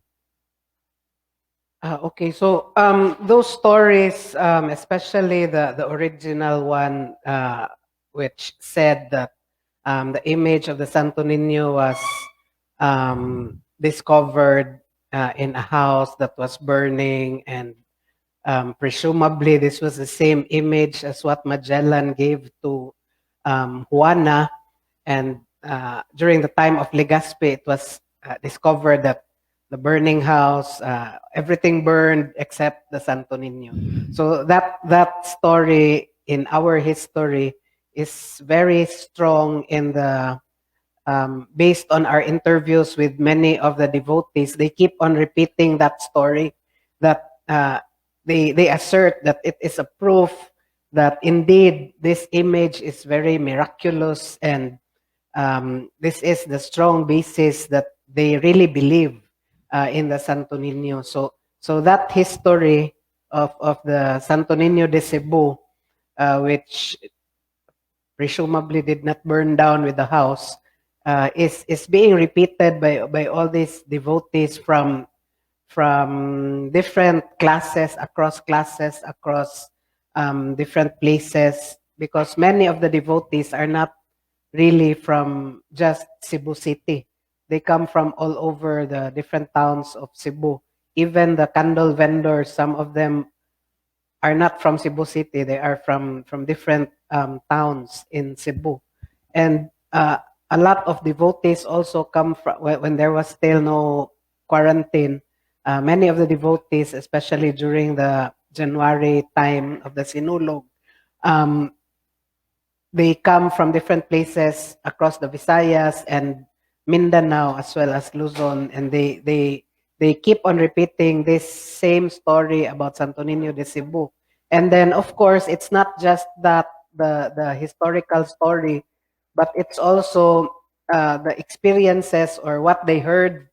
Okay, so those stories, especially the original one, which said that the image of the Santo Niño was discovered in a house that was burning, and presumably this was the same image as what Magellan gave to Juana, and during the time of Legazpi, it was discovered that the burning house, everything burned except the Santo Niño. So that story in our history is very strong in the based on our interviews with many of the devotees. They keep on repeating that story, that they assert that it is a proof that indeed this image is very miraculous, and this is the strong basis that they really believe in the Santo Niño. So that history of the Santo Niño de Cebu, which presumably did not burn down with the house, is being repeated by all these devotees from different classes, across different places, because many of the devotees are not really from just Cebu City. They come from all over the different towns of Cebu. Even the candle vendors, some of them are not from Cebu City. They are from different towns in Cebu. And a lot of devotees also come from, when there was still no quarantine, many of the devotees, especially during the January time of the Sinulog, they come from different places across the Visayas and Mindanao, as well as Luzon, and they keep on repeating this same story about Santo Niño de Cebu. And then, of course, it's not just that the historical story, but it's also the experiences, or what they heard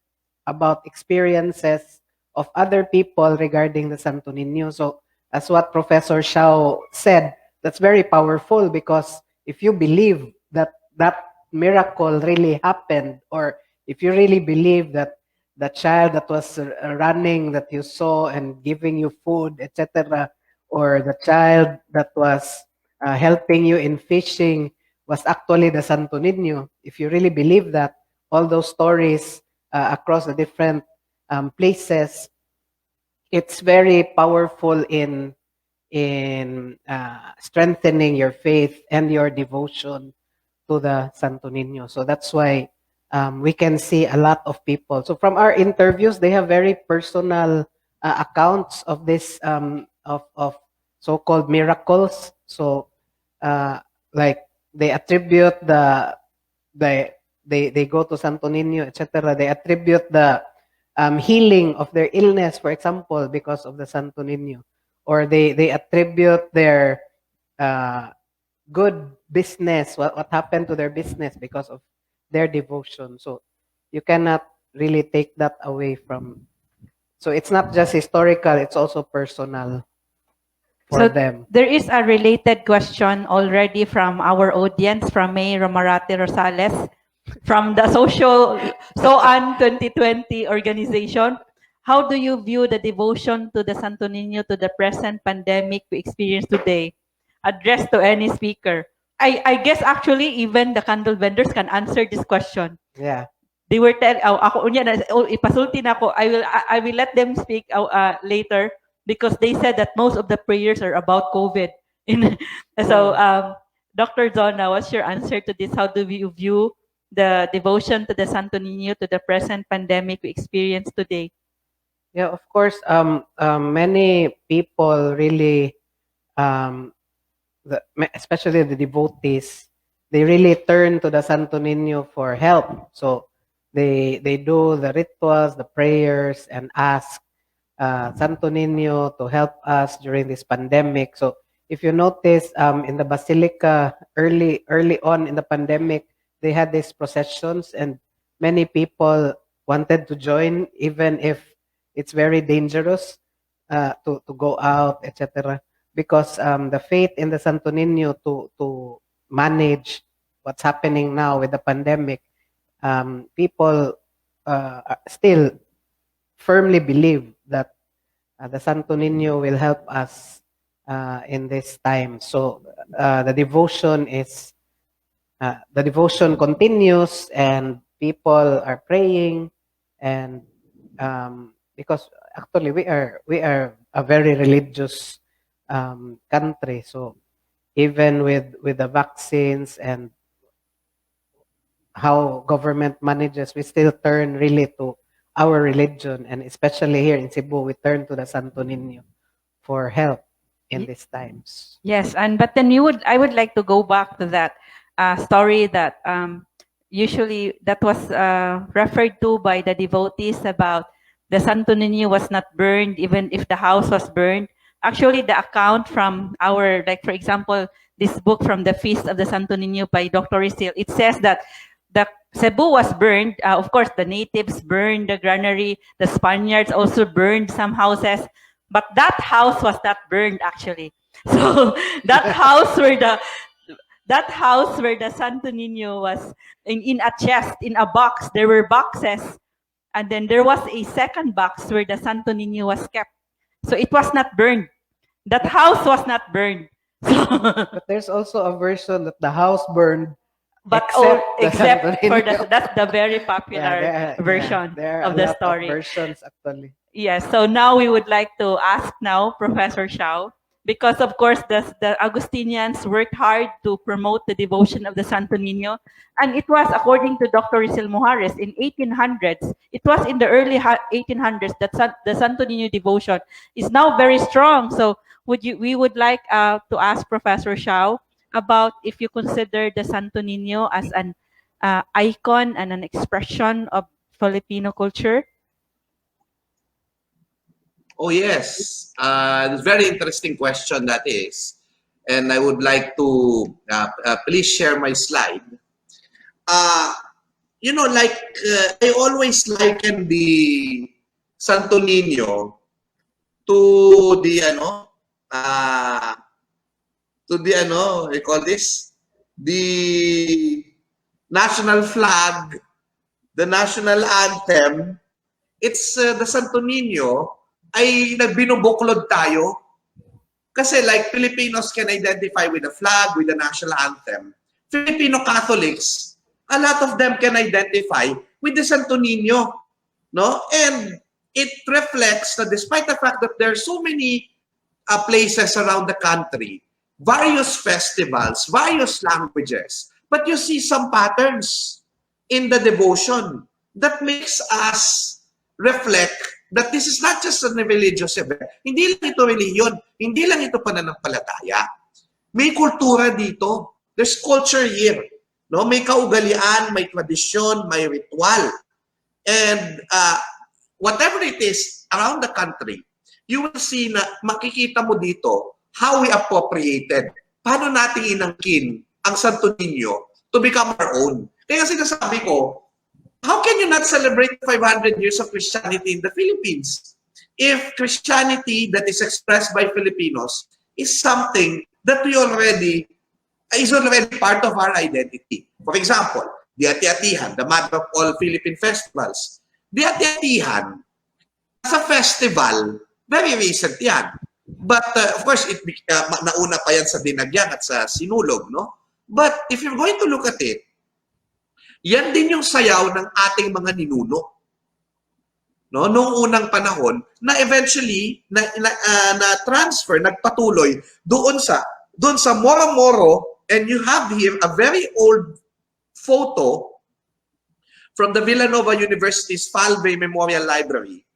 about experiences of other people regarding the Santo Niño. So, as what Professor Shao said, that's very powerful, because if you believe that that miracle really happened, or if you really believe that the child that was running that you saw and giving you food, etc., or the child that was helping you in fishing was actually the Santo Niño, if you really believe that, all those stories across the different places, it's very powerful in strengthening your faith and your devotion to the Santo Niño. So that's why we can see a lot of people. So from our interviews, they have very personal accounts of this of so-called miracles. So like they attribute they go to Santo Niño, etc. They attribute the healing of their illness, for example, because of the Santo Niño, or they attribute their good business, what happened to their business because of their devotion. So you cannot really take that away from. So it's not just historical; it's also personal for So them. there is a related question already from our audience, from May Romarate Rosales, from the SOAN 2020 organization. How do you view the devotion to the Santo Niño to the present pandemic we experience today? Addressed to any speaker. I guess actually even the candle vendors can answer this question. Yeah. They were ako unya na ipasulti na ako. I will let them speak later, because they said that most of the prayers are about COVID. So Dr. Zona, what's your answer to this? How do you view the devotion to the Santo Niño to the present pandemic we experience today? Yeah, of course. Many people really, um, especially the devotees, they really turn to the Santo Niño for help. So they do the rituals, the prayers, and ask Santo Niño to help us during this pandemic. So if you notice, in the Basilica early on in the pandemic, they had these processions, and many people wanted to join, even if it's very dangerous to go out, etc. Because the faith in the Santo Niño to manage what's happening now with the pandemic, people still firmly believe that the Santo Niño will help us in this time. So the devotion continues, and people are praying, and because actually we are a very religious country. So even with the vaccines and how government manages, we still turn really to our religion, and especially here in Cebu, we turn to the Santo Niño for help in these times. Yes, and but then I would like to go back to that story that usually that was referred to by the devotees about the Santo Niño was not burned even if the house was burned. Actually, the account from our, like for example, this book from the Feast of the Santo Niño by Dr. Risil, it says that the Cebu was burned. Of course, the natives burned the granary. The Spaniards also burned some houses. But that house was not burned actually. So that house where the Santo Niño was in a chest, in a box. There were boxes, and then there was a second box where the Santo Niño was kept. So it was not burned. That house was not burned. But there's also a version that the house burned, But except the except Santo for Niño. that's the very popular version there are of a the lot story. of versions actually. Yes, so now we would like to ask now Professor Xiao, because of course the Augustinians worked hard to promote the devotion of the Santo Niño, and it was according to Dr. Rizel Mujares in 1800s. It was in the early 1800s that the Santo Niño devotion is now very strong. So we would like to ask Professor Xiao about if you consider the Santo Niño as an icon and an expression of Filipino culture. Oh, yes. Very interesting question that is. And I would like to please share my slide. Uh, I always liken the Santo Niño to the, I call this, the national flag, the national anthem. It's the Santo Niño ay binubuklod tayo. Kasi like Filipinos can identify with the flag, with the national anthem. Filipino Catholics, a lot of them can identify with the Santo Niño. No? And it reflects that despite the fact that there are so many places around the country, various festivals, various languages, but you see some patterns in the devotion that makes us reflect that this is not just a religious event. Hindi lang ito reliyon, hindi lang ito pananampalataya. May kultura dito. There's culture here. No? May kaugalian, may tradisyon, may ritual. And whatever it is around the country, you will see na makikita mo dito how we appropriated. Paano natin inangkin ang Santo Niño to become our own. Kaya sinasabi ko, how can you not celebrate 500 years of Christianity in the Philippines if Christianity that is expressed by Filipinos is something that is already part of our identity? For example, the Ati-Atihan, the mother of all Philippine festivals. The Ati-Atihan, as a festival, very recent yan. But of course, nauna pa yan sa Dinagyang at sa Sinulog, no? But if you're going to look at it, yan din yung sayaw ng ating mga ninuno. No, noong unang panahon na eventually na transfer, nagpatuloy doon sa Moro-Moro, and you have here a very old photo from the Villanova University's Falve Memorial Library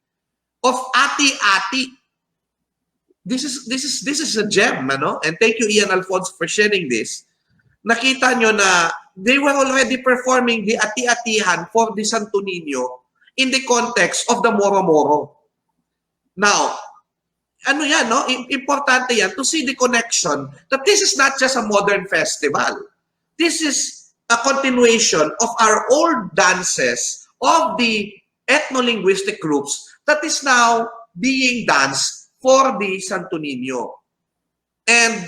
of ati-ati. This is a gem, ano? And thank you, Ian Alfonso, for sharing this. Nakita nyo na they were already performing the ati-atihan for the Santo Niño in the context of the Moro-Moro. Now, ano yan, no? Importante yan to see the connection that this is not just a modern festival. This is a continuation of our old dances of the ethno-linguistic groups that is now being danced for the Santo Niño. And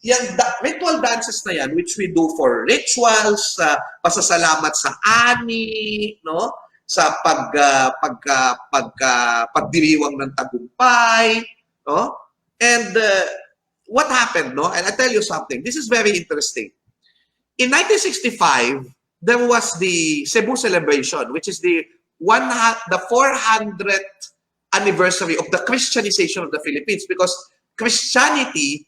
yung ritual dances na yan, which we do for rituals, pasasalamat sa ani, no? Sa pagdiriwang ng tagumpay, no? And what happened, no? And I'll tell you something. This is very interesting. In 1965, there was the Cebu celebration, which is the 400th anniversary of the Christianization of the Philippines, because Christianity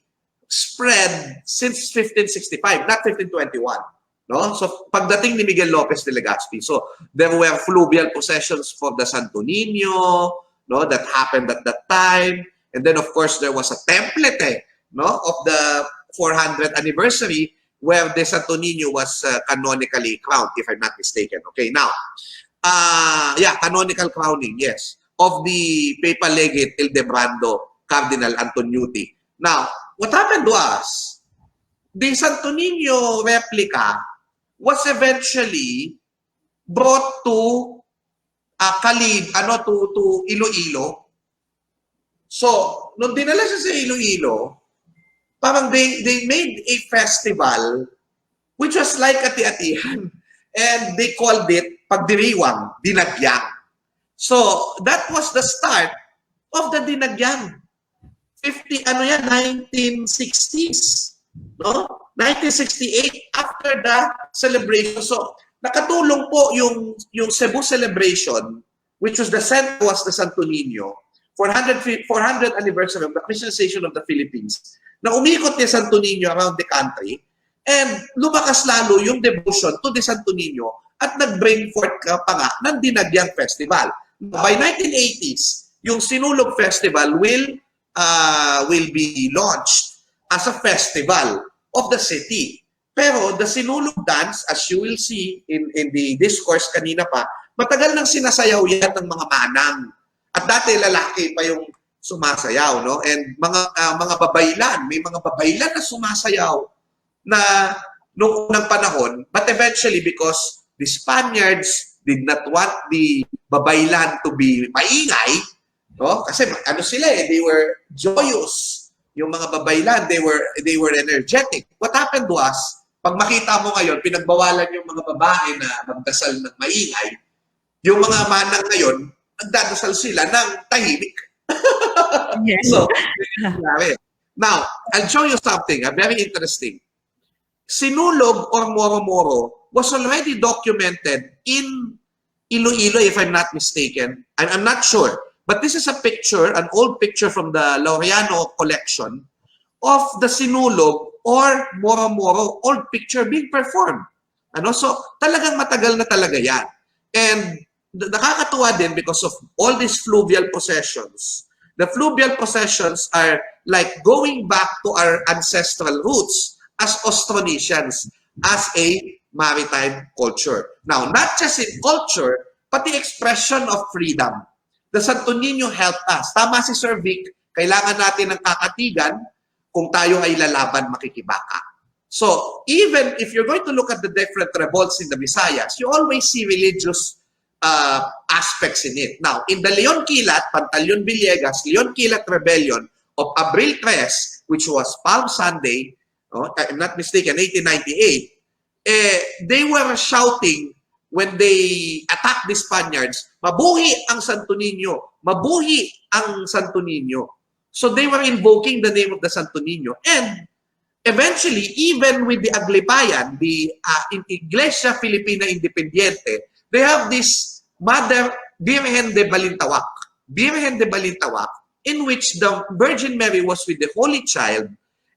spread since 1565, not 1521. No? So, pagdating ni Miguel Lopez de Legazpi, so there were fluvial processions for the Santo Niño, no, that happened at that time. And then, of course, there was a template, no, of the 400th anniversary where the Santo Niño was canonically crowned, if I'm not mistaken. Okay, now, canonical crowning, yes, of the Papal Legate Ildebrando, Cardinal Antoniuti. Now, what happened was, the Santo Niño replica was eventually brought to to Iloilo. So, nung dinala siya sa Iloilo, parang they made a festival which was like ati-atihan, and they called it pagdiriwang, dinagyang. So, that was the start of the dinagyang. 1960s. No? 1968, after the celebration. So, nakatulong po yung Cebu celebration, which was the Santo Niño, 400th anniversary of the Christianization of the Philippines, na umikot ni Santo Niño around the country, and lumakas lalo yung devotion to the Santo Niño at nag-bring forth pa nga ng Dinagyang Festival. By 1980s, yung Sinulog Festival will be launched as a festival of the city. Pero the Sinulog dance, as you will see in the discourse kanina pa, matagal nang sinasayaw yan ng mga manang. At dati lalaki pa yung sumasayaw, no? And mga babaylan, may mga babaylan na sumasayaw na noong unang panahon, but eventually because the Spaniards did not want the babaylan to be maingay, no? Kasi ano sila they were joyous. Yung mga babaylan, they were energetic. What happened was, pag makita mo ngayon, pinagbawalan yung mga babae na magdasal ng maingay, yung mga manang ngayon, nagdadasal sila ng tahimik. Yes. So, now, I'll show you something very interesting. Sinulog or Moro-Moro was already documented in Iloilo, if I'm not mistaken. I'm not sure. But this is a picture, an old picture from the Laureano collection of the Sinulog or Moro-Moro old picture being performed. Ano? So, talagang matagal na talaga yan. And nakakatuwa din because of all these fluvial processions. The fluvial processions are like going back to our ancestral roots as Austronesians, as a maritime culture. Now, not just in culture, but the expression of freedom. The Santo Niño helped us. Tama si Sir Vic, kailangan natin ng kakatigan kung tayo ay lalaban makikibaka. So, even if you're going to look at the different revolts in the Visayas, you always see religious aspects in it. Now, in the Leon Quilat, Pantaleon Villegas, Leon Quilat Rebellion of Abril 3, which was Palm Sunday, I'm not mistaken, 1898, they were shouting when they attacked the Spaniards, mabuhi ang Santo Niño, mabuhi ang Santo Niño. So they were invoking the name of the Santo Niño. And eventually, even with the Aglipayan, the Iglesia Filipina Independiente, they have this Mother Virgen de Balintawak, in which the Virgin Mary was with the Holy Child,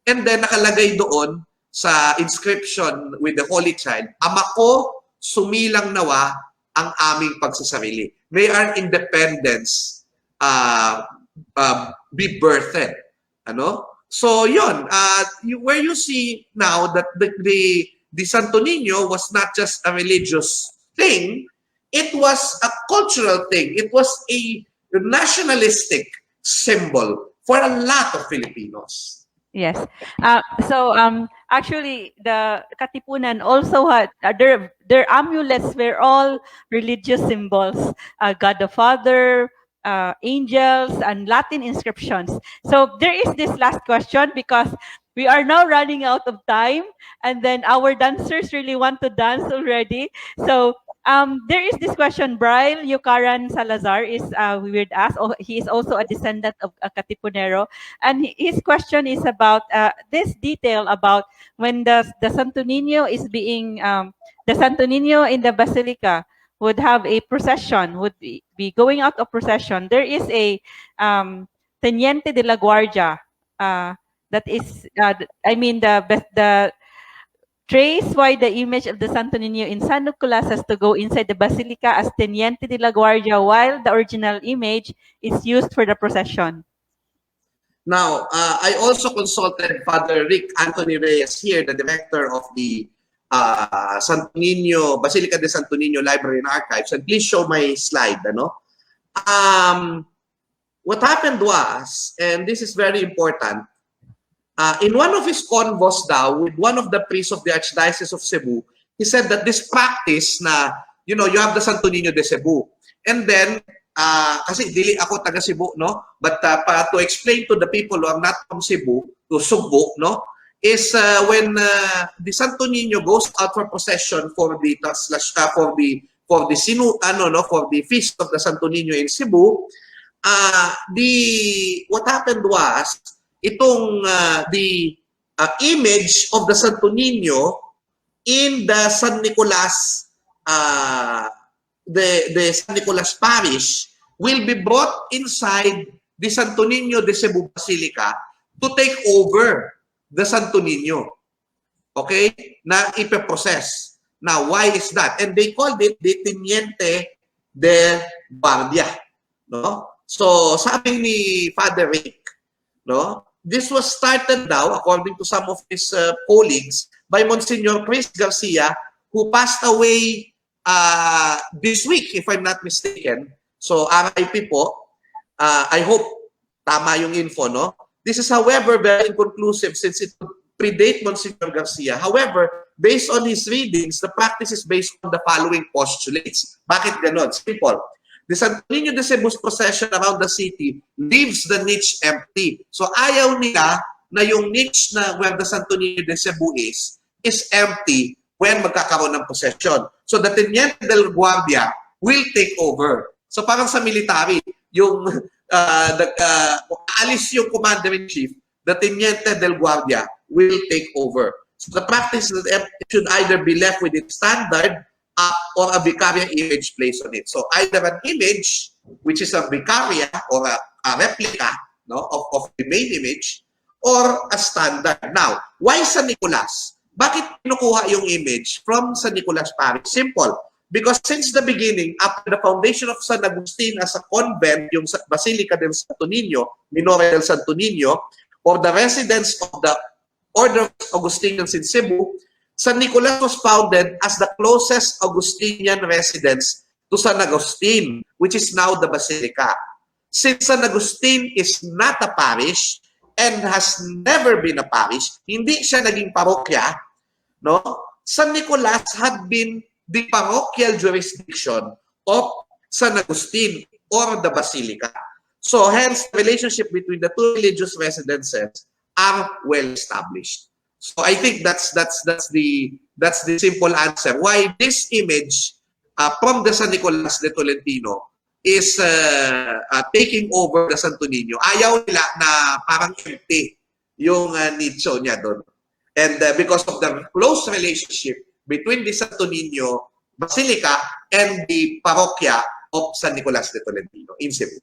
and then nakalagay doon sa inscription with the Holy Child, Ama ko, sumilang nawa ang aming pagsasarili. May our independence be birthed. Ano? So yun, where you see now that the Santo Niño was not just a religious thing, it was a cultural thing. It was a nationalistic symbol for a lot of Filipinos. Yes. So actually, the Katipunan also had their amulets were all religious symbols. God the Father, angels, and Latin inscriptions. So there is this last question because we are now running out of time, and then our dancers really want to dance already. So there is this question. Braille Yucaran Salazar is with us. Oh, he is also a descendant of a Katipunero. And his question is about this detail about when the Santo Niño is being, the Santo Niño in the Basilica would have a procession, would be going out of procession. There is a Teniente de la Guardia that is, I mean, the trace why the image of the Santo Niño in San Nicolas has to go inside the Basilica as Teniente de la Guardia, while the original image is used for the procession. Now, I also consulted Father Rick Anthony Reyes here, the director of the Santo Niño, Basilica de Santo Niño Library and Archives. And please show my slide. Ano? What happened was, and this is very important, in one of his convos daw with one of the priests of the Archdiocese of Cebu, he said that this practice na, you know, you have the Santo Niño de Cebu. And then, kasi dili ako taga Cebu, no? But to explain to the people who are not from Cebu, to Subo, no? Is when the Santo Niño goes out for procession for the feast of the Santo Niño in Cebu, what happened was itong the image of the Santo Niño in the San Nicolas the San Nicolas Parish will be brought inside the Santo Niño de Cebu Basilica to take over the Santo Niño. Okay? Na ipe-process. Now, why is that? And they called it the Teniente de Guardia. No? So, sabi ni Father Rick, no? This was started now, according to some of his colleagues, by Monsignor Chris Garcia, who passed away this week, if I'm not mistaken. So, RIP po. I hope tama yung info, no? This is, however, very inconclusive since it predate Monsignor Garcia. However, based on his readings, the practice is based on the following postulates. Bakit ganon? Simple. The Santo Niño de Cebu's procession around the city leaves the niche empty. So, ayaw nila na yung niche na where the Santo Niño de Cebu is empty when magkakaroon ng procession. So, the Teniente del Guardia will take over. So, parang sa military, yung alis yung commander-in-chief, the Teniente del Guardia will take over. So, the practice should either be left with its standard or a Vicaria image placed on it. So, either an image, which is a Vicaria or a replica, no, of the main image, or a standard. Now, why San Nicolas? Bakit pinukuha yung image from San Nicolas Parish? Simple. Because since the beginning, after the foundation of San Agustin as a convent, yung Basilica del Santo Niño, Minore del Santo Niño, or the residence of the Order of Augustinians in Cebu, San Nicolas was founded as the closest Augustinian residence to San Agustin, which is now the Basilica. Since San Agustin is not a parish and has never been a parish, hindi siya naging parokya, no? San Nicolas had been the parochial jurisdiction of San Agustin or the Basilica. So hence, the relationship between the two religious residences are well established. So I think that's the simple answer why this image from the San Nicolas de Tolentino is taking over the Santo Niño. Ayaw nila na parang empty yung nicho niya doon. And because of the close relationship between the Santo Niño Basilica and the parokya of San Nicolas de Tolentino in Cebu.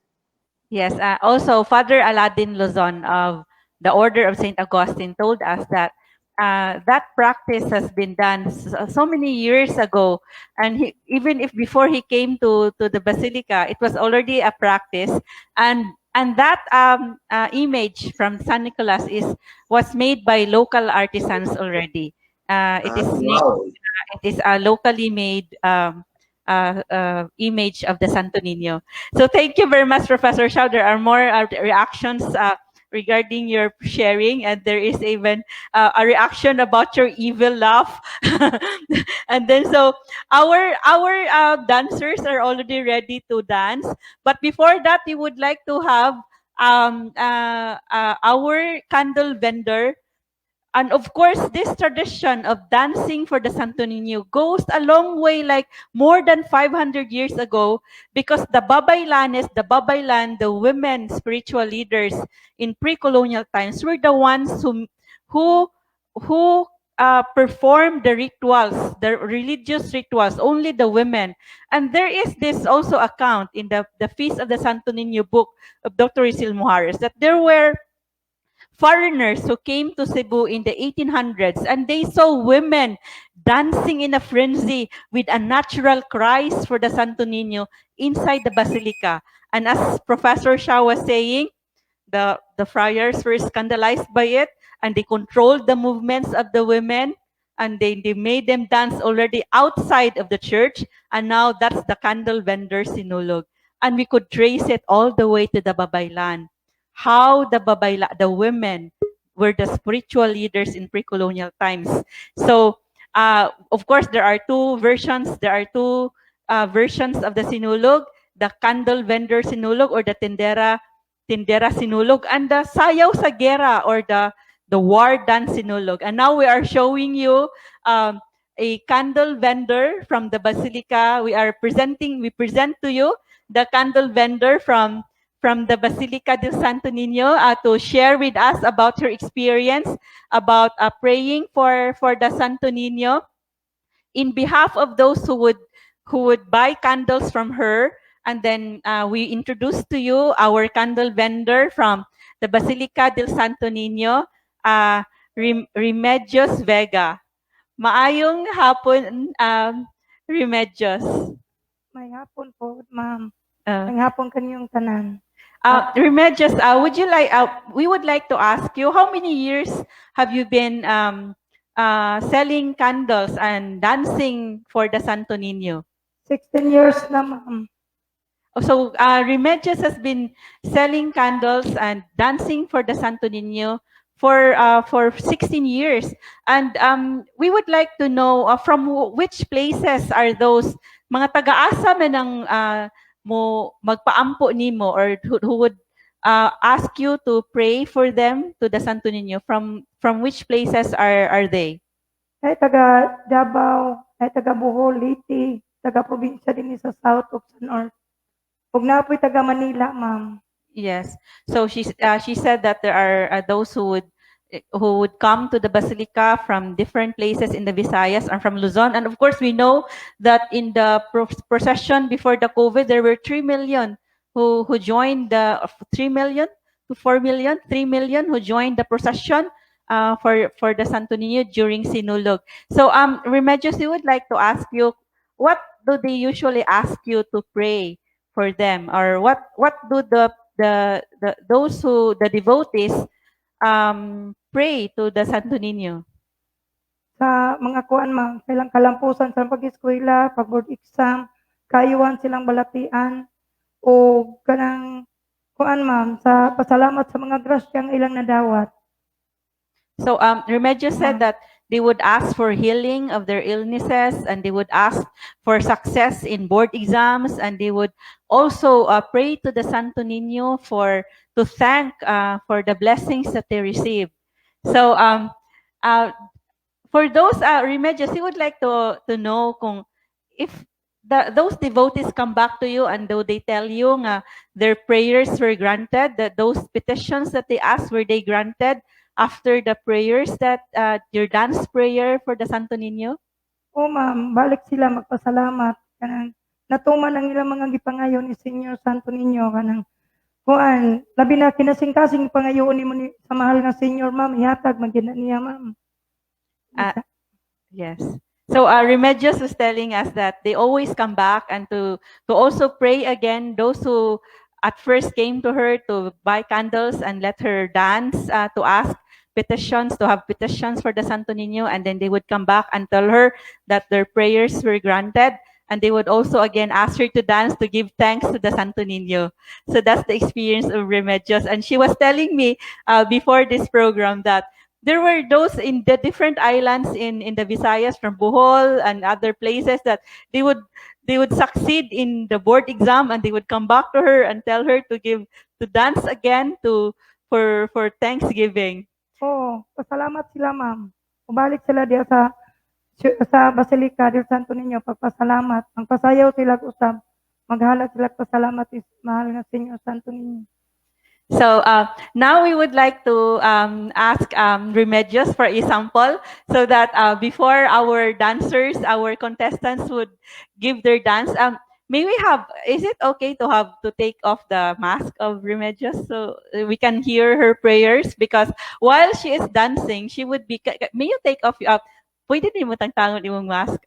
Yes, also Father Aladin Luzon of the Order of St. Augustine told us that that practice has been done so many years ago, and even if before he came to the basilica, it was already a practice, and that image from San Nicolas was made by local artisans already. Wow. It is a locally made image of the Santo Niño. So thank you very much, Professor Shao. There are more reactions regarding your sharing, and there is even a reaction about your evil laugh. And then so our dancers are already ready to dance, but before that, we would like to have our candle vendor. And of course, this tradition of dancing for the Santo Niño goes a long way, like more than 500 years ago, because the Babaylan, the women spiritual leaders in pre-colonial times were the ones who performed the rituals, the religious rituals, only the women. And there is this also account in the Feast of the Santo Niño book of Dr. Isil Muhares that there were foreigners who came to Cebu in the 1800s, and they saw women dancing in a frenzy with unnatural cries for the Santo Niño inside the basilica. And as Professor Shah was saying, the friars were scandalized by it, and they controlled the movements of the women, and they made them dance already outside of the church. And now that's the candle vendor sinulog. And we could trace it all the way to the Babaylan. How the women were the spiritual leaders in pre-colonial times. So, of course, there are two versions. There are two versions of the sinulog: the candle vendor sinulog, or the tindera sinulog, and the sayaw sa gera, or the war dance sinulog. And now we are showing you a candle vendor from the basilica. We present to you the candle vendor from the Basilica del Santo Niño to share with us about her experience about praying for the Santo Niño. In behalf of those who would buy candles from her, and then we introduce to you our candle vendor from the Basilica del Santo Niño, Remedios Vega. Maayong hapon, Remedios. May hapon po, ma'am. Uh, May hapon kanyang tanan. Remedios, we would like to ask you, how many years have you been selling candles and dancing for the Santo Niño? 16 years na, ma'am. So Remedios has been selling candles and dancing for the Santo Niño for 16 years. And we would like to know from which places are those mga taga-asa man ng mo magpaampo nimo, or who would ask you to pray for them to the Santo Niño? From which places are they? Ay taga Davao, ay taga Bohol, Liti, taga probinsya din sa South of sa North. Ug napoy taga Manila, ma'am. Yes. So she said that there are those who would come to the basilica from different places in the Visayas and from Luzon. And of course, we know that in the procession before the COVID, there were 3 million who joined the 3 million to 4 million, 3 million who joined the procession for the Santo Niño during Sinulog. So Remedios, we would like to ask you, what do they usually ask you to pray for them, or what do the devotees pray to the Santo Niño? Sa mga kuan, ma'am, kailang kalampusan sa pag-eskwela, pag-board exam, kayuhan silang balatian, o kanang kuan, ma'am, sa pasalamat sa mga grasyang ilang nadawat. So Remedios said that they would ask for healing of their illnesses, and they would ask for success in board exams, and they would also pray to the Santo Niño to thank for the blessings that they receive. So for those Remedios, we would like to know kung if those devotees come back to you and though they tell you their prayers were granted, that those petitions that they asked, were they granted after the prayers that your dance prayer for the Santo Niño? O ma'am, balik sila magpasalamat kanang natuman ang ilang mga gipangayon ni Senior Santo Niño kanang kuan, labi na kinasing-kasing pangayon ni sa mahal nga senior, ma'am, ihatag man gina niya, ma'am. Yes. So Remedios was telling us that they always come back and to also pray again. Those who at first came to her to buy candles and let her dance, to ask petitions, to have petitions for the Santo Niño, and then they would come back and tell her that their prayers were granted. And they would also again ask her to dance to give thanks to the Santo Niño. So that's the experience of Remedios. And she was telling me before this program that there were those in the different islands in the Visayas, from Bohol and other places, that they would succeed in the board exam and they would come back to her and tell her to dance again for Thanksgiving. Oo, pasalamat sila, ma'am. Ubalik sila diya sa Basilica del Santo Niño, pagpasalamat. Magpasayaw sila usab. Maghala sila pasalamat is mahal nga Senyor Santo Niño. So now we would like to ask Remedios for a sample, so that before our dancers, our contestants would give their dance. May we have? Is it okay to take off the mask of Remedios so we can hear her prayers? Because while she is dancing, she would be. May you take off? Pwede din mo tangtangon imong mask,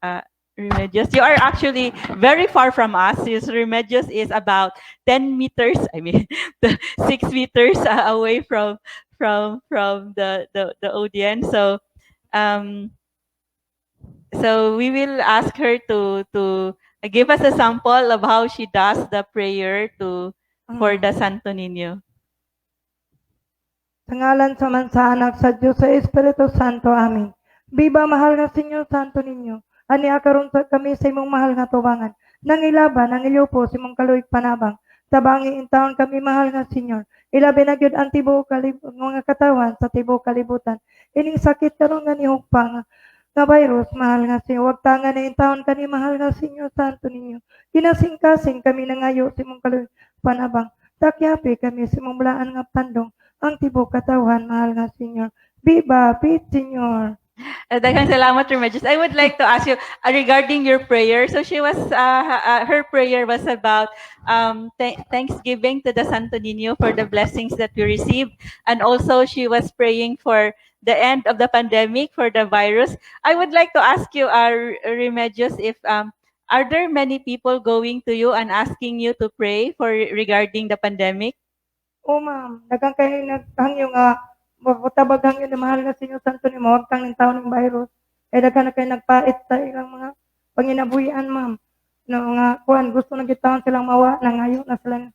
Remedios. You are actually very far from us. Remedios is about 10 meters. I mean, 6 meters away from the audience. So we will ask her to give us a sample of how she does the prayer for the Santo Niño. Sa ngalan sa Man sa Anak sa Diyos sa Espiritu Santo. Amin. Biba mahal nga Senyor Santo Niño. Ani akaron sa kami sa imong mahal nga tubangan. Nangilaban, nangilyopo sa imong kaluig panabang. Tabangi intawon kami mahal nga Senyor. Ilabi na gyud ang tibuok mga katawan sa tibuok kalibutan. Ining sakit karon nga nihugpa nga virus mahal nga Senyor. Wag tangan na intawon kani mahal nga Senyor Santo Niño. Kinasing-kasing kami nangayo sa imong kaluig panabang. Takyapi kami sa imong blaan nga pandong ang tibuok katawan mahal nga Senyor. Biba, Pit Senyor. Daghang salamat, Remedios. I would like to ask you regarding your prayer. So she was, her prayer was about thanksgiving to the Santo Niño for the blessings that we received, and also she was praying for the end of the pandemic, for the virus. I would like to ask you, Remedios, if are there many people going to you and asking you to pray for regarding the pandemic? O ma'am, daghang kayo naghangyo nga matabag hangyo na mahal nga Senyor Santo Niño, huwag tang ng taon ng virus. Kaya daghan na kayo nagpait sa ilang mga panginabuhian, ma'am. Na mga kuan, gusto na gitawon silang mawa, nangayo na sila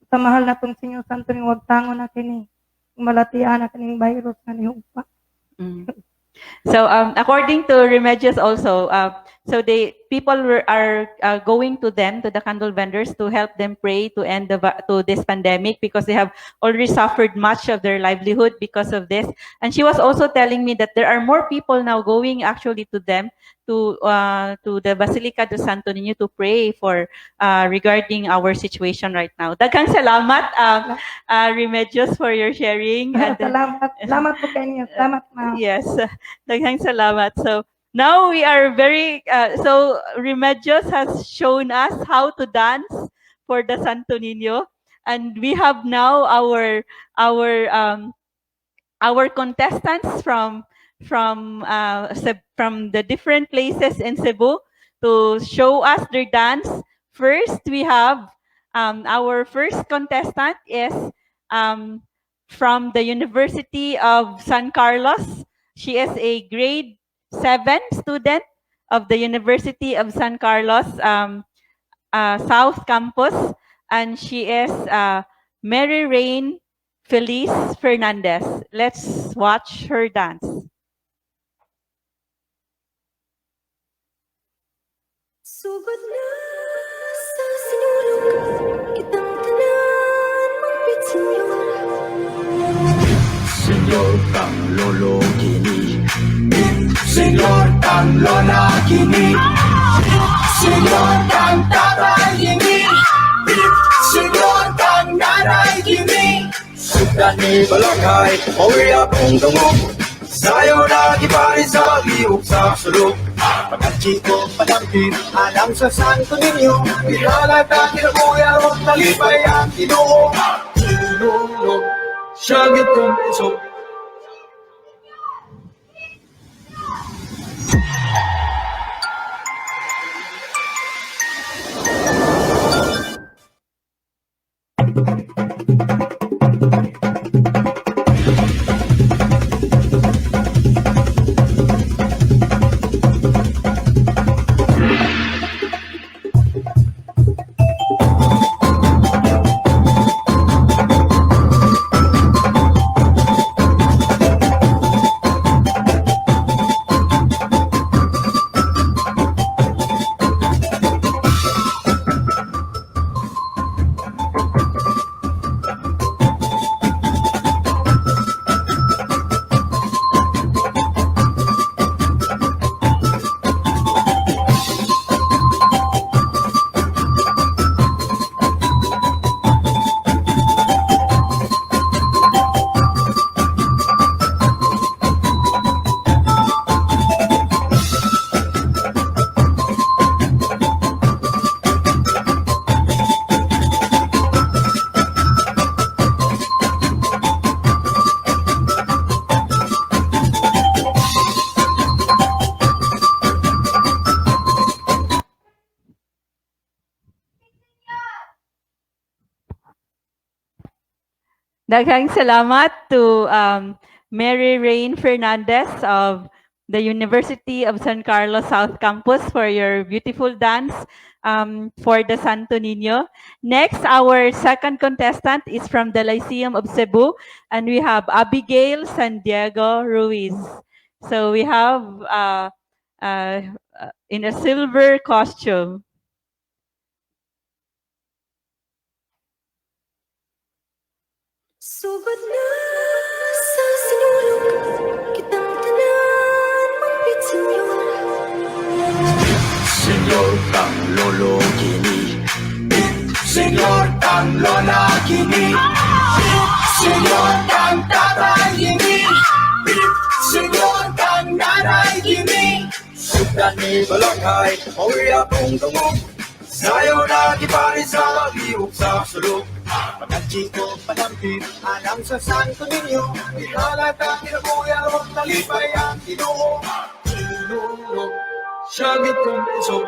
sa mahal na tong Senyor Santo Niño, huwag tangon na kini. Malatian na kining virus na nihugpa. So according to Remedios also, so people are going to them, to the candle vendors, to help them pray to end to this pandemic, because they have already suffered much of their livelihood because of this. And she was also telling me that there are more people now going actually to them, to the Basilica de Santo Niño, to pray for regarding our situation right now. Daghang salamat, Remedios, for your sharing. And, Salamat po kayo. Salamat, ma'am. yes, daghang salamat. So now we are very, so Remedios has shown us how to dance for the Santo Niño, and we have now our contestants from the different places in Cebu to show us their dance. First, we have our first contestant is from the University of San Carlos. She is a grade 7 student of the University of San Carlos South Campus, and she is Mary Rain Feliz Fernandez. Let's watch her dance. Sugod na sa sinulog kitang tanan mapit senyor. Senyor kang lolo kini, senyor kang lola kini, senyor kang tatay kini, senyor kang nanay kini. Sudan ni balakay, pawi akong dungog. Sayo na gipari sa liog sa sulog. Pagkachiko padampin, alam sa Santo Niño. Bihalag na kinabuya ron, talipay ang Ginoo. Tinulog, siya gitong puso. Daghang salamat to Mary Rain Fernandez of the University of San Carlos South Campus for your beautiful dance for the Santo Niño. Next, our second contestant is from the Lyceum of Cebu, and we have Abigail San Diego Ruiz. So we have in a silver costume. Sugod na sa sinulog kitang tanan mapit senyor. Senyor kang lolo kini, senyor kang lola kini, senyor kang tatay kini, senyor kang nanay kini. Sudan ni balanghay, mawi akong tungog. Sayo na kiparin sa mag-iwag sa sulok. Pagkatsi ko panampin, alam sa Santo Niño. Ihalat ang kinabuya ron, talipay ang Ginoo. Tinulog, siyagit kong puso.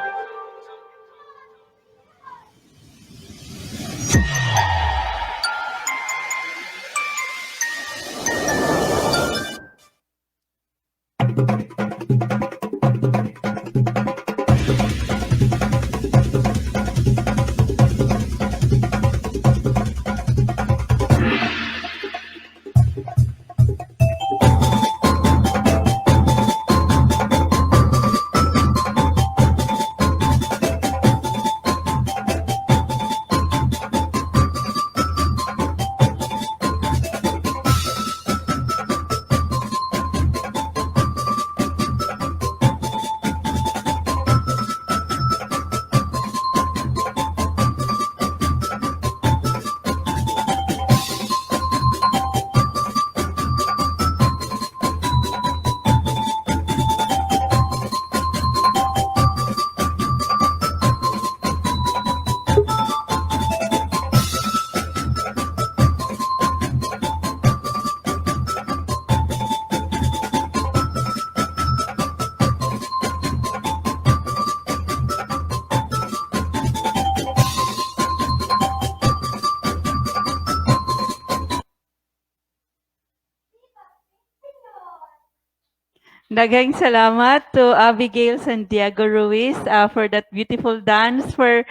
Daghang salamat to Abigail Santiago Ruiz for that beautiful dance for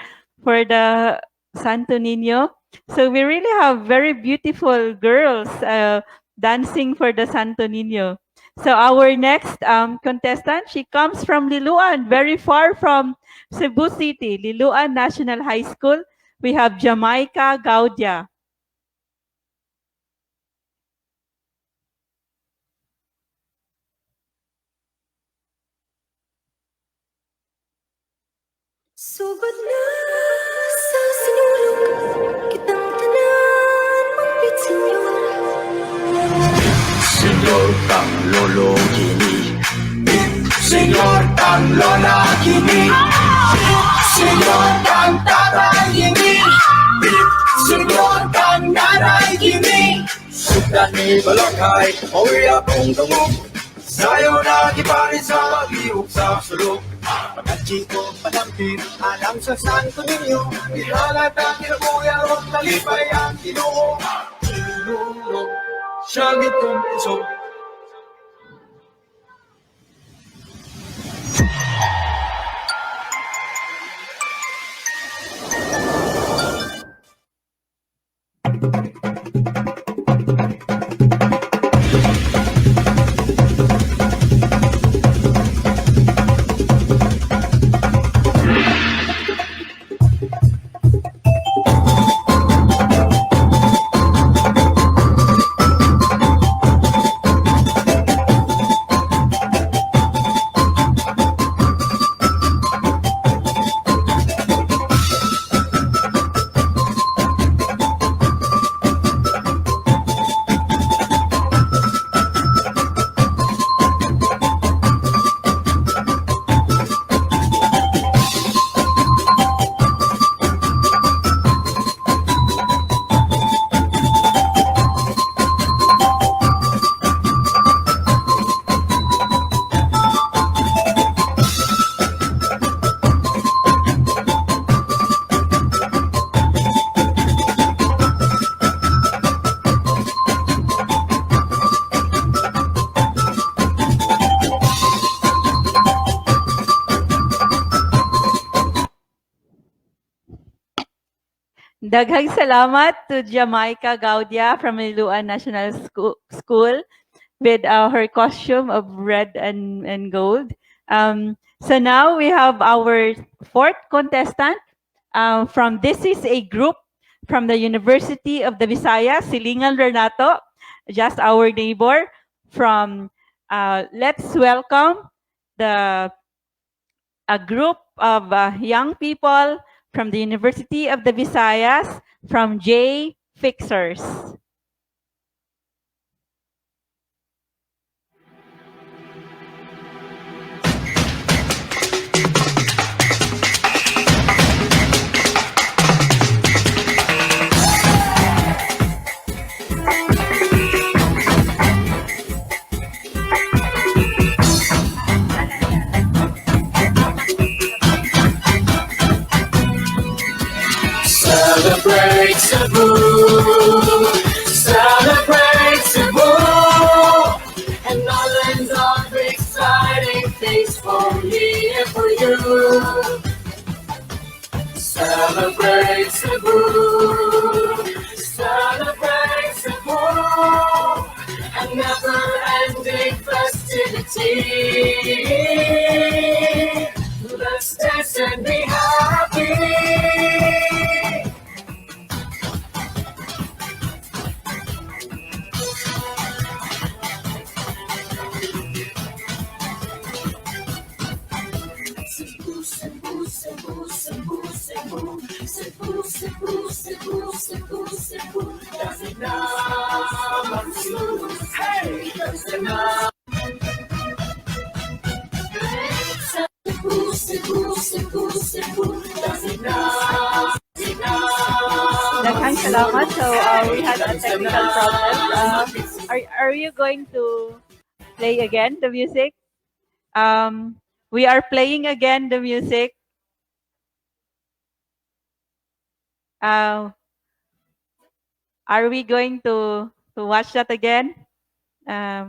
the Santo Niño. So we really have very beautiful girls dancing for the Santo Niño. So our next contestant, she comes from Liloan, very far from Cebu City, Liloan National High School. We have Jamaica Gaudia. Sugod na sa sinulog kitang tanan mapit senyor. Senyor kang lolo kini, senyor kang lola kini, senyor kang tatay kini, senyor kang nanay kini. Sudan ni balanghay, mawi akong tungog. Sayo na kiparin sa mag-iwag sa sulok. Pagkatsi ko panampin, alam sa Santo Niño. Ihalat ang kinabuya ron, talipay ang Ginoo. Tinulog, siyagit kong puso. Daghang salamat to Jamaica Gaudia from Iloan National School with her costume of red and gold. So now we have our fourth contestant. This is a group from the University of the Visayas, Silingan Renato, just our neighbor. Let's welcome a group of young people from the University of the Visayas, from J Fixers. Celebrate Cebu, celebrate Cebu, and all ends of exciting things for me and for you. Celebrate Cebu, celebrate Cebu, a never-ending festivity. Let's dance and be happy. Cebu, Cebu, Cebu, Cebu, Cebu, Cebu, Cebu, Cebu, Cebu, doesn't know Cebu. Hey, doesn't know. Cebu, Cebu, Cebu, Cebu, doesn't know. Daghang salamat. So we had a technical problem. Are you going to play again the music? We are playing again the music. Are we going to watch that again? There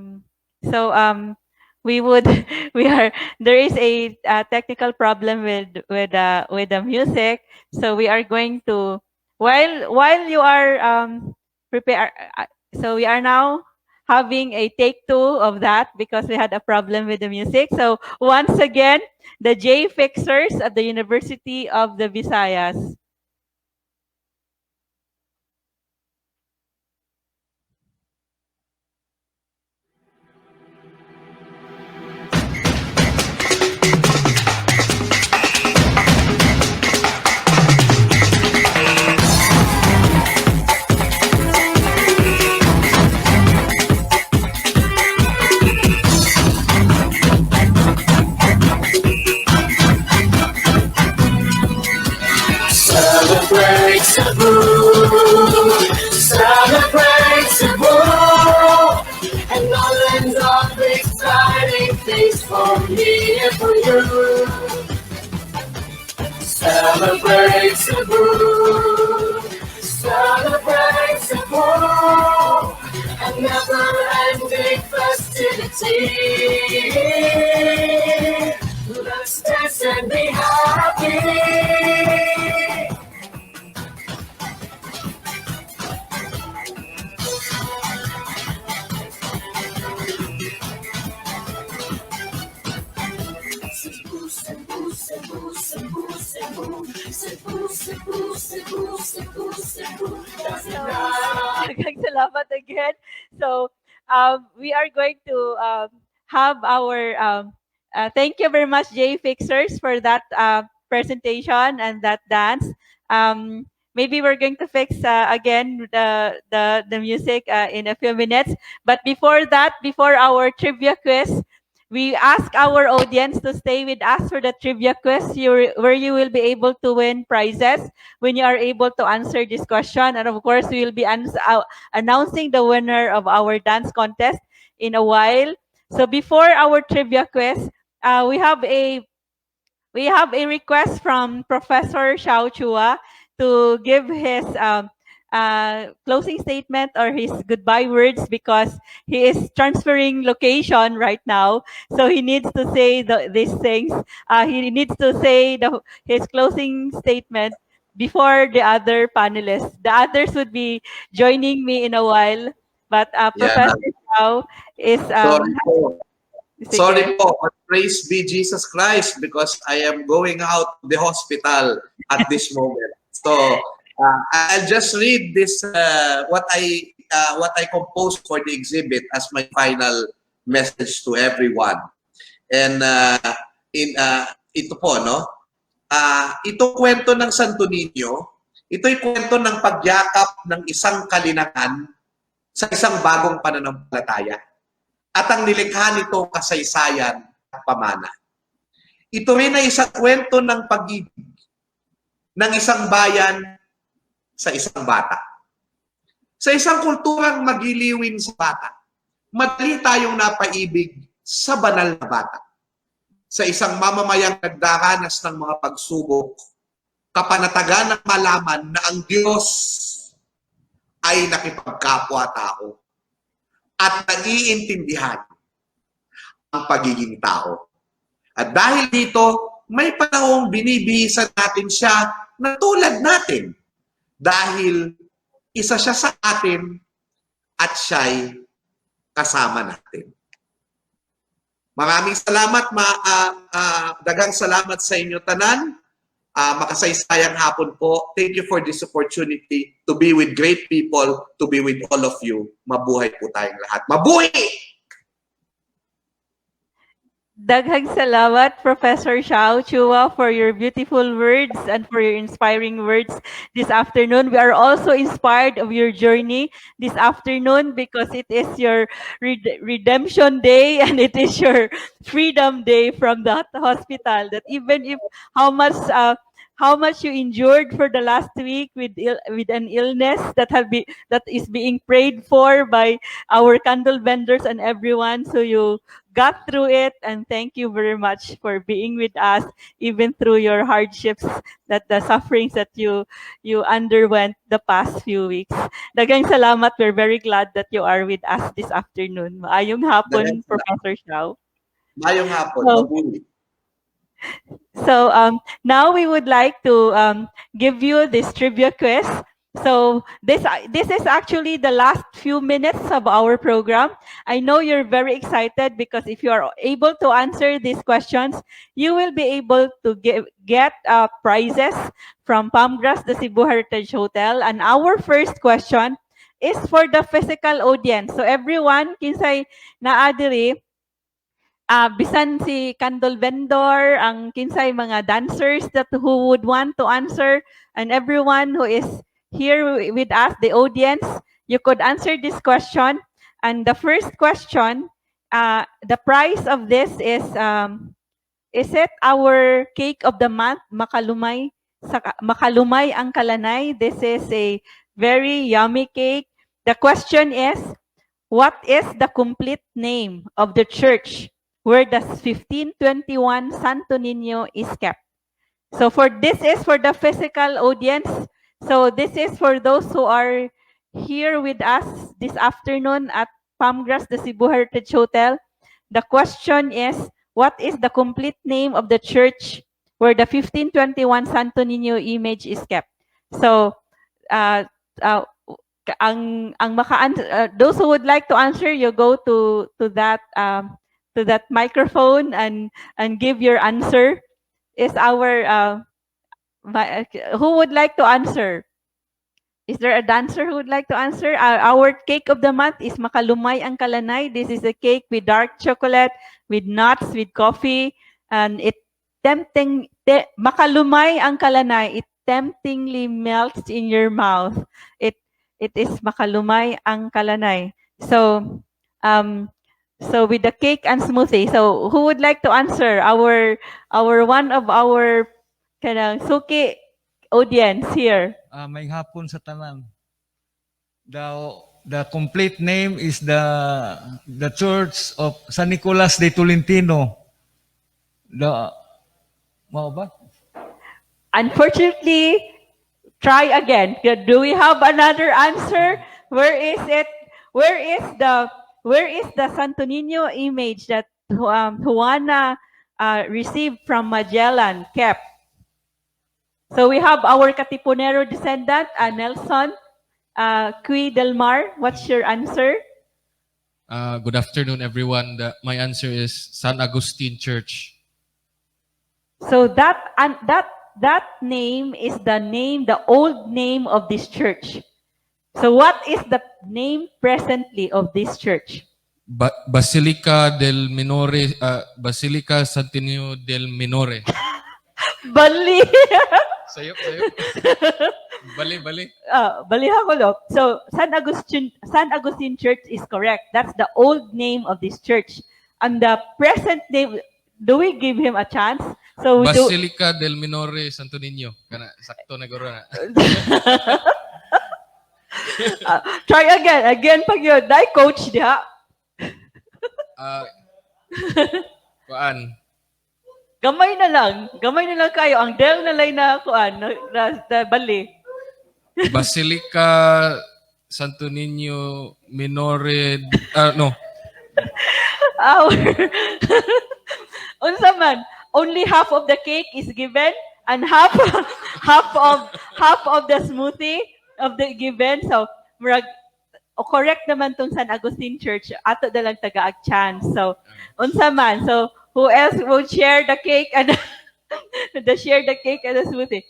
is a technical problem with the music, so we are going to, while you are prepare, so we are now having a take 2 of that because we had a problem with the music. So once again, the J Fixers at the University of the Visayas. Celebrate Cebu, celebrate Cebu, and all ends of exciting things for me and for you. Celebrate Cebu, celebrate Cebu, a never-ending festivity. Let's dance and be happy. Cebu, Cebu, Cebu, Cebu, Cebu, Cebu, Cebu, Cebu, Cebu, Cebu. Daghang salamat again. So we are going to have our thank you very much, J Fixers, for that presentation and that dance. Maybe we're going to fix again the music in a few minutes. But before that, before our trivia quiz, we ask our audience to stay with us for the trivia quiz, where you will be able to win prizes when you are able to answer this question. And of course, we will be announcing the winner of our dance contest in a while. So before our trivia quiz, we have a request from Professor Xiao Chua to give his closing statement or his goodbye words, because he is transferring location right now. So he needs to say these things. He needs to say his closing statement. before the other panelists. The others would be joining me in a while, but Yeah. Professor Chow is Sorry po. Sorry sige. po, but praise be Jesus Christ because I am going out of the hospital at this moment. So I'll just read this what I composed for the exhibit as my final message to everyone. And ito po, no? Itong kwento ng Santo Niño, ito'y kwento ng pagyakap ng isang kalinangan sa isang bagong pananampalataya. At ang nilikha nito kasaysayan at pamana. Ito rin ay isang kwento ng pag-ibig ng isang bayan sa isang bata. Sa isang kulturang magiliwin sa bata, madali tayong napaibig sa banal na bata. Sa isang mamamayang nagdaranas ng mga pagsubok, kapanatagan ng malaman na ang Diyos ay nakipagkapwa-tao at naiintindihan ang pagiging tao. At dahil dito, may panahong binibihisan natin siya na tulad natin dahil isa siya sa atin at siya'y kasama natin. Maraming salamat, dagang salamat sa inyo tanan. Makasaysayang hapon po. Thank you for this opportunity to be with great people, to be with all of you. Mabuhay po tayong lahat. Mabuhay! Daghang salamat, Professor Xiao Chua, for your beautiful words and for your inspiring words this afternoon. We are also inspired of your journey this afternoon because it is your redemption day and it is your freedom day from the hospital. That even if how much you endured for the last week with an illness that is being prayed for by our candle vendors and everyone, so you got through it, and thank you very much for being with us even through your hardships, that the sufferings that you underwent the past few weeks. Daghang salamat. We're very glad that you are with us this afternoon. Maayong hapon, Professor Xiao. Maayong hapon. Mabuhay. So now we would like to give you this trivia quiz. So this is actually the last few minutes of our program. I know you're very excited because if you are able to answer these questions, you will be able to get prizes from Palmgrass, the Cebu Heritage Hotel. And our first question is for the physical audience. So everyone, kinsay naa diri, bisan si candle vendor, ang kinsay mga dancers who would want to answer, and everyone who is here with us, the audience, you could answer this question. And the first question, the price of this is it our cake of the month, Makalumay ang Kalanay. This is a very yummy cake. The question is, what is the complete name of the church where the 1521 Santo Niño is kept? So this is for the physical audience. So this is for those who are here with us this afternoon at Palmgrass, the Cebu Heritage Hotel. The question is, what is the complete name of the church where the 1521 Santo Niño image is kept? So those who would like to answer, you go to that microphone and give your answer. Is our who would like to answer? Is there a dancer who would like to answer? Our cake of the month is Makalumay ang Kalanay. This is a cake with dark chocolate, with nuts, with coffee, and it Makalumay ang Kalanay. It temptingly melts in your mouth. It is Makalumay ang Kalanay. So with the cake and smoothie. So who would like to answer? Our one of our kanang suki audience here. May hapon sa tanan. The complete name is the Church of San Nicolas de Tolentino. Mao ba? Unfortunately, try again. Do we have another answer? Where is it? Where is the Santo Niño image that Juana received from Magellan kept? So we have our Katipunero descendant, Nelson Cui Del Mar. What's your answer? Good afternoon, everyone. My answer is San Agustin Church. So that name is the old name of this church. So what is the name presently of this church? Basilica del Minore, Basilica Santo Niño del Minore. Bali. Sayop. Bali. Balihakulok. So San Agustin Church is correct. That's the old name of this church. And the present name, do we give him a chance? So we do. Basilica del Minore Santo Niño. Kana sakto na guro na. Try again pag yun. Dai coach diha. Kuan. Gamay na lang kayo. Ang del na lay na kuan na bali. Basilica Santo Niño Minore, no. Unsa man, only half of the cake is given and half of the smoothie of the given. So murag correct naman tong San Agustin Church. Ato na lang taga-ag chance. So unsa man. So who else will share the cake and the smoothie?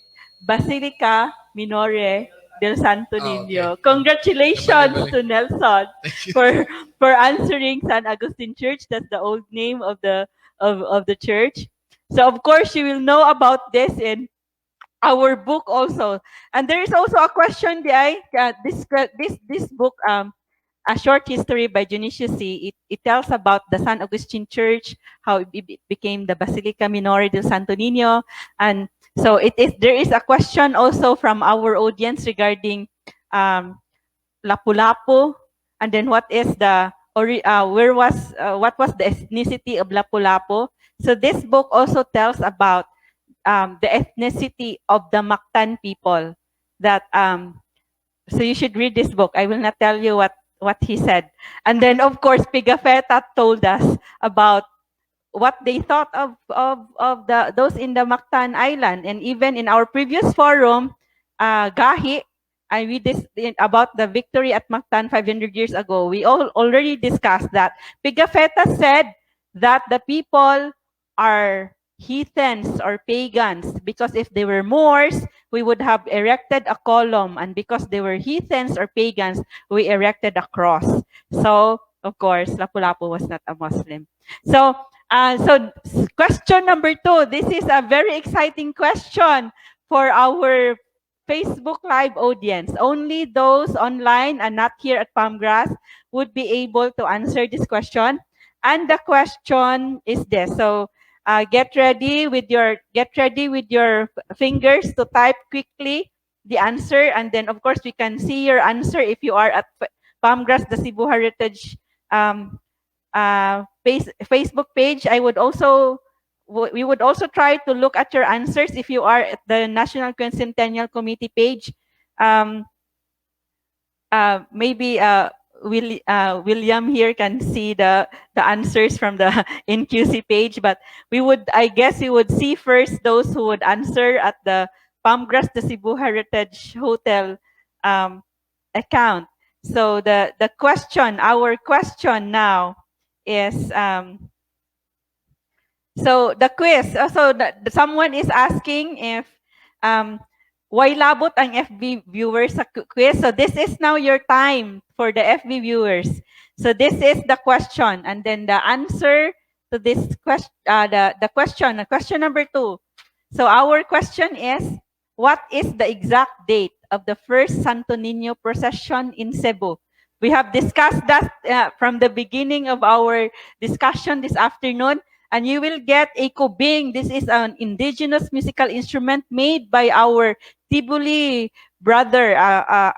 Basilica Minore del Santo Niño. Okay. Congratulations Bali. to Nelson for answering San Agustin Church. That's the old name of the church. So of course you will know about this in our book also. And there is also a question there. This book, A Short History by Junicio C. It tells about the San Agustin Church, how it became the Basilica Minore del Santo Niño, and so there is a question also from our audience regarding Lapu-Lapu, and then what was the ethnicity of Lapu-Lapu. So this book also tells about the ethnicity of the Mactan people. That so you should read this book. I will not tell you what he said. And then of course Pigafetta told us about what they thought of those in the Mactan Island. And even in our previous forum, Gahi, I read this about the victory at Mactan 500 years ago. We already discussed that. Pigafetta said that the people are heathens or pagans, because if they were Moors, we would have erected a column, and because they were heathens or pagans, we erected a cross. So of course Lapu-Lapu was not a Muslim. So question number 2. This is a very exciting question for our Facebook Live audience. Only those online and not here at Palmgrass would be able to answer this question. And the question is this. So get ready with your fingers to type quickly the answer, and then of course we can see your answer if you are at Palmgrass, the Cebu Heritage Facebook page. We would also try to look at your answers if you are at the National Quincentennial Committee page. Maybe William here can see the answers from the NQC page, but I guess we would see first those who would answer at the Palmgrass, the Cebu Heritage Hotel account. So our question now is so the quiz. Someone is asking if why labot ang FB viewers sa quiz. So this is now your time for the FB viewers. So this is the question, and then the answer to this question, question number 2. So our question is, what is the exact date of the first Santo Niño procession in Cebu? We have discussed that from the beginning of our discussion this afternoon, and you will get a kubing. This is an indigenous musical instrument made by our Tibuli brother, a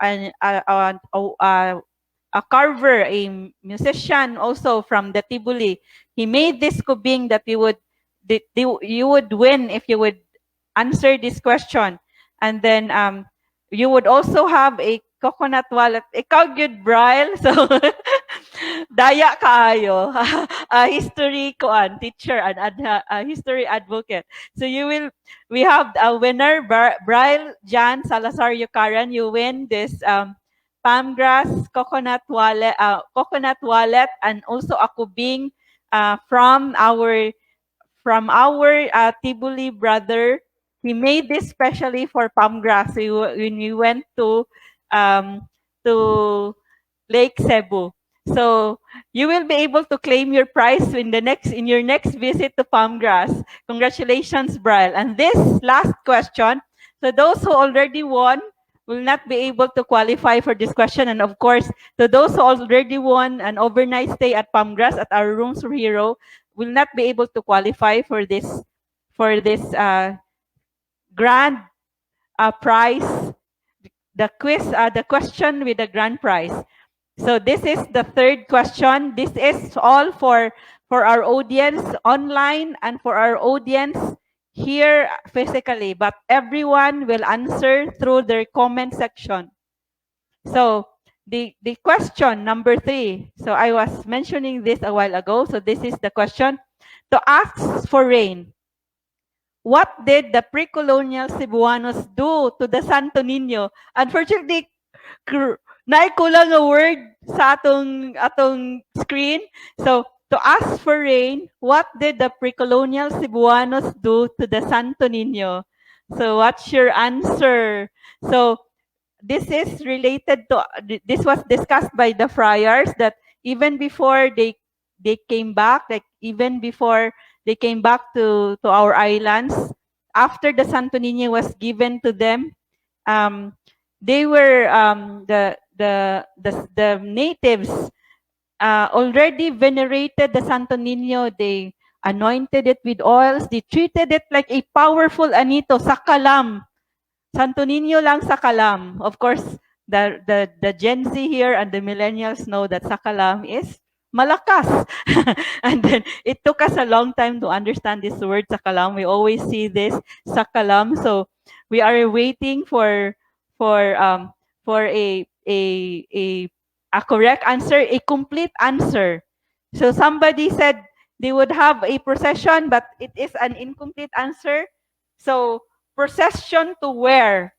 carver, a musician also from the Tibuli. He made this kubing that you would win if you would answer this question. And then you would also have a coconut wallet. Ikaw good, Brian. So Daya kaayo. History koan, teacher and history advocate. So we have a winner, Brian Jan Salazar Yukaran. You win this palm grass coconut wallet, and also a kubing from our Tibuli brother. He made this specially for palm grass. When we went to Lake Cebu. So you will be able to claim your prize in your next visit to Palmgrass. Congratulations, Brian. And this last question, so those who already won will not be able to qualify for this question. And of course, to those who already won an overnight stay at Palmgrass at our Rooms for Hero will not be able to qualify for this grand prize, the question with the grand prize. So this is the third question. This is all for our audience online and for our audience here physically, but everyone will answer through their comment section. So the question number 3. So I was mentioning this a while ago. So this is the question. To ask for rain. What did the pre-colonial Cebuanos do to the Santo Niño? Unfortunately, naikulang a word sa atong screen. So, to ask for rain, what did the pre-colonial Cebuanos do to the Santo Niño? So, what's your answer? So, this is related to, this was discussed by the friars that even before they came back, like even before they came back to our islands, after the Santo Niño was given to them, they were the natives already venerated the Santo Niño. They anointed it with oils. They treated it like a powerful anito, Sakalam. Santo Niño lang Sakalam. Of course, the Gen Z here and the millennials know that Sakalam is malakas. And then it took us a long time to understand this word Sakalam. We always see this Sakalam. So we are waiting for a correct answer, a complete answer. So somebody said they would have a procession, but it is an incomplete answer. So procession to where?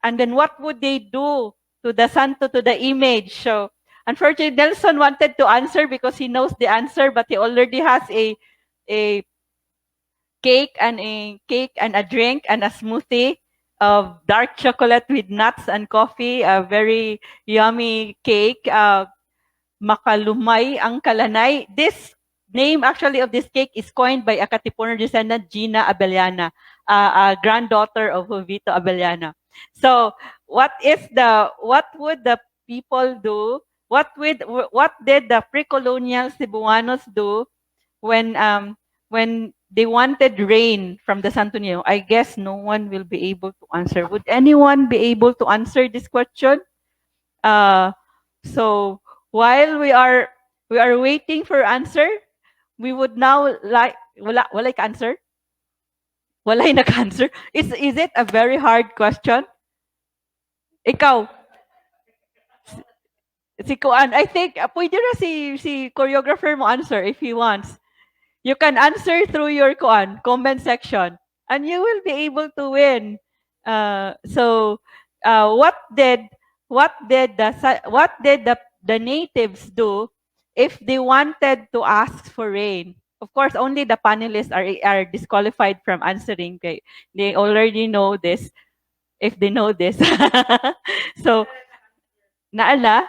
And then what would they do to the santo, to the image? So unfortunately, Nelson wanted to answer because he knows the answer, but he already has a cake and a drink and a smoothie of dark chocolate with nuts and coffee, a very yummy cake. Makalumay ang kalanay. This name actually of this cake is coined by a Katipunan descendant, Gina Abellana, a granddaughter of Jovito Abellana. So what would the people do? What did the pre-colonial Cebuanos do when they wanted rain from the Santo Niño? I guess no one will be able to answer. Would anyone be able to answer this question? So while we are waiting for answer, we would now walay answer. Walay nag-answer. Is it a very hard question? Ikaw. Si Kuan, I think pwede na si choreographer mo answer if he wants. You can answer through your comment section, and you will be able to win. What did the natives do if they wanted to ask for rain? Of course, only the panelists are disqualified from answering. Okay? They already know this. If they know this, so naala.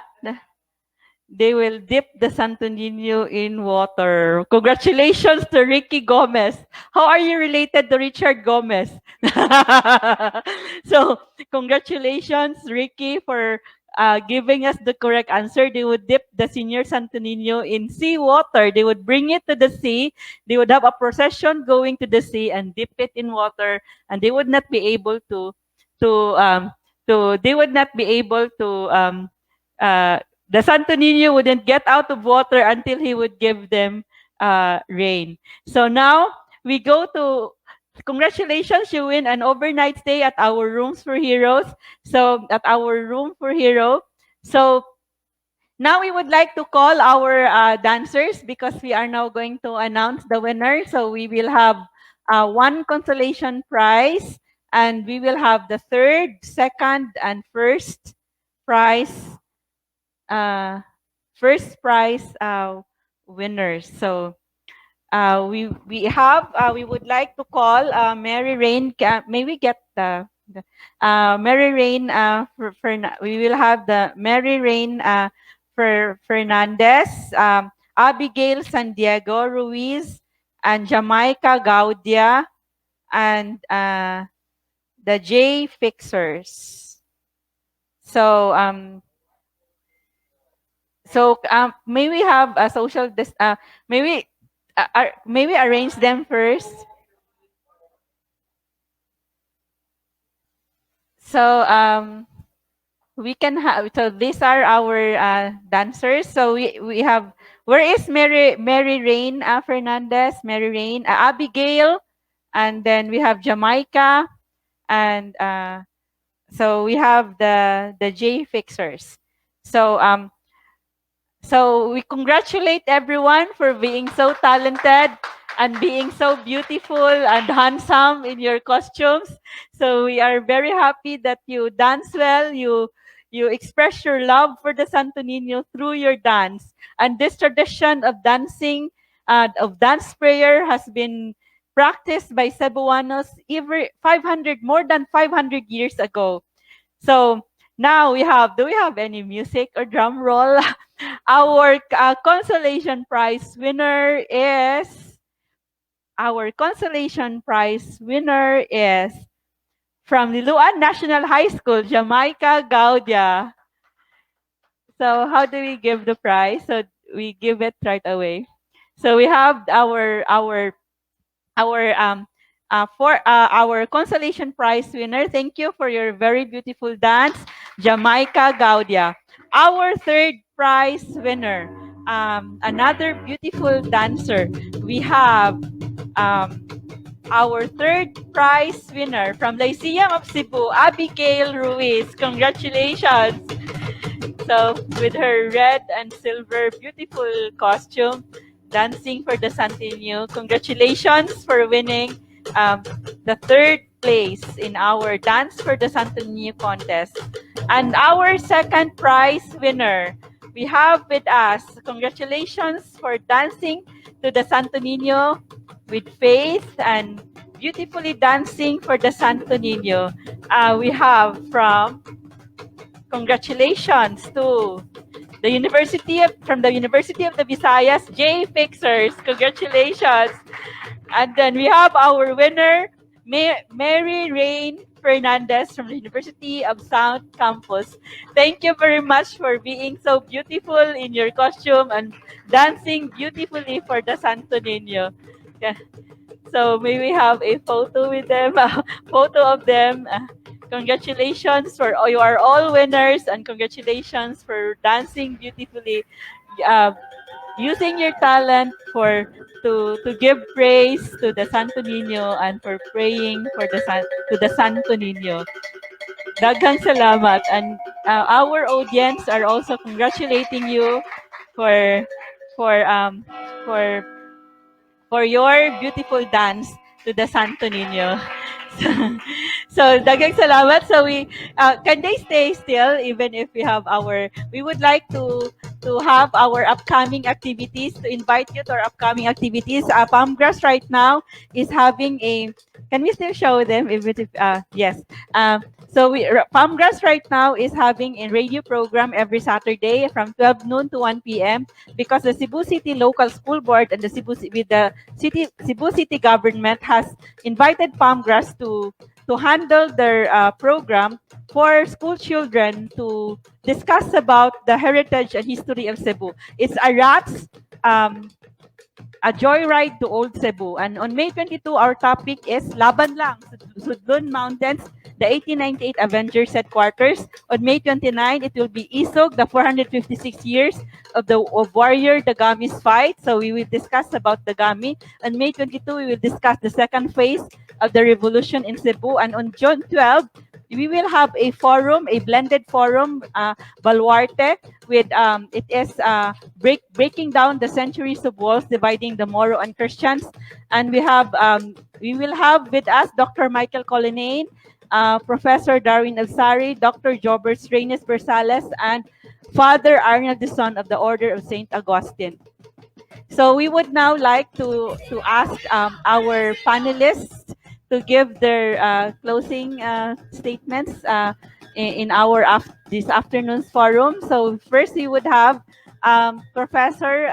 They will dip the Santo Niño in water. Congratulations to Ricky Gomez. How are you related to Richard Gomez? So, congratulations, Ricky, for giving us the correct answer. They would dip the senior Santo Niño in seawater. They would bring it to the sea. They would have a procession going to the sea and dip it in water. And they would not be able the Santo Niño wouldn't get out of water until he would give them rain. So now we go to, congratulations, you win an overnight stay at our Rooms for Heroes. So at our Room for Hero. So Now we would like to call our dancers because we are now going to announce the winner. So we will have one consolation prize, and we will have the third, second, and first prize winners. So we would like to call Mary Rain. May we get the Mary Rain? We will have the Mary Rain Fernandez, Abigail San Diego Ruiz, and Jamaica Gaudia, and the J Fixers. So may we have a social may we arrange them first? So we can have, so these are our dancers. So we have, where is Mary Rain Fernandez, Mary Rain, Abigail, and then we have Jamaica, and so we have the J Fixers. So we congratulate everyone for being so talented and being so beautiful and handsome in your costumes. So we are very happy that you dance well, you express your love for the Santo Niño through your dance. And this tradition of dancing, of dance prayer has been practiced by Cebuanos more than 500 years ago. So now do we have any music or drum roll? Our consolation prize winner is from Liloan National High School, Jamaica Gaudia. So how do we give the prize? So we give it right away. So we have our consolation prize winner. Thank you for your very beautiful dance, Jamaica Gaudia. Our third prize winner, another beautiful dancer. We have our third prize winner from Lyceum of Cebu, Abigail Ruiz. Congratulations. So with her red and silver beautiful costume, dancing for the Santo Niño. Congratulations for winning the third place in our Dance for the Santo Niño contest. And our second prize winner, we have with us, congratulations for dancing to the Santo Niño with faith and beautifully dancing for the Santo Niño. We have congratulations to from the University of the Visayas, J Fixers. Congratulations. And then we have our winner, Mary Rain Fernandez from the University of South Campus. Thank you very much for being so beautiful in your costume and dancing beautifully for the Santo Niño. Yeah. So may we have a photo with them, photo of them. Congratulations you are all winners, and congratulations for dancing beautifully, using your talent to give praise to the Santo Niño and for praying for the Santo Niño. Daghang salamat, and our audience are also congratulating you for your beautiful dance to the Santo Niño. So daghang salamat. So can they stay still even if we would like to have our upcoming activities, to invite you to our upcoming activities. Palmgrass right now is having can we still show them? Yes. So Palmgrass right now is having a radio program every Saturday from 12 noon to 1 p.m. because the Cebu City Local School Board and the Cebu City government has invited Palmgrass to handle their program for school children to discuss about the heritage and history of Cebu. It's a joyride to Old Cebu. And on May 22, our topic is Laban Lang, Sudlun Mountains, the 1898 Avengers Headquarters. On May 29, it will be Isog, the 456 years of warrior Dagami's fight. So we will discuss about Dagami. On May 22, we will discuss the second phase of the revolution in Cebu. And on June 12, we will have a forum, a blended forum, baluarte, with it is breaking down the centuries of walls dividing the Moro and Christians, and we will have with us Dr. Michael Colonial, Professor Darwin Alsari, Dr. Jobers Reynes Bersales, and Father Arnold de Son of the Order of St. Augustine. So we would now like to ask our panelists to give their closing statements in our this afternoon's forum. So first we would have Professor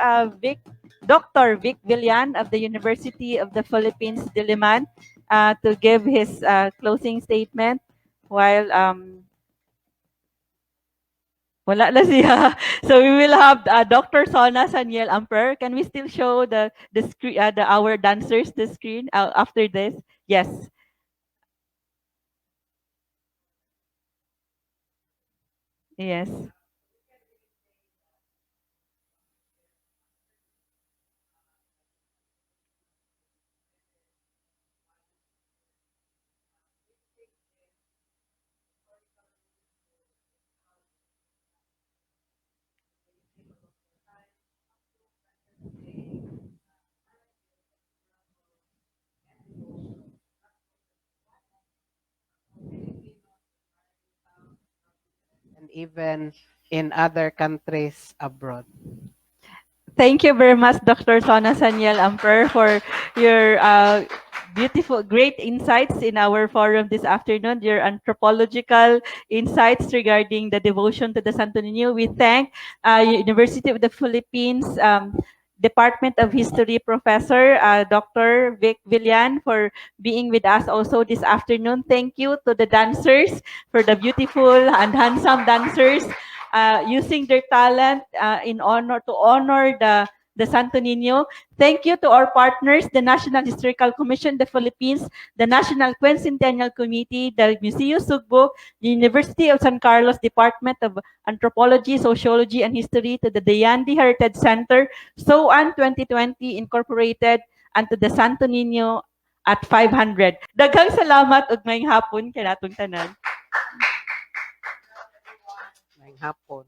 Dr. Vic Villan of the University of the Philippines, Diliman, to give his closing statement, while wala na siya. So we will have Dr. Sona Saniel Amper. Can we still show the screen, our dancers, the screen after this? Yes. Yes. And even in other countries abroad. Thank you very much, Dr. Sona Saniel Amper, for your beautiful, great insights in our forum this afternoon, your anthropological insights regarding the devotion to the Santo Niño. We thank University of the Philippines Department of History Professor Dr. Vic Villan for being with us also this afternoon. Thank you to the dancers, for the beautiful and handsome dancers using their talent in honor the Santo Niño. Thank you to our partners, the National Historical Commission, the Philippines, the National Quincentennial Committee, the Museo Sugbo, the University of San Carlos Department of Anthropology, Sociology, and History, to the Dayandi Heritage Center, SOAN 2020 Incorporated, and to the Santo Niño at 500. Daghang salamat ug maayong hapon kay natong tanan. Ngayong hapon.